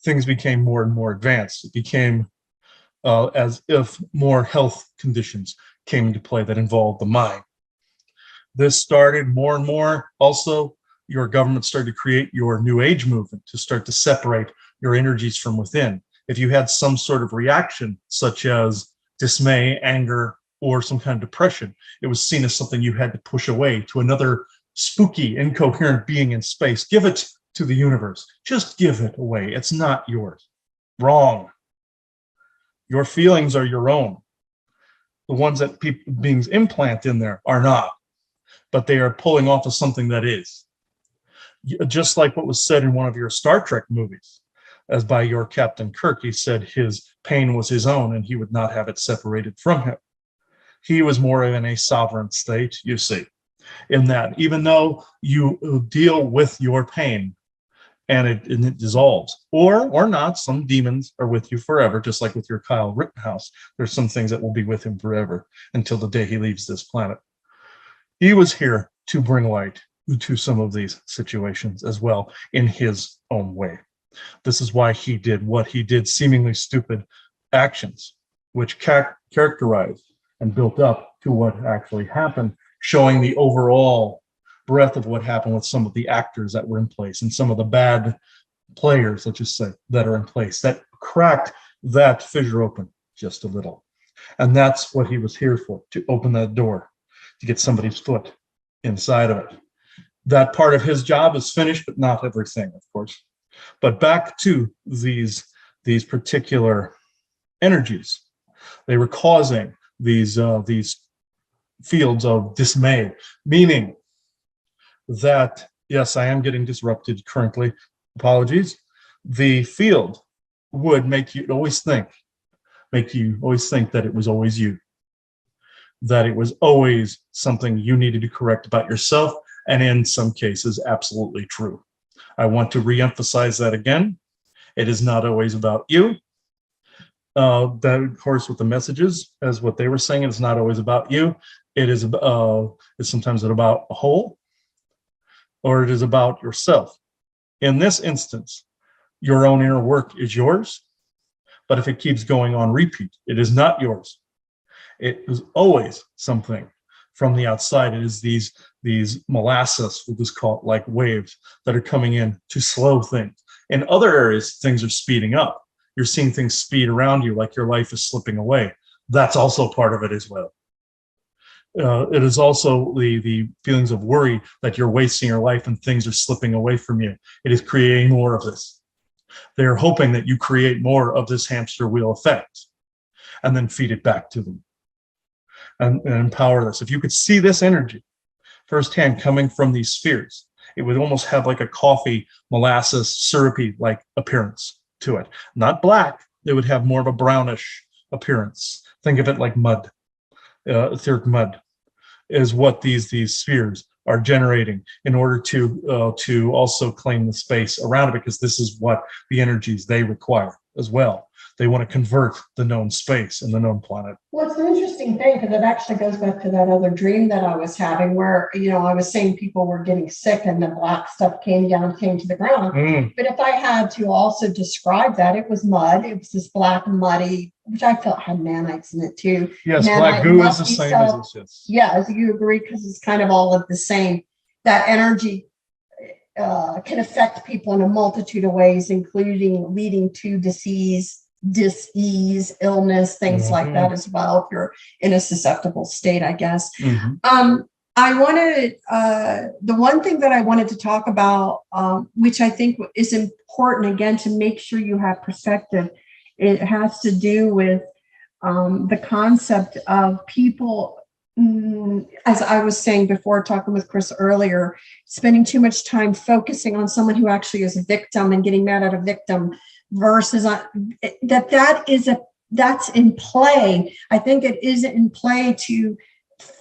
things became more and more advanced. It became as if more health conditions came into play that involved the mind. This started more and more. Also, your government started to create your New Age movement to start to separate your energies from within. If you had some sort of reaction, such as dismay, anger, or some kind of depression, it was seen as something you had to push away to another spooky, incoherent being in space. Give it to the universe. Just give it away. It's not yours. Wrong. Your feelings are your own. The ones that beings implant in there are not, but they are pulling off of something that is. just like what was said in one of your Star Trek movies, as by your Captain Kirk, he said his pain was his own and he would not have it separated from him. He was more in a sovereign state, you see, in that even though you deal with your pain and it dissolves, or not, some demons are with you forever, just like with your Kyle Rittenhouse. There's some things that will be with him forever until the day he leaves this planet. He was here to bring light to some of these situations as well in his own way. This is why he did what he did, seemingly stupid actions, which characterized and built up to what actually happened, showing the overall breadth of what happened with some of the actors that were in place and some of the bad players, let's just say, that are in place, that cracked that fissure open just a little. And that's what he was here for, to open that door, to get somebody's foot inside of it. That part of his job is finished, but not everything, of course. But back to these particular energies. They were causing these fields of dismay, meaning that, yes, I am getting disrupted currently. Apologies. The field would make you always think that it was always you, that it was always something you needed to correct about yourself, and in some cases, absolutely true. I want to reemphasize that again. It is not always about you. That, of course, with the messages, as what they were saying, it's not always about you. It is it's sometimes about a whole, or it is about yourself. In this instance, your own inner work is yours, but if it keeps going on repeat, it is not yours. It is always something from the outside. It is these molasses, we'll just call it, like waves that are coming in to slow things. In other areas, things are speeding up. You're seeing things speed around you, like your life is slipping away. That's also part of it as well. It is also the feelings of worry that you're wasting your life and things are slipping away from you. It is creating more of this. They're hoping that you create more of this hamster wheel effect and then feed it back to them and empower this. If you could see this energy firsthand coming from these spheres, it would almost have like a coffee, molasses, syrupy like appearance to it. Not black, it would have more of a brownish appearance. Think of it like mud, etheric mud is what these spheres are generating in order to also claim the space around it, because this is what the energies they require as well. They want to convert the known space and the known planet. Well, it's an interesting thing because it actually goes back to that other dream that I was having where, I was saying people were getting sick and the black stuff came to the ground. But if I had to also describe that, it was mud. It was this black muddy, which I felt had nanites in it too. Yes, Nanite, black goo is the musty same stuff. as this. Yeah, do you agree? Because it's kind of all of the same. That energy can affect people in a multitude of ways, including leading to dis-ease, illness, things like that as well, if you're in a susceptible state, I guess. I wanted, the one thing that I wanted to talk about, which I think is important, again, to make sure you have perspective, it has to do with the concept of people, as I was saying before, talking with Chris earlier, spending too much time focusing on someone who actually is a victim and getting mad at a victim versus that's in play. I think it is in play to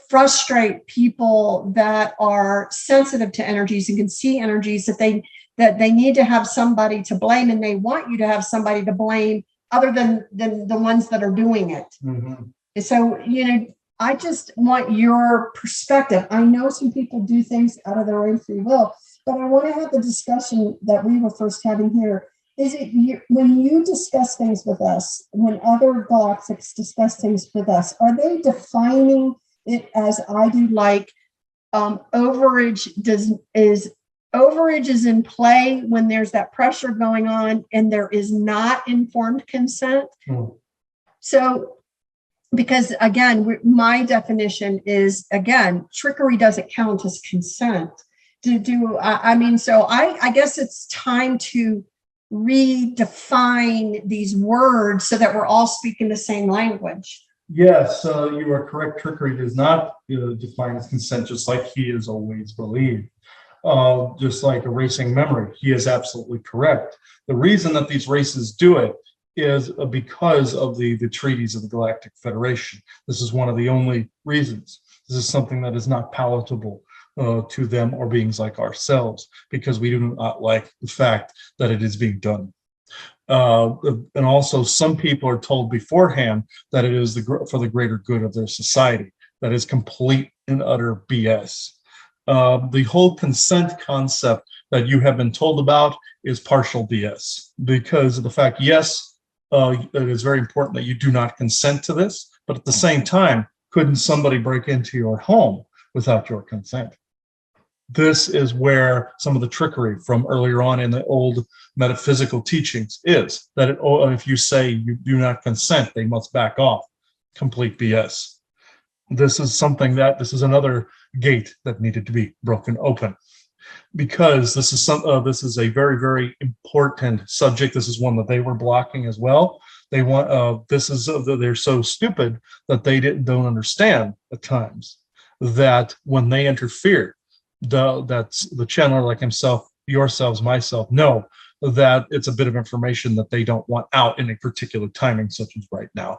frustrate people that are sensitive to energies and can see energies that they need to have somebody to blame, and they want you to have somebody to blame other than the ones that are doing it. So, I just want your perspective. I know some people do things out of their own free will, but I want to have the discussion that we were first having here. Is it when you discuss things with us, when other galactics discuss things with us, are they defining it as I do, like overage is in play when there's that pressure going on and there is not informed consent? So, because again, my definition is, again, trickery doesn't count as consent. So I guess it's time to redefine these words so that we're all speaking the same language. Yes, you are correct. Trickery does not define as consent, just like he has always believed. just like erasing memory. He is absolutely correct. The reason that these races do it is because of the treaties of the Galactic Federation. This is one of the only reasons. This is something that is not palatable to them or beings like ourselves, because we do not like the fact that it is being done. And also, some people are told beforehand that it is for the greater good of their society. That is complete and utter BS. The whole consent concept that you have been told about is partial BS, because of the fact, yes, it is very important that you do not consent to this, but at the same time, couldn't somebody break into your home without your consent? This is where some of the trickery from earlier on in the old metaphysical teachings is, that if you say you do not consent, they must back off. Complete BS. This is another gate that needed to be broken open, because this is a very, very important subject. This is one that they were blocking as well. They're so stupid that they don't understand at times that when they interfere, that's the channeler like himself, yourselves, myself, know that it's a bit of information that they don't want out in a particular timing, such as right now.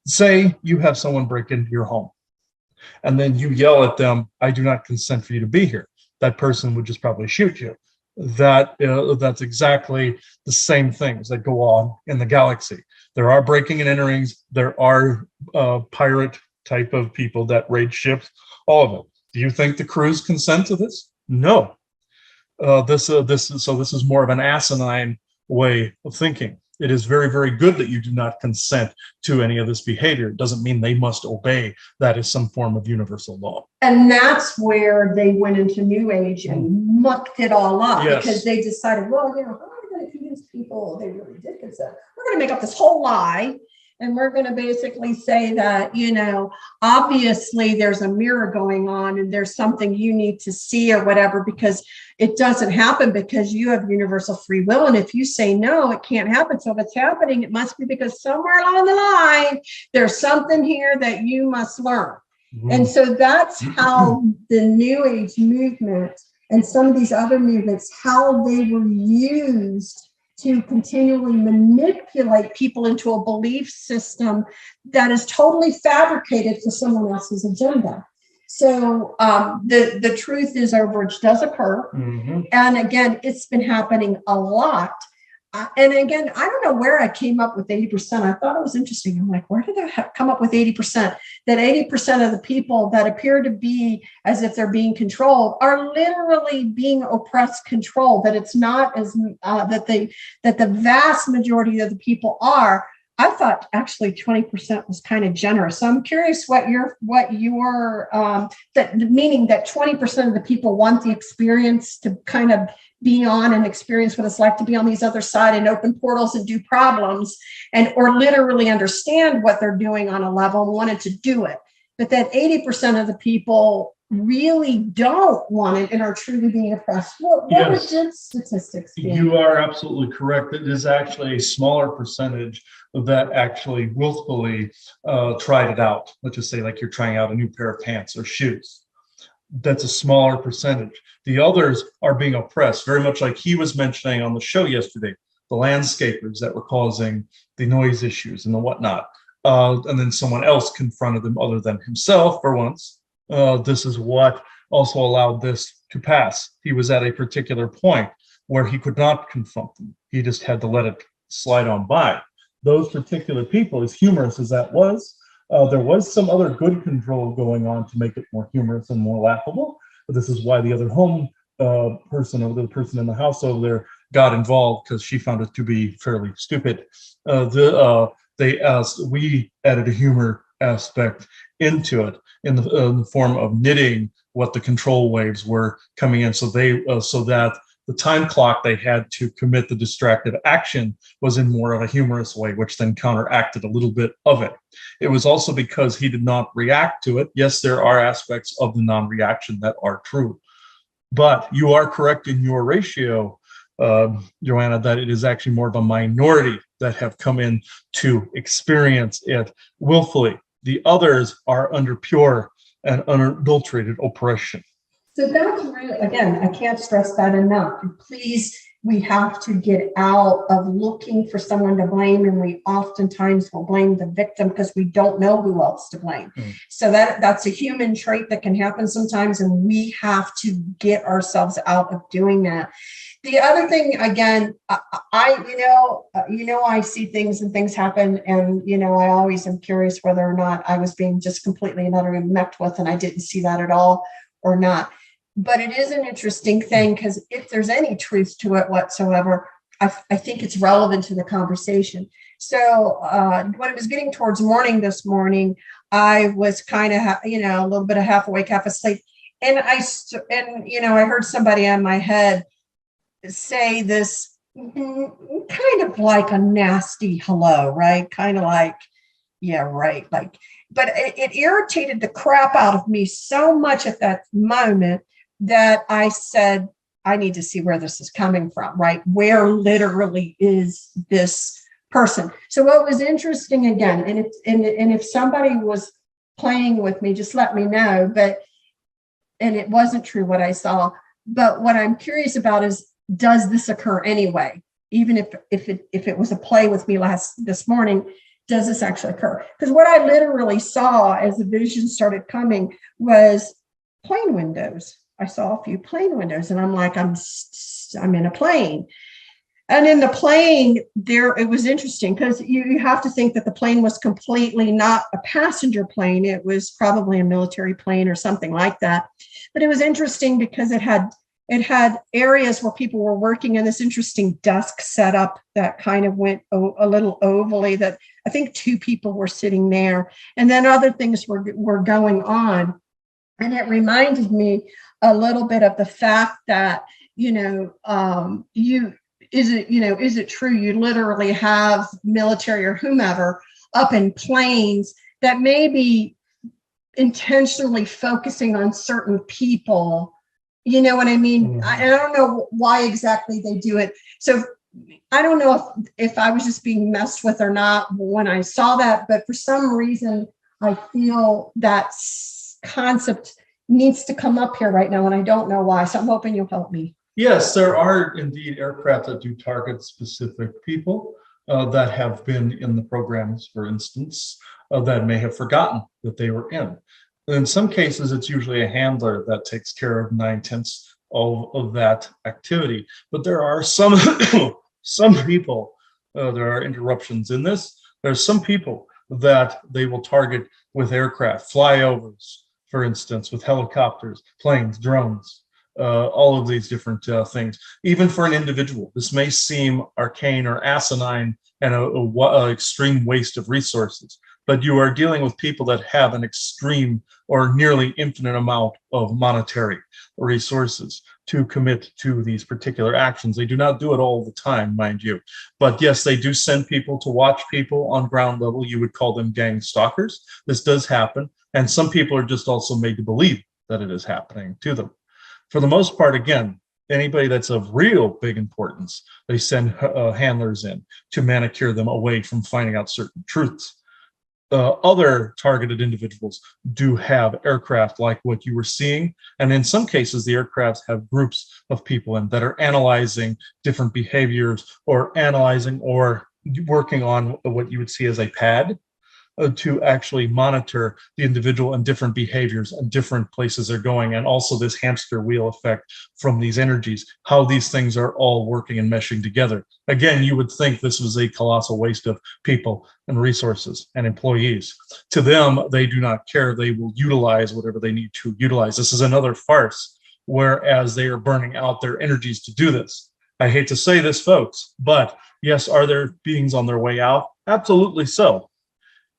Say you have someone break into your home, and then you yell at them, "I do not consent for you to be here." That person would just probably shoot you. That's exactly the same things that go on in the galaxy. There are breaking and enterings. There are pirate type of people that raid ships. All of it. Do you think the crews consent to this? No. This is more of an asinine way of thinking. It is very, very good that you do not consent to any of this behavior. It doesn't mean they must obey. That is some form of universal law. And that's where they went into New Age and mucked it all up, Yes. because they decided, well, how are we going to convince people they really did consent? We're going to make up this whole lie. And we're going to basically say that, obviously there's a mirror going on and there's something you need to see or whatever, because it doesn't happen because you have universal free will. And if you say no, it can't happen. So if it's happening, it must be because somewhere along the line, there's something here that you must learn. And so that's how the New Age movement and some of these other movements, how they were used to continually manipulate people into a belief system that is totally fabricated for someone else's agenda. So the truth is, overage does occur. And again, it's been happening a lot. And again, I don't know where I came up with 80%. I thought it was interesting. I'm like, where did I come up with 80%? That 80% of the people that appear to be as if they're being controlled are literally being oppressed, controlled. That it's not as that the vast majority of the people are. I thought actually 20% was kind of generous. So I'm curious what your that meaning that 20% of the people want the experience to kind of be on and experience what it's like to be on these other side and open portals and do problems or literally understand what they're doing on a level and wanted to do it. But that 80% of the people really don't want it and are truly being oppressed. What Yes. would your statistics be? You are absolutely correct. It is actually a smaller percentage that actually willfully tried it out. Let's just say like you're trying out a new pair of pants or shoes. That's a smaller percentage. The others are being oppressed, very much like he was mentioning on the show yesterday, the landscapers that were causing the noise issues and the whatnot. And then someone else confronted them other than himself for once. This is what also allowed this to pass. He was at a particular point where he could not confront them. He just had to let it slide on by. Those particular people, as humorous as that was, there was some other good control going on to make it more humorous and more laughable. But this is why the other home person or the person in the house over there got involved, because she found it to be fairly stupid. We added a humor aspect into it in the form of knitting what the control waves were coming in, so that the time clock they had to commit the distracted action was in more of a humorous way, which then counteracted a little bit of it. It was also because he did not react to it. Yes, there are aspects of the non-reaction that are true, but you are correct in your ratio, Joanna, that it is actually more of a minority that have come in to experience it willfully. The others are under pure and unadulterated oppression. So that's really, again, I can't stress that enough. Please, we have to get out of looking for someone to blame, and we oftentimes will blame the victim because we don't know who else to blame. So that's a human trait that can happen sometimes, and we have to get ourselves out of doing that. The other thing, again, I see things and things happen, and I always am curious whether or not I was being just completely and utterly met with, and I didn't see that at all or not. But it is an interesting thing, because if there's any truth to it whatsoever, I think it's relevant to the conversation. So when it was getting towards morning this morning, I was kind of, a little bit of half awake, half asleep. And I heard somebody on my head say this kind of like a nasty hello, right? Kind of like, yeah, right. Like, but it irritated the crap out of me so much at that moment that I said, I need to see where this is coming from, right? Where literally is this person? So what was interesting, again, and if somebody was playing with me, just let me know. And it wasn't true what I saw. But what I'm curious about is, does this occur anyway? Even if it was a play with me this morning, does this actually occur? Because what I literally saw as the vision started coming was plane windows. I saw a few plane windows, and I'm like, I'm in a plane. And in the plane, it was interesting, because you have to think that the plane was completely not a passenger plane. It was probably a military plane or something like that. But it was interesting because it had areas where people were working in this interesting desk setup that kind of went a little ovally, that I think 2 people were sitting there, and then other things were going on. And it reminded me a little bit of the fact that, is it true you literally have military or whomever up in planes that may be intentionally focusing on certain people? You know what I mean? Mhm. I don't know why exactly they do it. So I don't know if I was just being messed with or not when I saw that, but for some reason, I feel that concept needs to come up here right now, and I don't know why. So I'm hoping you'll help me. Yes, there are indeed aircraft that do target specific people that have been in the programs, for instance, that may have forgotten that they were in. In some cases, it's usually a handler that takes care of 9/10 of that activity. But there are some people, there are interruptions in this. There's some people that they will target with aircraft, flyovers, for instance, with helicopters, planes, drones, all of these different things. Even for an individual, this may seem arcane or asinine and a extreme waste of resources, but you are dealing with people that have an extreme or nearly infinite amount of monetary resources to commit to these particular actions. They do not do it all the time, mind you. But yes, they do send people to watch people on ground level. You would call them gang stalkers. This does happen. And some people are just also made to believe that it is happening to them. For the most part, again, anybody that's of real big importance, they send handlers in to manicure them away from finding out certain truths. Other targeted individuals do have aircraft like what you were seeing. And in some cases, the aircrafts have groups of people in that are analyzing different behaviors or analyzing or working on what you would see as a pad to actually monitor the individual and different behaviors and different places they're going. And also this hamster wheel effect from these energies, how these things are all working and meshing together. Again, you would think this was a colossal waste of people and resources and employees. To them, they do not care. They will utilize whatever they need to utilize. This is another farce, whereas they are burning out their energies to do this. I hate to say this, folks, but yes, are there beings on their way out? Absolutely so.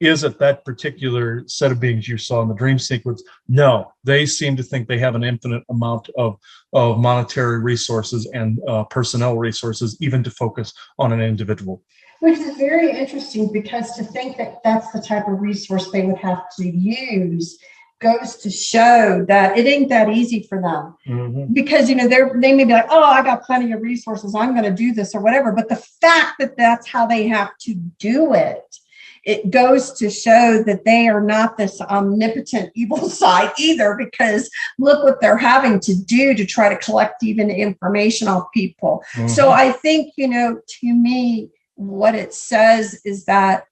Is it that particular set of beings you saw in the dream sequence? No, they seem to think they have an infinite amount of monetary resources and personnel resources, even to focus on an individual. Which is very interesting, because to think that that's the type of resource they would have to use goes to show that it ain't that easy for them. Mm-hmm. Because, they may be like, oh, I got plenty of resources, I'm going to do this or whatever. But the fact that that's how they have to do it it goes to show that they are not this omnipotent evil side either, because look what they're having to do to try to collect even information off people. So I think, to me, what it says is that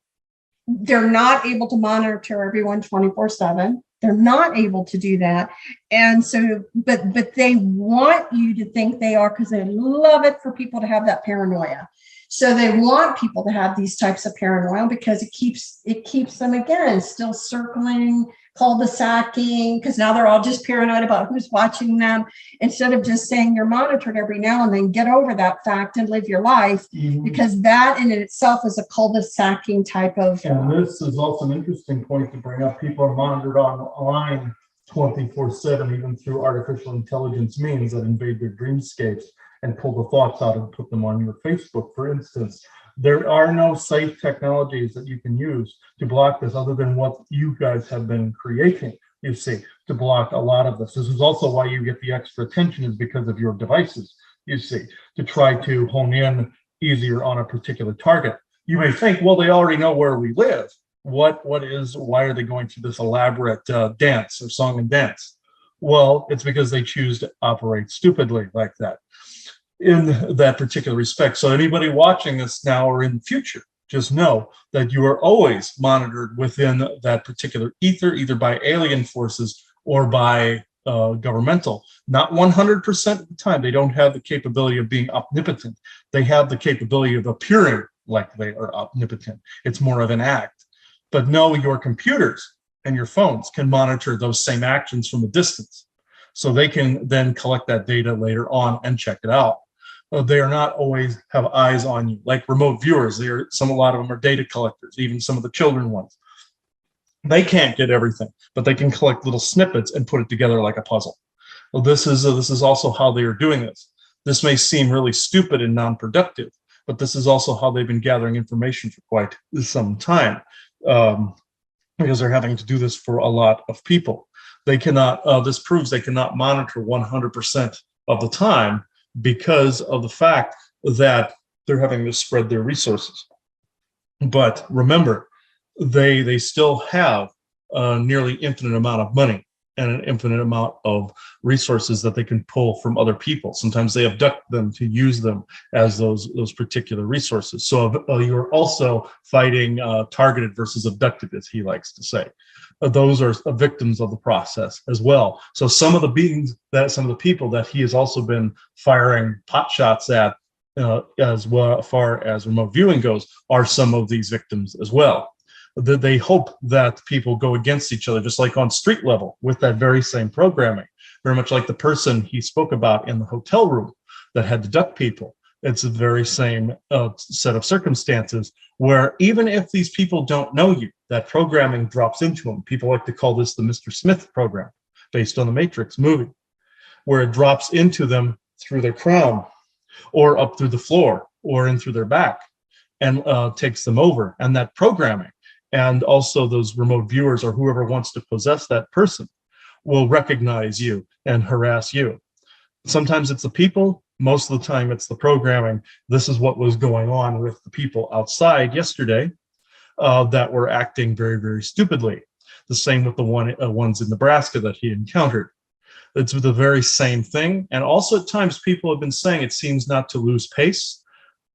they're not able to monitor everyone 24/7. They're not able to do that. And so, but they want you to think they are, because they love it for people to have that paranoia. So they want people to have these types of paranoia because it keeps them, again, still circling, cul-de-sacking, because now they're all just paranoid about who's watching them, instead of just saying you're monitored every now and then. Get over that fact and live your life, because that in itself is a cul-de-sacking type of. And this is also an interesting point to bring up. People are monitored online 24/7, even through artificial intelligence means that invade their dreamscapes and pull the thoughts out and put them on your Facebook, for instance. There are no safe technologies that you can use to block this other than what you guys have been creating, you see, to block a lot of this. This is also why you get the extra attention, is because of your devices, you see, to try to hone in easier on a particular target. You may think, well, they already know where we live. Why are they going through this elaborate dance or song and dance? Well, it's because they choose to operate stupidly like that, in that particular respect. So anybody watching this now or in the future, just know that you are always monitored within that particular ether, either by alien forces or by governmental. Not 100% of the time. They don't have the capability of being omnipotent. They have the capability of appearing like they are omnipotent. It's more of an act. But no, your computers and your phones can monitor those same actions from a distance. So they can then collect that data later on and check it out. They are not always have eyes on you, like remote viewers. A lot of them are data collectors, even some of the children ones. They can't get everything, but they can collect little snippets and put it together like a puzzle. Well, this is also how they are doing this. This may seem really stupid and non-productive, but this is also how they've been gathering information for quite some time, because they're having to do this for a lot of people. They cannot. This proves they cannot monitor 100% of the time, because of the fact that they're having to spread their resources. But remember, they still have a nearly infinite amount of money and an infinite amount of resources that they can pull from other people. Sometimes they abduct them to use them as those particular resources. So you're also fighting targeted versus abducted, as he likes to say. Those are victims of the process as well. So some of the people that he has also been firing pot shots at, as far as remote viewing goes, are some of these victims as well. They hope that people go against each other, just like on street level, with that very same programming, very much like the person he spoke about in the hotel room that had to duck people. It's the very same set of circumstances where even if these people don't know you, that programming drops into them. People like to call this the Mr. Smith program, based on the Matrix movie, where it drops into them through their crown or up through the floor or in through their back and takes them over. And that programming, and also those remote viewers or whoever wants to possess that person, will recognize you and harass you. Sometimes it's the people, most of the time it's the programming. This is what was going on with the people outside yesterday that were acting very, very stupidly. The same with the ones in Nebraska that he encountered. It's the very same thing. And also at times people have been saying it seems not to lose pace.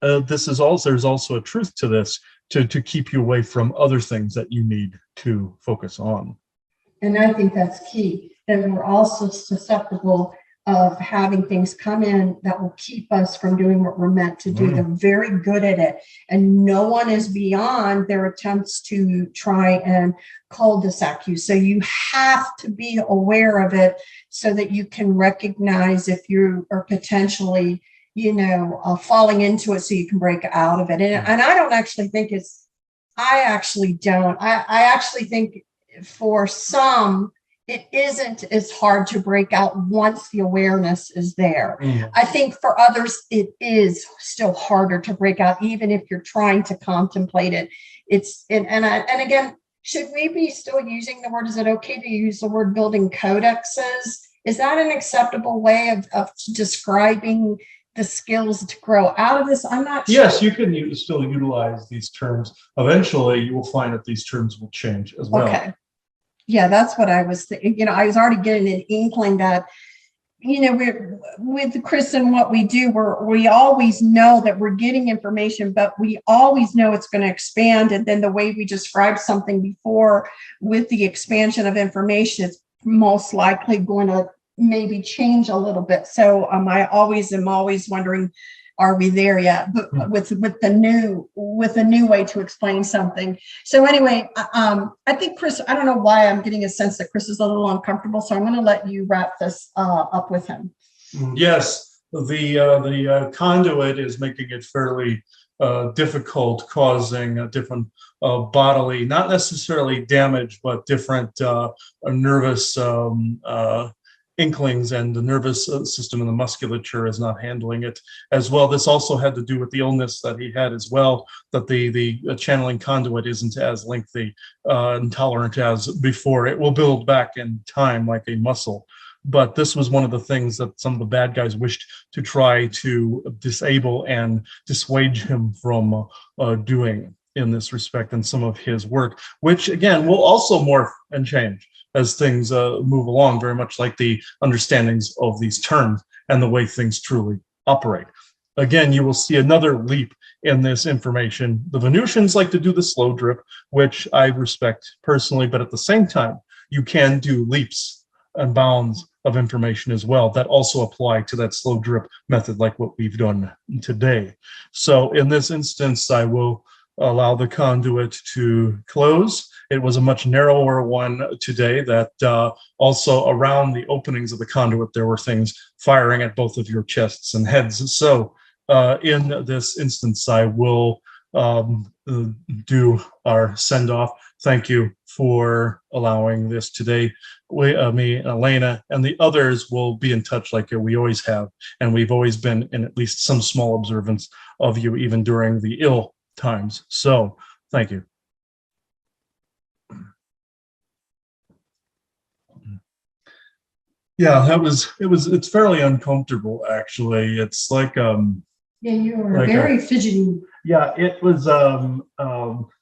There's also a truth to this, to keep you away from other things that you need to focus on. And I think that's key. And we're also susceptible of having things come in that will keep us from doing what we're meant to do. They're very good at it. And no one is beyond their attempts to try and cul-de-sac you. So you have to be aware of it so that you can recognize if you are potentially, falling into it so you can break out of it. And I don't actually think I actually think for some, it isn't as hard to break out once the awareness is there. I think for others, it is still harder to break out, even if you're trying to contemplate it. And again, should we be still using the word? Is it okay to use the word building codexes? Is that an acceptable way of describing the skills to grow out of this? I'm not sure. Yes, you can still utilize these terms. Eventually, you will find that these terms will change as well. Okay. Yeah, that's what I was thinking. I was already getting an inkling that, we're with Chris and what we do, we always know that we're getting information, but we always know it's going to expand. And then the way we described something before with the expansion of information, it's most likely going to maybe change a little bit. So I am always wondering, are we there yet? But with the new way to explain something. So anyway, I think Chris, I don't know why I'm getting a sense that Chris is a little uncomfortable. So I'm going to let you wrap this up with him. Yes, the conduit is making it fairly difficult, causing different bodily, not necessarily damage, but different nervous inklings, and the nervous system and the musculature is not handling it as well. This also had to do with the illness that he had as well, that the channeling conduit isn't as lengthy and tolerant as before. It will build back in time like a muscle. But this was one of the things that some of the bad guys wished to try to disable and dissuade him from doing in this respect, and some of his work, which again will also morph and change as things move along, very much like the understandings of these terms and the way things truly operate. Again, you will see another leap in this information. The Venusians like to do the slow drip, which I respect personally, but at the same time, you can do leaps and bounds of information as well that also apply to that slow drip method, like what we've done today. So in this instance, I will allow the conduit to close. It was a much narrower one today that also around the openings of the conduit, there were things firing at both of your chests and heads. So in this instance, I will do our send off. Thank you for allowing this today. Me and Elena and the others will be in touch like we always have. And we've always been in at least some small observance of you, even during the ill times. So thank you. Yeah, it's fairly uncomfortable, actually. It's like Yeah, you were like very fidgety. yeah, it was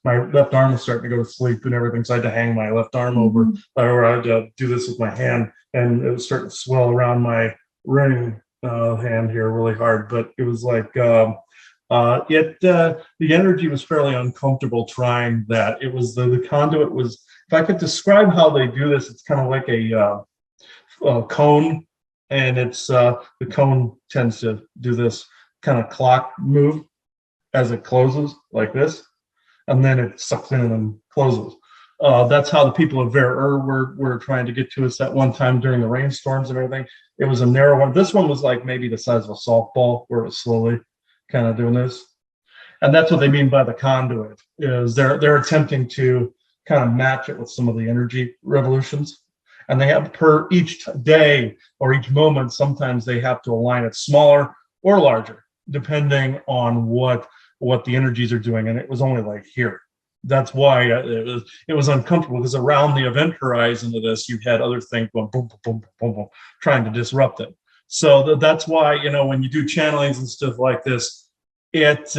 my left arm was starting to go to sleep and everything, so I had to hang my left arm over, or I had to do this with my hand, and it was starting to swell around my ring hand here really hard. But it was like the energy was fairly uncomfortable trying that. It was the conduit was, if I could describe how they do this, it's kind of like a cone, and it's the cone tends to do this kind of clock move as it closes like this, and then it sucks in and then closes. That's how the people of Ver were trying to get to us at one time during the rainstorms and everything. It was a narrow one. This one was like maybe the size of a softball, where it was slowly kind of doing this. And that's what they mean by the conduit, is they're attempting to kind of match it with some of the energy revolutions. And they have per each day or each moment, sometimes they have to align it smaller or larger, depending on what the energies are doing. And it was only like here. That's why it was uncomfortable, because around the event horizon of this, you had other things going boom, boom, boom, boom, boom, trying to disrupt it. So that's why, when you do channelings and stuff like this, it's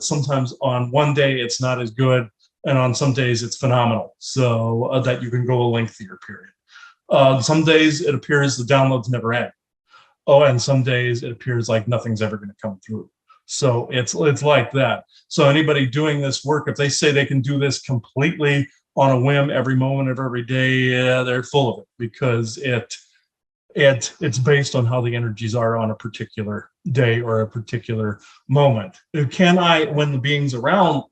sometimes on one day it's not as good, and on some days it's phenomenal. So that you can go a lengthier period. Some days it appears the downloads never end. Oh, and some days it appears like nothing's ever going to come through. So it's like that. So anybody doing this work, if they say they can do this completely on a whim every moment of every day, they're full of it, because it's based on how the energies are on a particular day or a particular moment. Can I, when the beings around,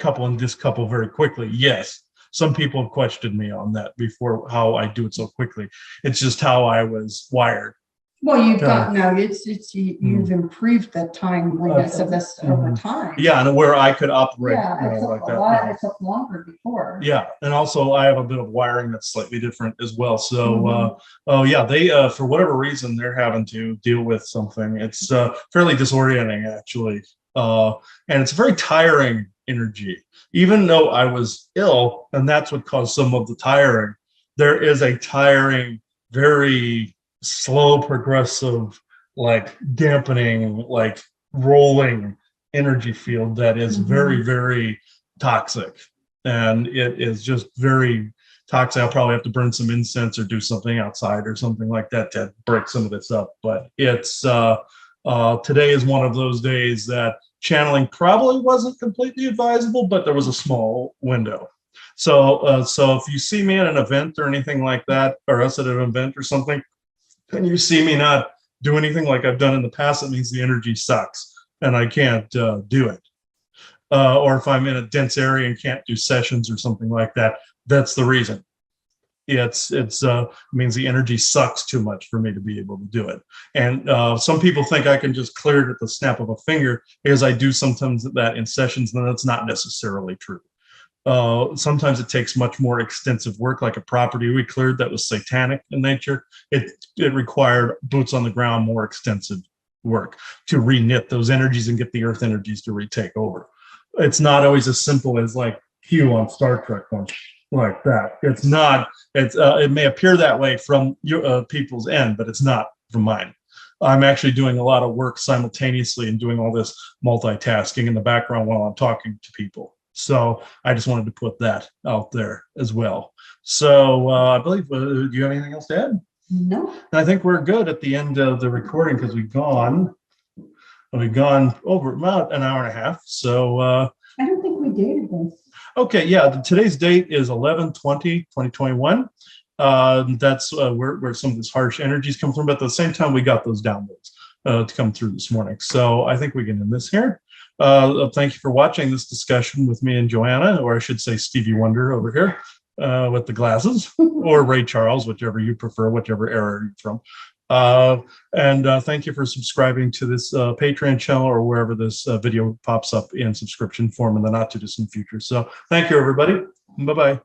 couple and discouple very quickly? Yes. Some people have questioned me on that before, how I do it so quickly. It's just how I was wired. Well, you've got now. You've improved the timeliness of this over time. Yeah, and where I could operate. Yeah, it took a lot. It took longer before. Yeah, and also I have a bit of wiring that's slightly different as well. So, they for whatever reason they're having to deal with something. It's fairly disorienting, actually, and it's very tiring energy. Even though I was ill, and that's what caused some of the tiring, there is a tiring, very slow, progressive like dampening, like rolling energy field that is very, very toxic. And it is just very toxic. I'll probably have to burn some incense or do something outside or something like that to break some of this up. But it's today is one of those days that channeling probably wasn't completely advisable, but there was a small window. So if you see me at an event or anything like that, or us at an event or something, and you see me not do anything like I've done in the past, it means the energy sucks and I can't do it. Or if I'm in a dense area and can't do sessions or something like that, that's the reason. It means the energy sucks too much for me to be able to do it. And some people think I can just clear it at the snap of a finger, because I do sometimes that in sessions, and that's not necessarily true. Sometimes it takes much more extensive work, like a property we cleared that was satanic in nature. It required boots on the ground, more extensive work to reknit those energies and get the earth energies to retake over. It's not always as simple as like Q on Star Trek one like that. It's not. It may appear that way from your people's end, but it's not from mine. I'm actually doing a lot of work simultaneously and doing all this multitasking in the background while I'm talking to people. So I just wanted to put that out there as well. So I believe, do you have anything else to add? No. I think we're good at the end of the recording, because we've gone over about an hour and a half. So I don't think we dated this. okay, yeah, today's date is 11/20/2021. That's where some of this harsh energies come from. But at the same time, we got those downloads to come through this morning. So I think we can end this here. Thank you for watching this discussion with me and Joanna, or I should say Stevie Wonder over here with the glasses, or Ray Charles, whichever you prefer, whichever era you're from. And thank you for subscribing to this Patreon channel, or wherever this video pops up in subscription form in the not too distant future. So thank you, everybody. Bye-bye.